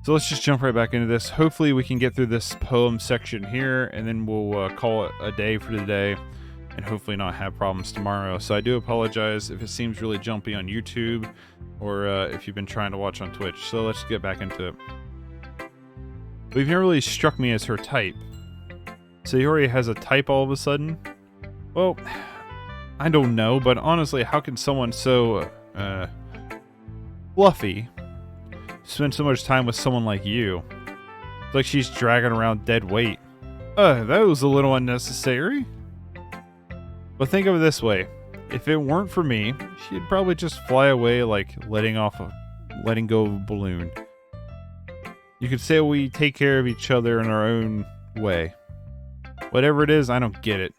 So let's just jump right back into this. Hopefully we can get through this poem section here, and then we'll call it a day for today, and hopefully not have problems tomorrow. So I do apologize if it seems really jumpy on YouTube, or if you've been trying to watch on Twitch. So let's get back into it. But you've never really struck me as her type. Sayori has a type all of a sudden? Well, I don't know, but honestly, how can someone so, fluffy spend so much time with someone like you? It's like she's dragging around dead weight. That was a little unnecessary. But think of it this way. If it weren't for me, she'd probably just fly away like letting go of a balloon. You could say we take care of each other in our own way. Whatever it is, I don't get it.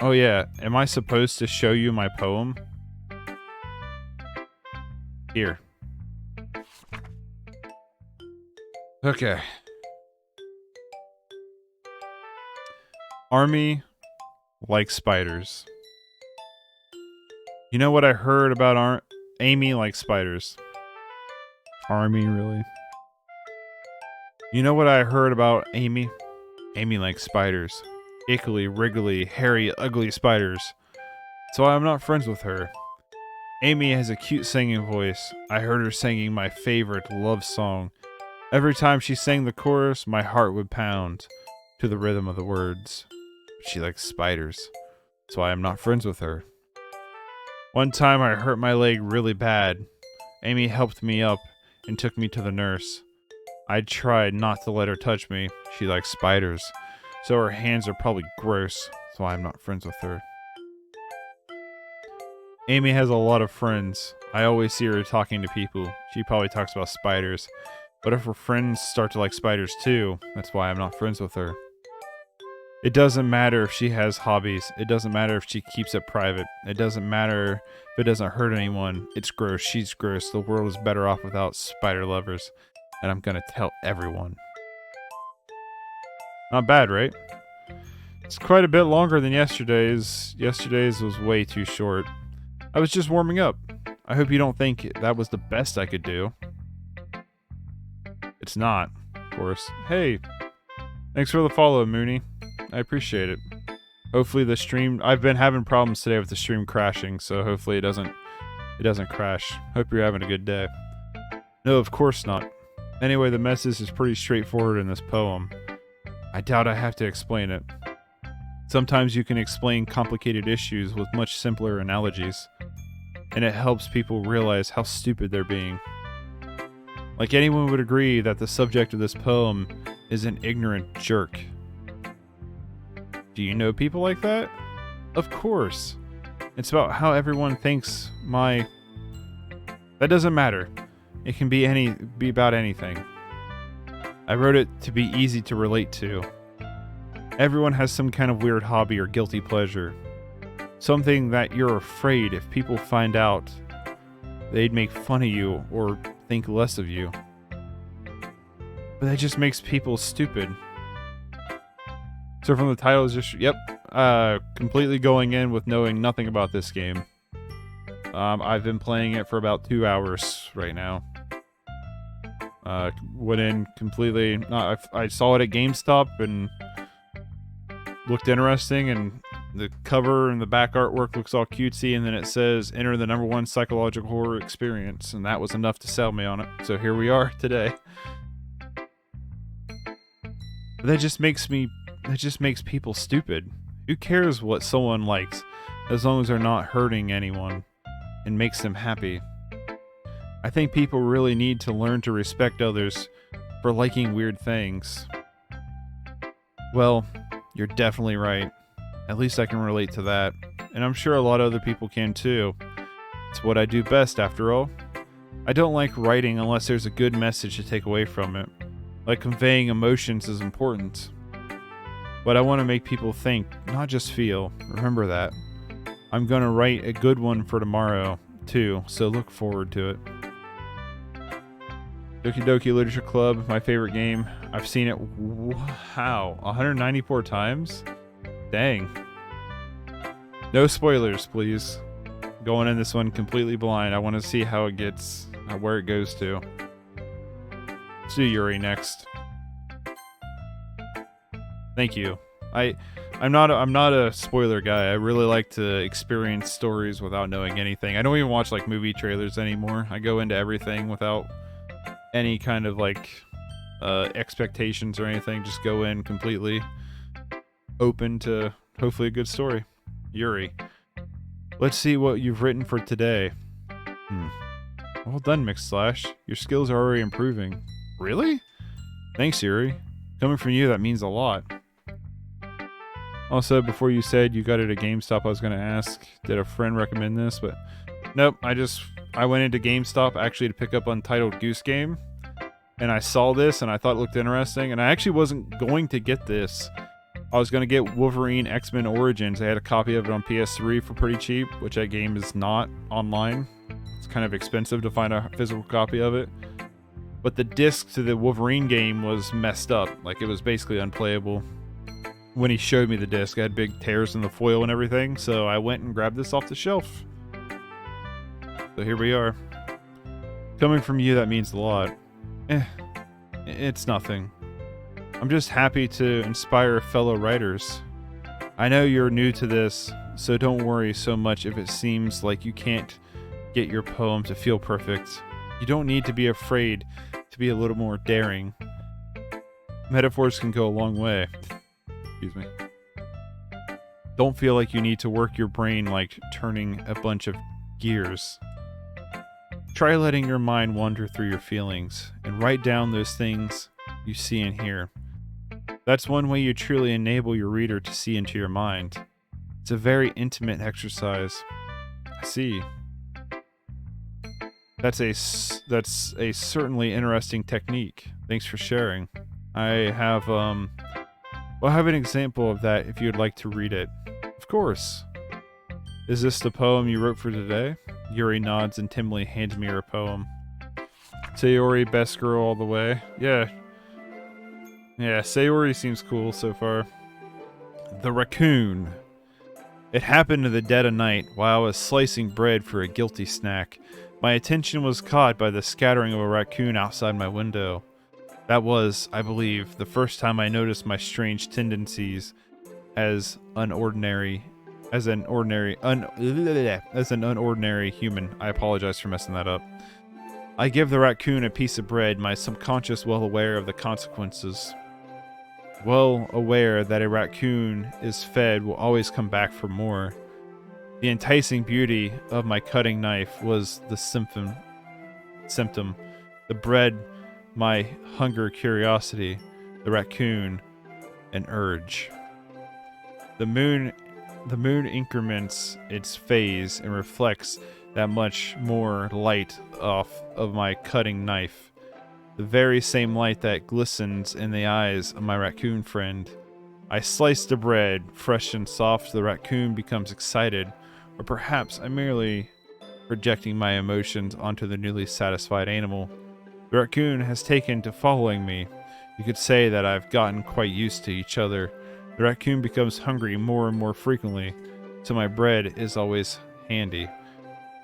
Oh yeah, am I supposed to show you my poem? Here. Okay. Army like spiders. You know what I heard about Amy like spiders? Army, really? You know what I heard about Amy? Amy likes spiders. Ickly, wriggly, hairy, ugly spiders. So I'm not friends with her. Amy has a cute singing voice. I heard her singing my favorite love song. Every time she sang the chorus, my heart would pound to the rhythm of the words. She likes spiders. So I am not friends with her. One time I hurt my leg really bad. Amy helped me up and took me to the nurse. I tried not to let her touch me. She likes spiders. So her hands are probably gross. So I'm not friends with her. Amy has a lot of friends. I always see her talking to people. She probably talks about spiders. But if her friends start to like spiders too, that's why I'm not friends with her. It doesn't matter if she has hobbies. It doesn't matter if she keeps it private. It doesn't matter if it doesn't hurt anyone. It's gross. She's gross. The world is better off without spider lovers. And I'm gonna tell everyone. Not bad, right? It's quite a bit longer than yesterday's. Yesterday's was way too short. I was just warming up. I hope you don't think that was the best I could do. It's not, of course. Hey, thanks for the follow, Mooney. I appreciate it. Hopefully the stream... I've been having problems today with the stream crashing, so hopefully it doesn't crash. Hope you're having a good day. No, of course not. Anyway, the message is pretty straightforward in this poem. I doubt I have to explain it. Sometimes you can explain complicated issues with much simpler analogies. and it helps people realize how stupid they're being. Like anyone would agree that the subject of this poem is an ignorant jerk. Do you know people like that? Of course. It's about how everyone thinks That doesn't matter. It can be about anything. I wrote it to be easy to relate to. Everyone has some kind of weird hobby or guilty pleasure. Something that you're afraid if people find out, they'd make fun of you or think less of you. But that just makes people stupid. So from the title is just, completely going in with knowing nothing about this game. I've been playing it for about 2 hours right now. Went in completely, I saw it at GameStop and looked interesting, and the cover and the back artwork looks all cutesy, and then it says, enter the #1 psychological horror experience, and that was enough to sell me on it. So here we are today. But that just makes people stupid. Who cares what someone likes, as long as they're not hurting anyone and makes them happy? I think people really need to learn to respect others for liking weird things. Well, you're definitely right. At least I can relate to that. And I'm sure a lot of other people can too. It's what I do best, after all. I don't like writing unless there's a good message to take away from it. Like conveying emotions is important. But I want to make people think, not just feel. Remember that. I'm going to write a good one for tomorrow, too, so look forward to it. Doki Doki Literature Club, my favorite game. I've seen it, 194 times? Dang. No spoilers, please. Going in this one completely blind. I want to see how it gets, where it goes to. Let's do Yuri next. Thank you. I'm not a spoiler guy. I really like to experience stories without knowing anything. I don't even watch like movie trailers anymore. I go into everything without any kind of like expectations or anything. Just go in completely open to hopefully a good story. Yuri. Let's see what you've written for today. Well done, /. Your skills are already improving. Really? Thanks, Yuri. Coming from you, that means a lot. Also, before you said you got it at GameStop, I was going to ask, did a friend recommend this? But nope, I went into GameStop actually to pick up Untitled Goose Game, and I saw this and I thought it looked interesting, and I actually wasn't going to get this. I was going to get Wolverine X-Men Origins. I had a copy of it on PS3 for pretty cheap, which that game is not online. It's kind of expensive to find a physical copy of it. But the disc to the Wolverine game was messed up. Like, it was basically unplayable. When he showed me the disc, I had big tears in the foil and everything, so I went and grabbed this off the shelf. So here we are. Coming from you, that means a lot. It's nothing. I'm just happy to inspire fellow writers. I know you're new to this, so don't worry so much if it seems like you can't get your poem to feel perfect. You don't need to be afraid to be a little more daring. Metaphors can go a long way. Excuse me. Don't feel like you need to work your brain like turning a bunch of gears. Try letting your mind wander through your feelings and write down those things you see and hear. That's one way you truly enable your reader to see into your mind. It's a very intimate exercise. I see. That's a certainly interesting technique. Thanks for sharing. I have an example of that if you'd like to read it. Of course. Is this the poem you wrote for today? Yuri nods and timidly hands me her poem. Sayori, best girl all the way. Yeah, Sayori seems cool so far. The raccoon. It happened in the dead of night while I was slicing bread for a guilty snack. My attention was caught by the scattering of a raccoon outside my window. That was, I believe, the first time I noticed my strange tendencies as an unordinary human. I apologize for messing that up. I give the raccoon a piece of bread, my subconscious well aware of the consequences. Well aware that a raccoon is fed will always come back for more. The enticing beauty of my cutting knife was the symptom. The bread, my hunger, curiosity. The raccoon, an urge. The moon increments its phase and reflects that much more light off of my cutting knife. The very same light that glistens in the eyes of my raccoon friend. I slice the bread, fresh and soft. The raccoon becomes excited, or perhaps I'm merely projecting my emotions onto the newly satisfied animal. The raccoon has taken to following me. You could say that I've gotten quite used to each other. The raccoon becomes hungry more and more frequently, so my bread is always handy.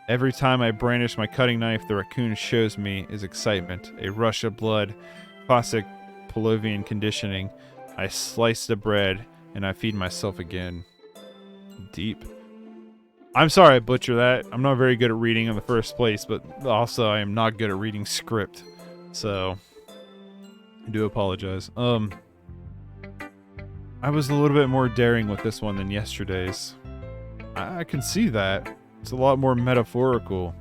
Every time I brandish my cutting knife, the raccoon shows me his excitement. A rush of blood, classic Pavlovian conditioning. I slice the bread, and I feed myself again. Deep. I'm sorry I butcher that. I'm not very good at reading in the first place, but also I am not good at reading script. So, I do apologize. I was a little bit more daring with this one than yesterday's. I can see that. It's a lot more metaphorical.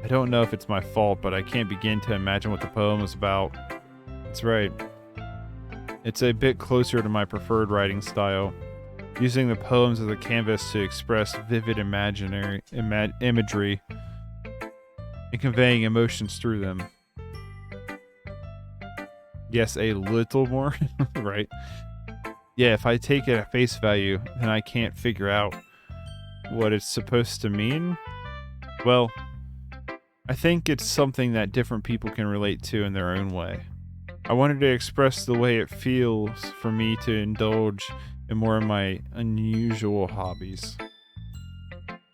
I don't know if it's my fault, but I can't begin to imagine what the poem is about. That's right. It's a bit closer to my preferred writing style, using the poems as a canvas to express vivid imagery and conveying emotions through them. Yes, a little more, right? Yeah, if I take it at face value, then I can't figure out what it's supposed to mean. Well, I think it's something that different people can relate to in their own way. I wanted to express the way it feels for me to indulge in more of my unusual hobbies.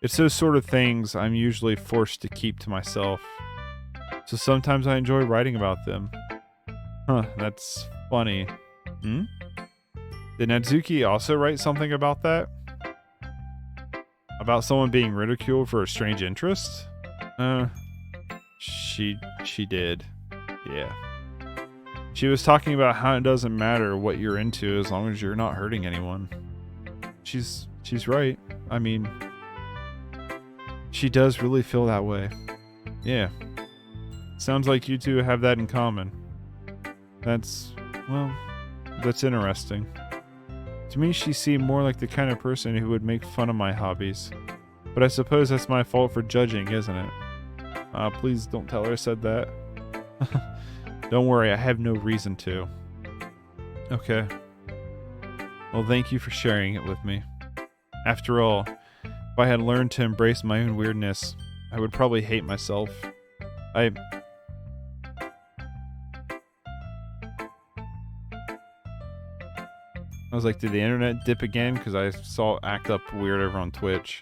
It's those sort of things I'm usually forced to keep to myself. So sometimes I enjoy writing about them. Huh, that's funny. Did Natsuki also write something about that? About someone being ridiculed for a strange interest? She did. Yeah. She was talking about how it doesn't matter what you're into as long as you're not hurting anyone. She's right. I mean, she does really feel that way. Yeah. Sounds like you two have that in common. That's interesting. To me, she seemed more like the kind of person who would make fun of my hobbies. But I suppose that's my fault for judging, isn't it? Please don't tell her I said that. Don't worry, I have no reason to. Okay. Well, thank you for sharing it with me. After all, if I had learned to embrace my own weirdness, I would probably hate myself. I was like, did the internet dip again? Because I saw it act up weird over on Twitch.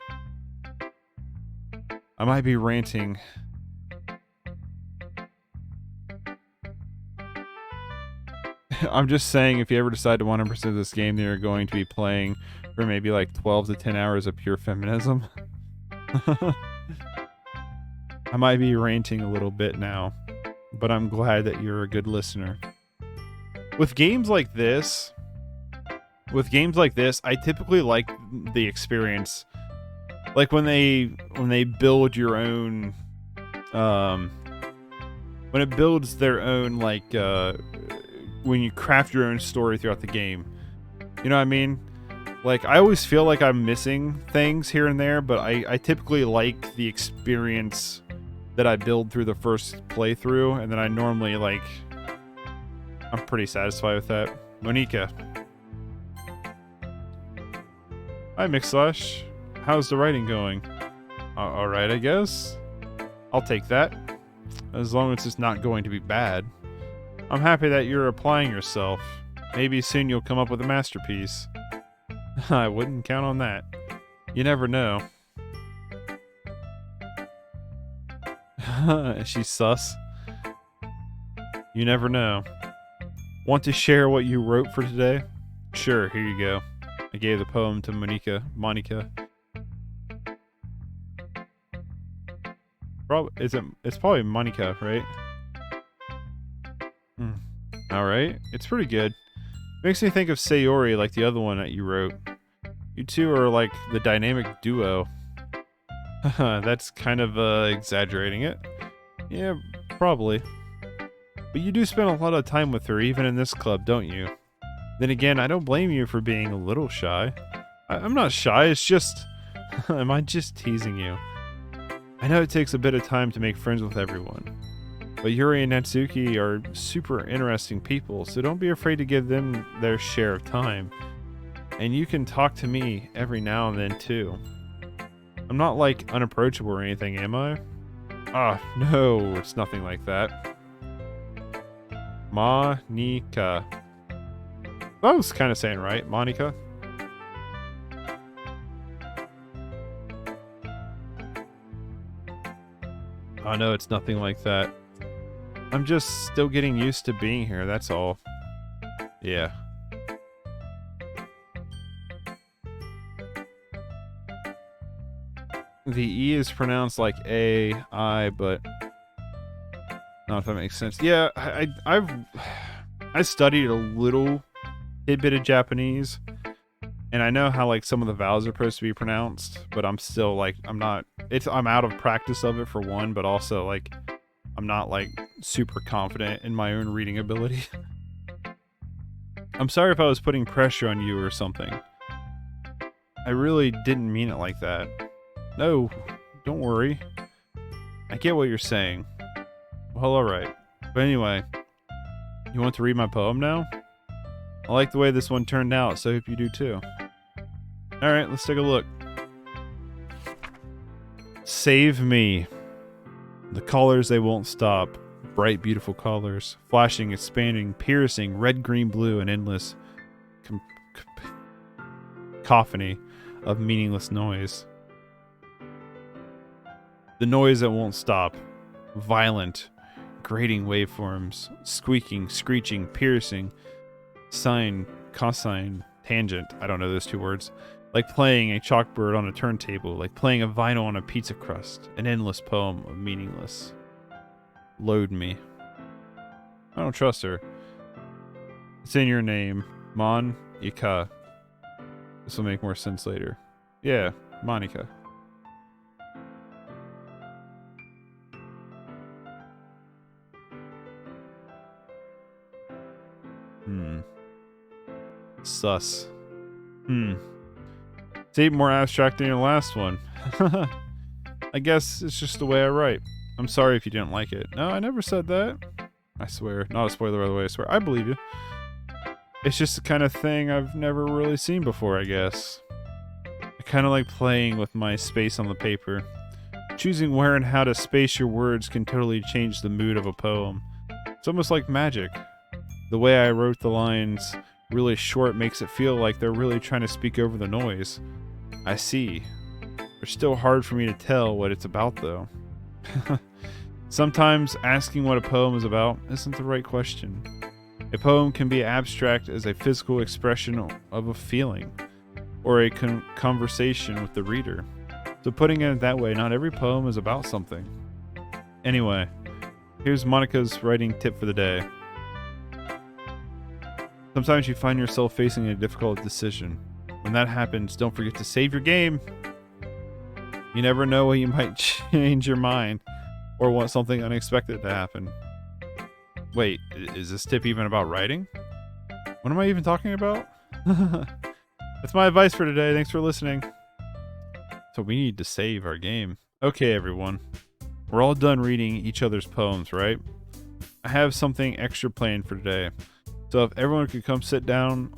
I might be ranting. I'm just saying, if you ever decide to 100% this game, then you're going to be playing for maybe like 12 to 10 hours of pure feminism. I might be ranting a little bit now, but I'm glad that you're a good listener. With games like this, I typically like the experience. Like when they build your own, when it builds their own, like, when you craft your own story throughout the game. You know what I mean? Like, I always feel like I'm missing things here and there, but I typically like the experience that I build through the first playthrough, and then I normally, like, I'm pretty satisfied with that. Monika. Hi, themickslash. How's the writing going? Alright, I guess. I'll take that. As long as it's not going to be bad. I'm happy that you're applying yourself. Maybe soon you'll come up with a masterpiece. I wouldn't count on that. You never know. She's sus. You never know. Want to share what you wrote for today? Sure, here you go. I gave the poem to Monika. It's probably Monika, right? Alright, it's pretty good. Makes me think of Sayori, like the other one that you wrote. You two are like the dynamic duo. That's kind of exaggerating it. Yeah, probably. But you do spend a lot of time with her, even in this club, don't you? Then again, I don't blame you for being a little shy. I'm not shy, it's just... Am I just teasing you? I know it takes a bit of time to make friends with everyone. But Yuri and Natsuki are super interesting people, so don't be afraid to give them their share of time. And you can talk to me every now and then, too. I'm not, like, unapproachable or anything, am I? Ah, no, it's nothing like that. Monica. I was kind of saying right, Monica. Oh no, it's nothing like that. I'm just still getting used to being here, that's all. Yeah. The E is pronounced like A, I, but... I don't know if that makes sense. Yeah, I studied a little bit of Japanese, and I know how like some of the vowels are supposed to be pronounced, but I'm still like, I'm out of practice of it for one, but also like, I'm not like super confident in my own reading ability. I'm sorry if I was putting pressure on you or something. I really didn't mean it like that. No, don't worry. I get what you're saying. Well, alright. But anyway, you want to read my poem now? I like the way this one turned out, so I hope you do too. Alright, let's take a look. Save me. The colors, they won't stop. Bright, beautiful colors. Flashing, expanding, piercing, red, green, blue, and endless cacophony of meaningless noise. The noise that won't stop. Violent, grating waveforms. Squeaking, screeching, piercing. Sine, cosine, tangent. I don't know those two words. Like playing a chalkboard on a turntable. Like playing a vinyl on a pizza crust. An endless poem of meaningless. Load me. I don't trust her. It's in your name. Mon-ika. This will make more sense later. Yeah, Monica. Sus. It's even more abstract than your last one. I guess it's just the way I write. I'm sorry if you didn't like it. No, I never said that. I swear. Not a spoiler, by the way, I swear. I believe you. It's just the kind of thing I've never really seen before, I guess. I kind of like playing with my space on the paper. Choosing where and how to space your words can totally change the mood of a poem. It's almost like magic. The way I wrote the lines really short makes it feel like they're really trying to speak over the noise. I see. It's still hard for me to tell what it's about, though. Sometimes asking what a poem is about isn't the right question. A poem can be abstract as a physical expression of a feeling, or a conversation with the reader. So putting it that way, not every poem is about something. Anyway, here's Monica's writing tip for the day. Sometimes you find yourself facing a difficult decision. When that happens, don't forget to save your game. You never know when you might change your mind or want something unexpected to happen. Wait, is this tip even about writing? What am I even talking about? That's my advice for today. Thanks for listening. So we need to save our game. Okay, everyone. We're all done reading each other's poems, right? I have something extra planned for today. So if everyone could come sit down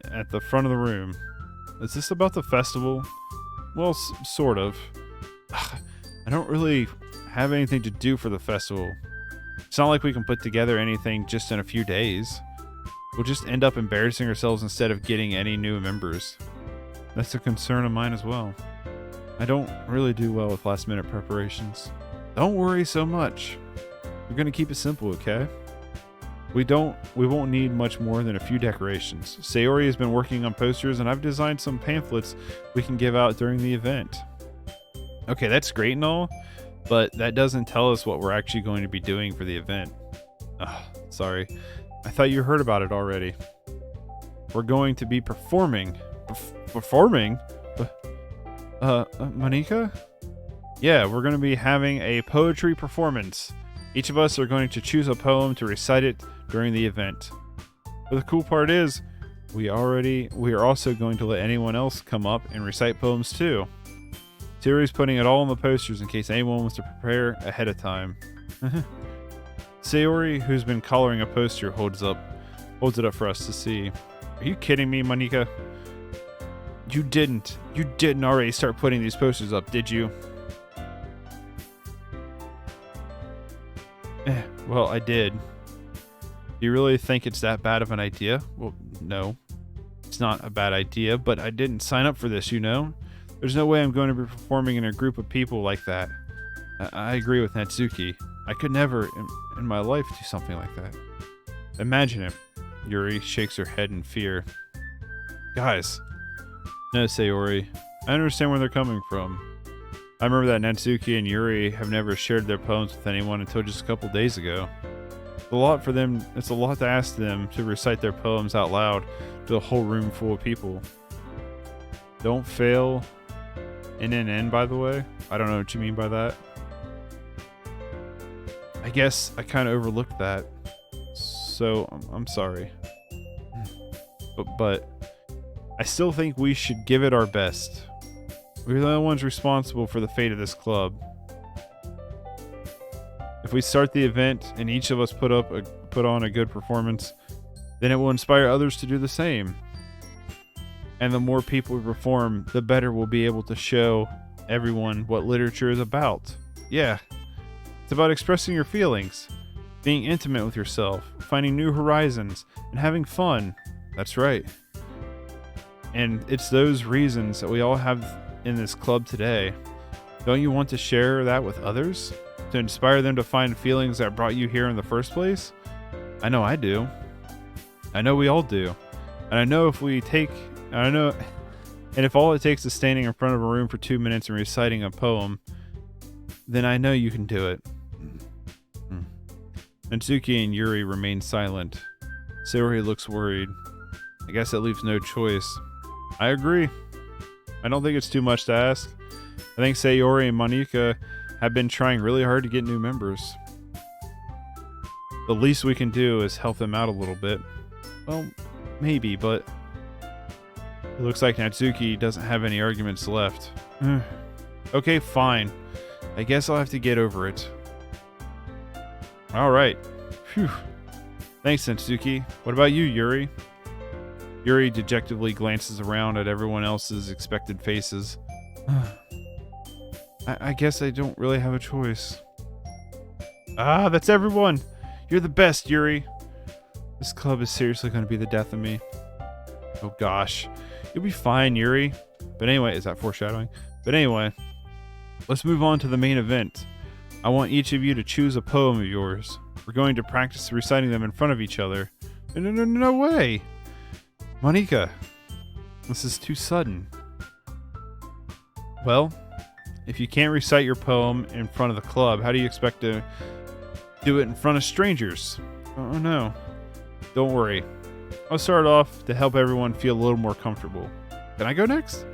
at the front of the room. Is this about the festival? Well, sort of. I don't really have anything to do for the festival. It's not like we can put together anything just in a few days. We'll just end up embarrassing ourselves instead of getting any new members. That's a concern of mine as well. I don't really do well with last minute preparations. Don't worry so much. We're gonna keep it simple, okay? We won't need much more than a few decorations. Sayori has been working on posters and I've designed some pamphlets we can give out during the event. Okay, that's great and all, but that doesn't tell us what we're actually going to be doing for the event. Sorry. I thought you heard about it already. We're going to be performing. Performing? Monica? Yeah, we're going to be having a poetry performance. Each of us are going to choose a poem to recite it during the event. But the cool part is, we are also going to let anyone else come up and recite poems too. Sayori's putting it all on the posters in case anyone wants to prepare ahead of time. Sayori, who's been coloring a poster, holds it up for us to see. Are you kidding me, Monica? You didn't already start putting these posters up, did you? Well, I did. Do you really think it's that bad of an idea? Well, no. It's not a bad idea, but I didn't sign up for this, you know? There's no way I'm going to be performing in a group of people like that. I agree with Natsuki. I could never, in my life, do something like that. Imagine it. Yuri shakes her head in fear. Guys. No, Sayori. I understand where they're coming from. I remember that Natsuki and Yuri have never shared their poems with anyone until just a couple days ago. It's a lot for them. It's a lot to ask them to recite their poems out loud to a whole room full of people. Don't fail. NNN, by the way. I don't know what you mean by that. I guess I kind of overlooked that. So, I'm sorry. But I still think we should give it our best. We're the only ones responsible for the fate of this club. If we start the event and each of us put on a good performance, then it will inspire others to do the same. And the more people we perform, the better we'll be able to show everyone what literature is about. Yeah. It's about expressing your feelings, being intimate with yourself, finding new horizons, and having fun. That's right. And it's those reasons that we all have in this club today. Don't you want to share that with others? To inspire them to find feelings that brought you here in the first place? I know I do. I know we all do. And I know if all it takes is standing in front of a room for 2 minutes and reciting a poem, then I know you can do it. Natsuki and Yuri remain silent. Sayori looks worried. I guess that leaves no choice. I agree. I don't think it's too much to ask. I think Sayori and Monica have been trying really hard to get new members. The least we can do is help them out a little bit. Well, maybe, but it looks like Natsuki doesn't have any arguments left. Okay, fine. I guess I'll have to get over it. Alright. Phew. Thanks, Natsuki. What about you, Yuri? Yuri dejectedly glances around at everyone else's expected faces. I guess I don't really have a choice. Ah, that's everyone! You're the best, Yuri! This club is seriously going to be the death of me. Oh gosh. You'll be fine, Yuri. But anyway, is that foreshadowing? But anyway, let's move on to the main event. I want each of you to choose a poem of yours. We're going to practice reciting them in front of each other. No way! Monica, this is too sudden. Well, if you can't recite your poem in front of the club, how do you expect to do it in front of strangers? Oh no. Don't worry. I'll start off to help everyone feel a little more comfortable. Can I go next?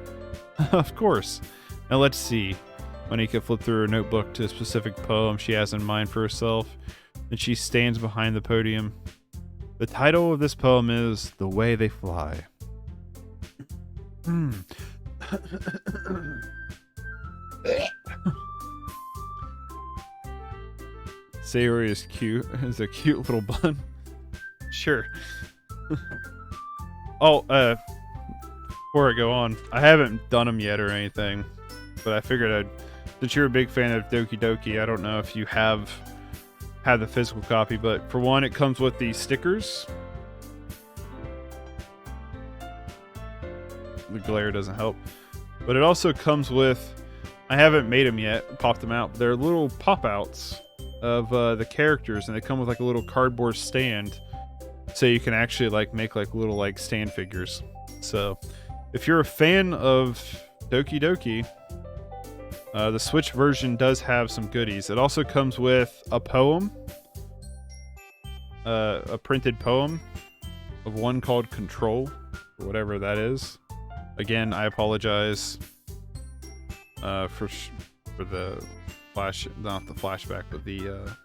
Of course. Now let's see. Monica flipped through her notebook to a specific poem she has in mind for herself, and she stands behind the podium. The title of this poem is The Way They Fly. Sayori is cute. Is a cute little bun. Sure. Before I go on, I haven't done them yet or anything, but I figured since you're a big fan of Doki Doki, I don't know if you have had the physical copy, but for one, it comes with these stickers. The glare doesn't help, but it also comes with, I haven't made them yet, popped them out, but they're little pop-outs of the characters, and they come with like a little cardboard stand, so you can actually like make like little like stand figures. So if you're a fan of Doki Doki, the Switch version does have some goodies. It also comes with a poem, a printed poem of one called Control, or whatever that is. Again, I apologize for the flash, not the flashback, but the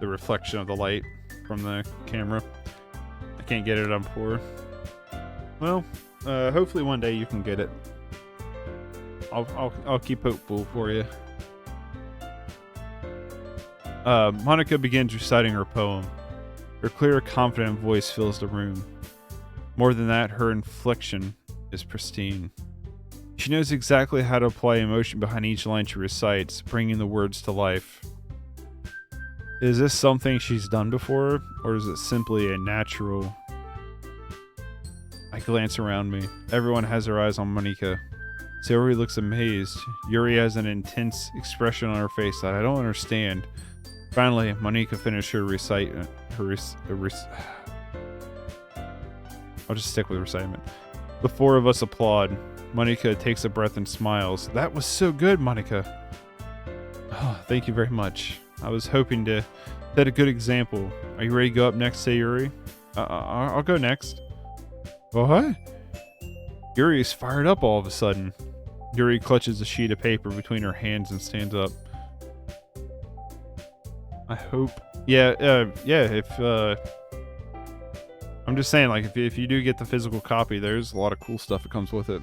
reflection of the light from the camera. I can't get it on 4. Well, hopefully one day you can get it. I'll keep hopeful for you. Monica begins reciting her poem. Her clear, confident voice fills the room. More than that, her inflection is pristine. She knows exactly how to apply emotion behind each line she recites, bringing the words to life. Is this something she's done before, or is it simply a natural? I glance around me. Everyone has their eyes on Monica. Sayori looks amazed. Yuri has an intense expression on her face that I don't understand. Finally, Monica finished her I'll just stick with recitement. The 4 of us applaud. Monica takes a breath and smiles. That was so good, Monica. Oh, thank you very much. I was hoping to set a good example. Are you ready to go up next, Sayori? I'll go next. What? Yuri is fired up all of a sudden. Yuri clutches a sheet of paper between her hands and stands up. I hope. Yeah, if, I'm just saying, like, if you do get the physical copy, there's a lot of cool stuff that comes with it.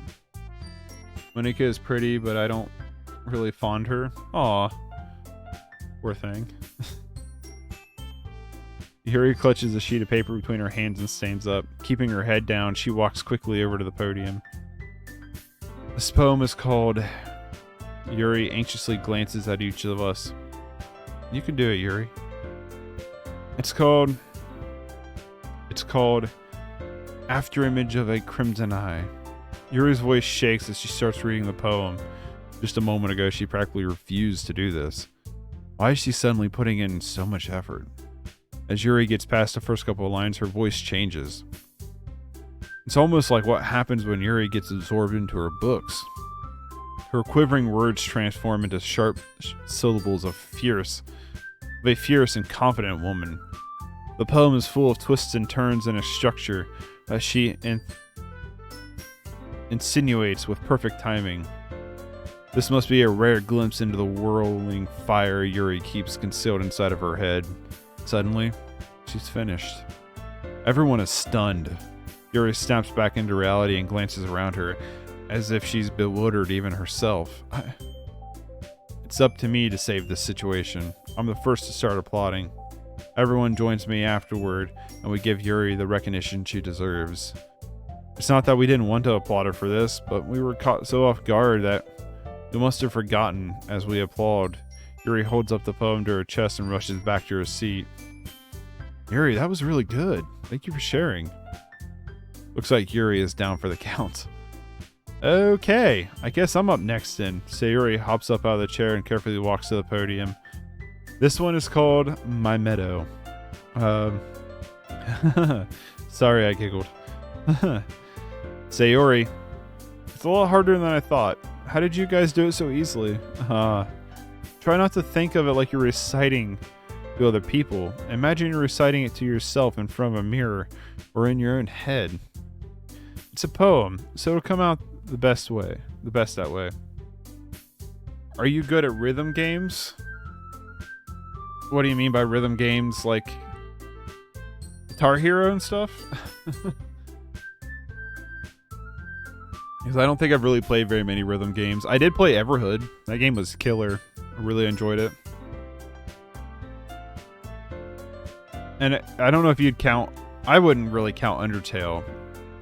Monica is pretty, but I don't really fond her. Aw. Poor thing. Yuri clutches a sheet of paper between her hands and stands up. Keeping her head down, she walks quickly over to the podium. This poem is called... Yuri anxiously glances at each of us. You can do it, Yuri. It's called Afterimage of a Crimson Eye. Yuri's voice shakes as she starts reading the poem. Just a moment ago, she practically refused to do this. Why is she suddenly putting in so much effort? As Yuri gets past the first couple of lines, her voice changes. It's almost like what happens when Yuri gets absorbed into her books. Her quivering words transform into sharp syllables of a fierce and confident woman. The poem is full of twists and turns in a structure that she insinuates with perfect timing. This must be a rare glimpse into the whirling fire Yuri keeps concealed inside of her head. Suddenly, she's finished. Everyone is stunned. Yuri snaps back into reality and glances around her, as if she's bewildered even herself. It's up to me to save this situation. I'm the first to start applauding. Everyone joins me afterward, and we give Yuri the recognition she deserves. It's not that we didn't want to applaud her for this, but we were caught so off guard that we must have forgotten as we applaud. Yuri holds up the poem to her chest and rushes back to her seat. Yuri, that was really good. Thank you for sharing. Looks like Yuri is down for the count. Okay, I guess I'm up next then. Sayori hops up out of the chair and carefully walks to the podium. This one is called My Meadow. Sorry, I giggled. Sayori, it's a lot harder than I thought. How did you guys do it so easily? Try not to think of it like you're reciting to other people. Imagine you're reciting it to yourself in front of a mirror or in your own head. It's a poem, so it'll come out the best that way. Are you good at rhythm games? What do you mean by rhythm games? Like Guitar Hero and stuff? Because I don't think I've really played very many rhythm games. I did play Everhood. That game was killer. I really enjoyed it. And I don't know if you'd count... I wouldn't really count Undertale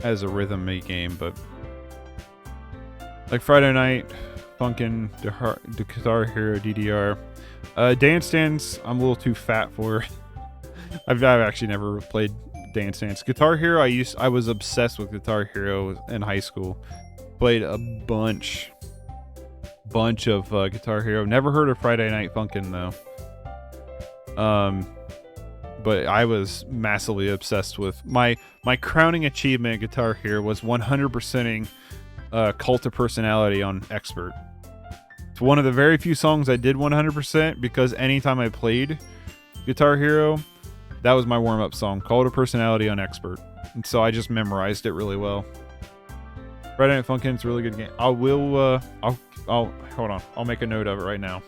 as a rhythm game, but... Like Friday Night, Funkin', the Guitar Hero DDR. Dance Dance, I'm a little too fat for. I've actually never played Dance Dance. Guitar Hero, I was obsessed with Guitar Hero in high school. Played a bunch of Guitar Hero. Never heard of Friday Night Funkin' though. But I was massively obsessed with my crowning achievement in Guitar Hero was 100%ing Cult of Personality on Expert. It's one of the very few songs I did 100% because anytime I played Guitar Hero, that was my warm-up song, Cult of Personality on Expert. And so I just memorized it really well. Friday Night Funkin's a really good game. I'll hold on. I'll make a note of it right now.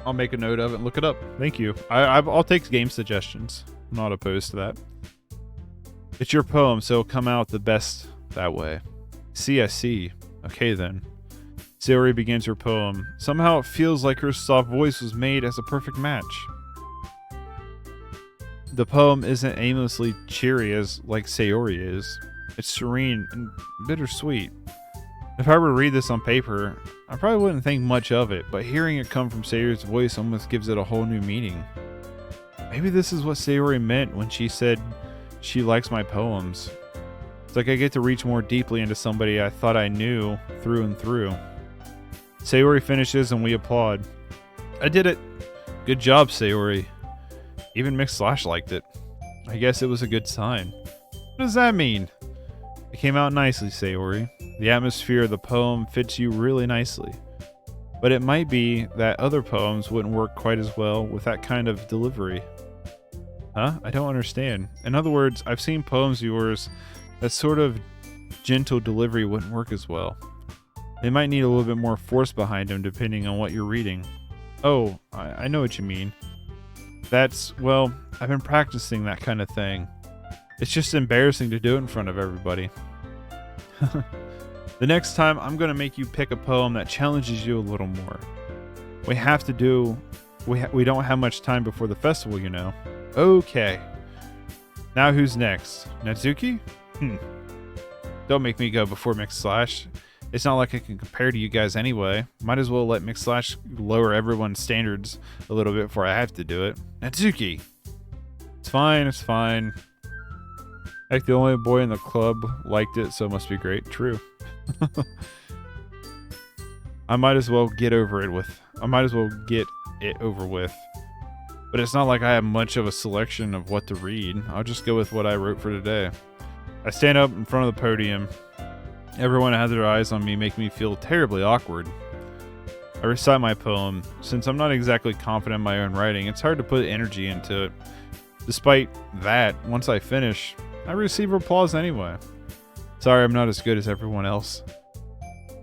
I'll make a note of it and look it up. Thank you. I'll take game suggestions. I'm not opposed to that. It's your poem, so it'll come out the best that way. I see. Okay then. Sayori begins her poem. Somehow it feels like her soft voice was made as a perfect match. The poem isn't aimlessly cheery like Sayori is. It's serene and bittersweet. If I were to read this on paper, I probably wouldn't think much of it, but hearing it come from Sayori's voice almost gives it a whole new meaning. Maybe this is what Sayori meant when she said she likes my poems. It's like I get to reach more deeply into somebody I thought I knew through and through. Sayori finishes and we applaud. I did it! Good job, Sayori. Even macOS liked it. I guess it was a good sign. What does that mean? It came out nicely, Sayori. The atmosphere of the poem fits you really nicely. But it might be that other poems wouldn't work quite as well with that kind of delivery. Huh? I don't understand. In other words, I've seen poems of yours that sort of gentle delivery wouldn't work as well. They might need a little bit more force behind them depending on what you're reading. Oh, I know what you mean. Well, I've been practicing that kind of thing. It's just embarrassing to do it in front of everybody. The next time, I'm going to make you pick a poem that challenges you a little more. We don't have much time before the festival, you know. Okay. Now who's next? Natsuki? Don't make me go before macOS. It's not like I can compare to you guys anyway. Might as well let macOS lower everyone's standards a little bit before I have to do it. Natsuki! It's fine. Heck, the only boy in the club liked it, so it must be great. True. I might as well get it over with. But it's not like I have much of a selection of what to read. I'll just go with what I wrote for today. I stand up in front of the podium. Everyone has their eyes on me, making me feel terribly awkward. I recite my poem. Since I'm not exactly confident in my own writing, it's hard to put energy into it. Despite that, once I finish, I receive applause anyway. Sorry I'm not as good as everyone else.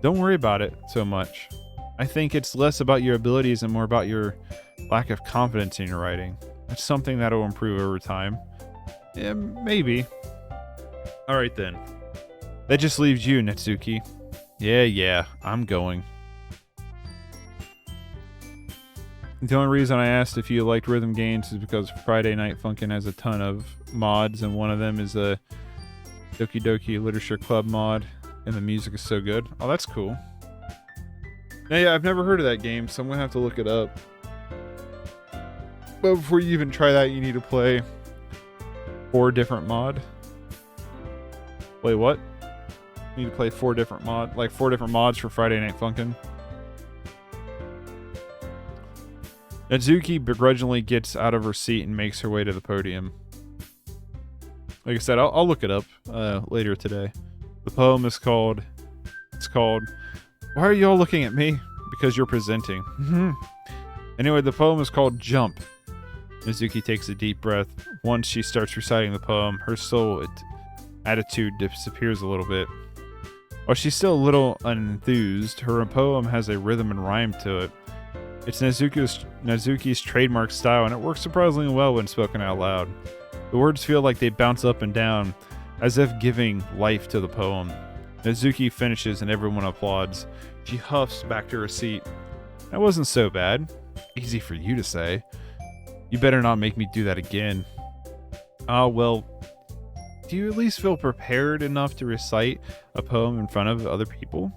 Don't worry about it so much. I think it's less about your abilities and more about your lack of confidence in your writing. It's something that'll improve over time. Yeah, maybe. Alright then. That just leaves you, Natsuki. Yeah, I'm going. The only reason I asked if you liked rhythm games is because Friday Night Funkin' has a ton of mods, and one of them is a Doki Doki Literature Club mod, and the music is so good. Oh, that's cool. Now, yeah, I've never heard of that game, so I'm going to have to look it up. But before you even try that, you need to play 4 different mod. Wait, what? You need to play 4 different mods for Friday Night Funkin'. Natsuki begrudgingly gets out of her seat and makes her way to the podium. Like I said, I'll look it up later today. The poem is called... Why are you all looking at me? Because you're presenting. Anyway, the poem is called Jump. Natsuki takes a deep breath. Once she starts reciting the poem, her attitude disappears a little bit. While she's still a little unenthused, her poem has a rhythm and rhyme to it. It's Natsuki's trademark style, and it works surprisingly well when spoken out loud. The words feel like they bounce up and down, as if giving life to the poem. Natsuki finishes and everyone applauds. She huffs back to her seat. That wasn't so bad. Easy for you to say. You better not make me do that again. Well, do you at least feel prepared enough to recite a poem in front of other people?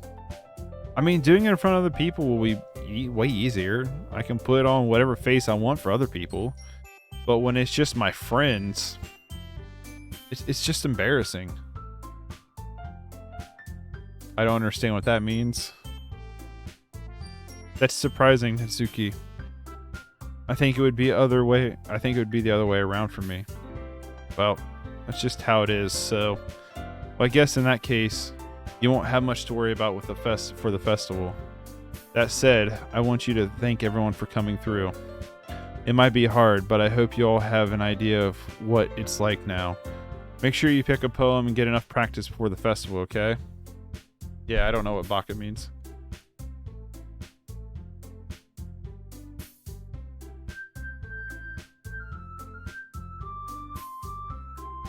I mean, doing it in front of other people will be way easier. I can put on whatever face I want for other people. But when it's just my friends, it's just embarrassing. I don't understand what that means. That's surprising, Natsuki. I think it would be the other way around for me. Well, that's just how it is. So, I guess in that case, you won't have much to worry about with the festival. That said, I want you to thank everyone for coming through. It might be hard, but I hope you all have an idea of what it's like now. Make sure you pick a poem and get enough practice before the festival, okay? Yeah, I don't know what baka means.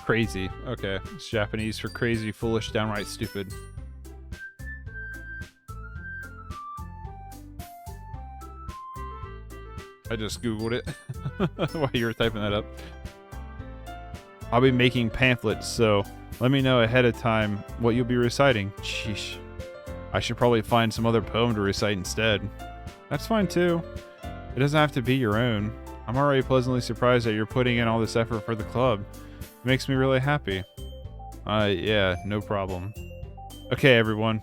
Crazy. Okay. It's Japanese for crazy, foolish, downright stupid. I just Googled it while you were typing that up. I'll be making pamphlets, so let me know ahead of time what you'll be reciting. Sheesh. I should probably find some other poem to recite instead. That's fine too. It doesn't have to be your own. I'm already pleasantly surprised that you're putting in all this effort for the club. It makes me really happy. Yeah, no problem. Okay, everyone.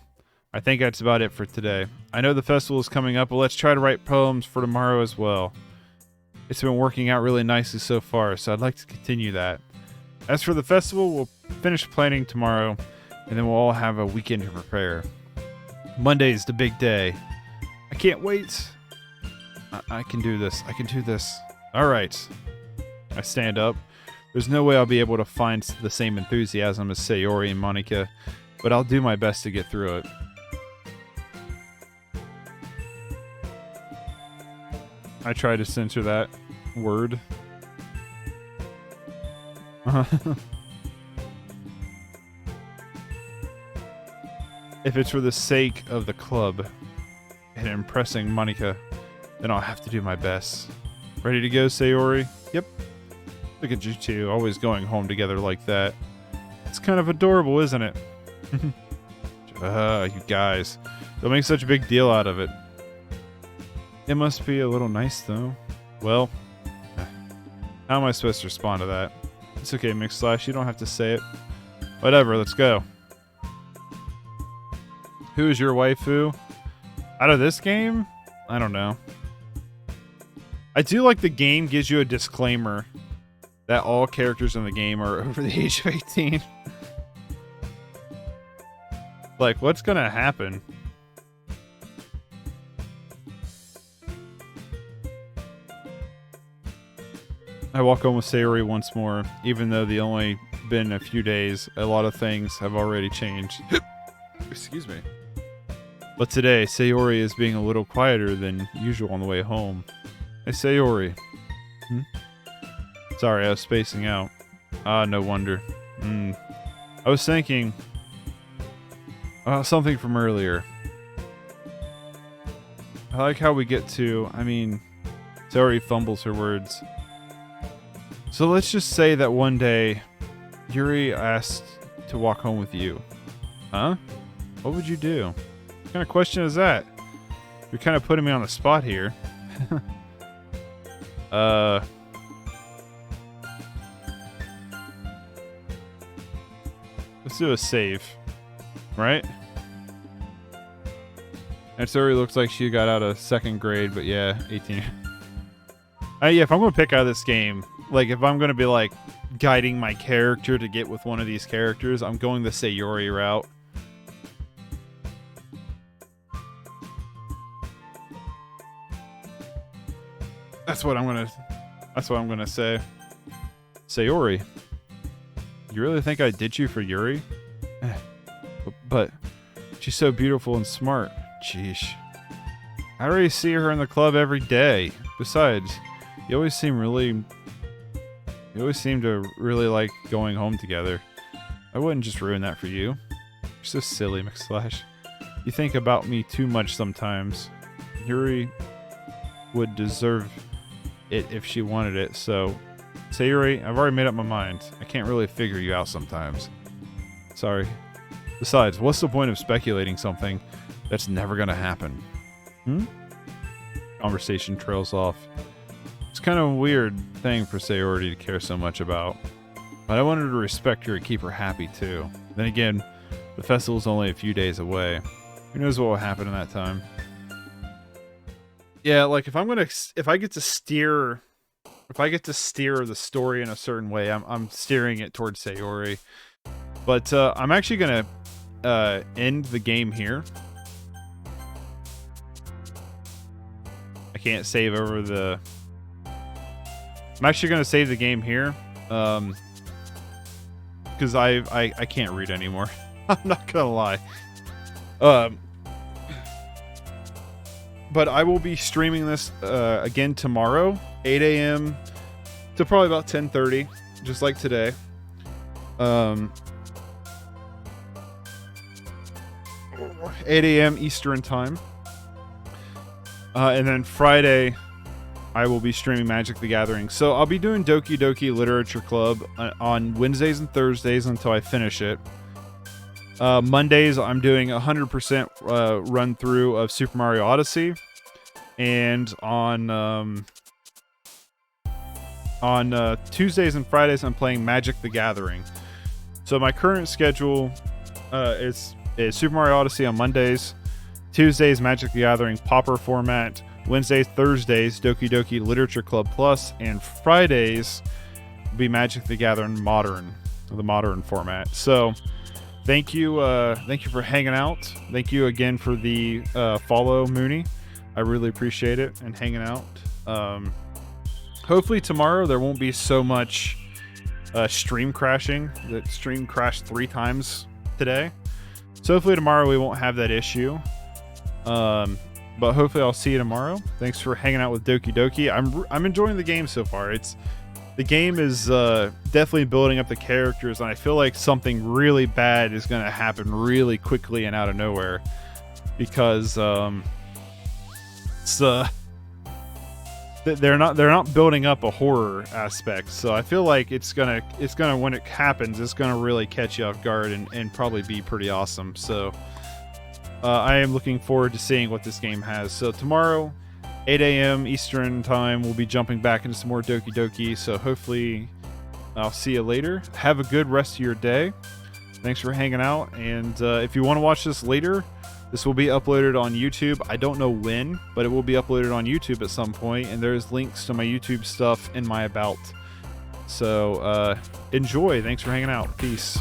I think that's about it for today. I know the festival is coming up, but let's try to write poems for tomorrow as well. It's been working out really nicely so far, so I'd like to continue that. As for the festival, we'll finish planning tomorrow, and then we'll all have a weekend to prepare. Monday's the big day. I can't wait. I can do this. I can do this. All right. I stand up. There's no way I'll be able to find the same enthusiasm as Sayori and Monica, but I'll do my best to get through it. I try to censor that word. If it's for the sake of the club and impressing Monica, then I'll have to do my best. Ready to go, Sayori? Yep. Look at you two, always going home together like that. It's kind of adorable, isn't it? You guys. Don't make such a big deal out of it. It must be a little nice, though. Well, how am I supposed to respond to that? It's okay, themickslash, you don't have to say it. Whatever, let's go. Who is your waifu? Out of this game? I don't know. I do like the game gives you a disclaimer that all characters in the game are over the age of 18. Like, what's gonna happen? I walk home with Sayori once more, even though the only been a few days, a lot of things have already changed. Excuse me. But today, Sayori is being a little quieter than usual on the way home. Hey, Sayori. Sorry, I was spacing out. Ah, no wonder. I was thinking... something from earlier. I like how we get to... Sayori fumbles her words. So let's just say that one day, Yuri asked to walk home with you. Huh? What would you do? What kind of question is that? You're kind of putting me on the spot here. Let's do a save. Right? And Sayori looks like she got out of 2nd grade, but yeah, 18. Yeah, if I'm going to pick out of this game, like if I'm going to be like guiding my character to get with one of these characters, I'm going the Sayori route. That's what I'm gonna say. Sayori, you really think I ditch you for Yuri? But she's so beautiful and smart. Sheesh. I already see her in the club every day. Besides, you always seem to really like going home together. I wouldn't just ruin that for you. You're so silly, themickslash. You think about me too much sometimes. Yuri would deserve it if she wanted it, so... Sayori, I've already made up my mind. I can't really figure you out sometimes. Sorry. Besides, what's the point of speculating something that's never gonna happen? Conversation trails off. It's kind of a weird thing for Sayori to care so much about. But I wanted to respect her and keep her happy too. Then again, the festival's only a few days away. Who knows what will happen in that time? Yeah, like if I get to steer the story in a certain way, I'm steering it towards Sayori. But I'm actually gonna end the game here. I can't save over the I'm actually going to save the game here. Because I can't read anymore. I'm not going to lie. But I will be streaming this again tomorrow, 8 a.m. to probably about 10:30, just like today. 8 a.m. Eastern time. And then Friday, I will be streaming Magic the Gathering. So I'll be doing Doki Doki Literature Club on Wednesdays and Thursdays until I finish it. Mondays, I'm doing 100% run through of Super Mario Odyssey. And on Tuesdays and Fridays, I'm playing Magic the Gathering. So my current schedule is Super Mario Odyssey on Mondays, Tuesdays Magic the Gathering Pauper format, Wednesdays, Thursdays Doki Doki Literature Club Plus, and Fridays will be Magic the Gathering Modern, the modern format. So thank you for hanging out. Thank you again for the follow, Mooney. I really appreciate it and hanging out. Hopefully tomorrow there won't be so much stream crashing. That stream crashed 3 times today. So hopefully tomorrow we won't have that issue. But hopefully I'll see you tomorrow. Thanks for hanging out with Doki Doki. I'm enjoying the game so far. The game is definitely building up the characters, and I feel like something really bad is going to happen really quickly and out of nowhere, because they're not building up a horror aspect. So I feel like it's gonna when it happens, it's gonna really catch you off guard and probably be pretty awesome. So I am looking forward to seeing what this game has. So tomorrow, 8 a.m. Eastern time, we'll be jumping back into some more Doki Doki. So hopefully I'll see you later. Have a good rest of your day. Thanks for hanging out. And if you want to watch this later, this will be uploaded on YouTube. I don't know when, but it will be uploaded on YouTube at some point. And there's links to my YouTube stuff in my About. So enjoy. Thanks for hanging out. Peace.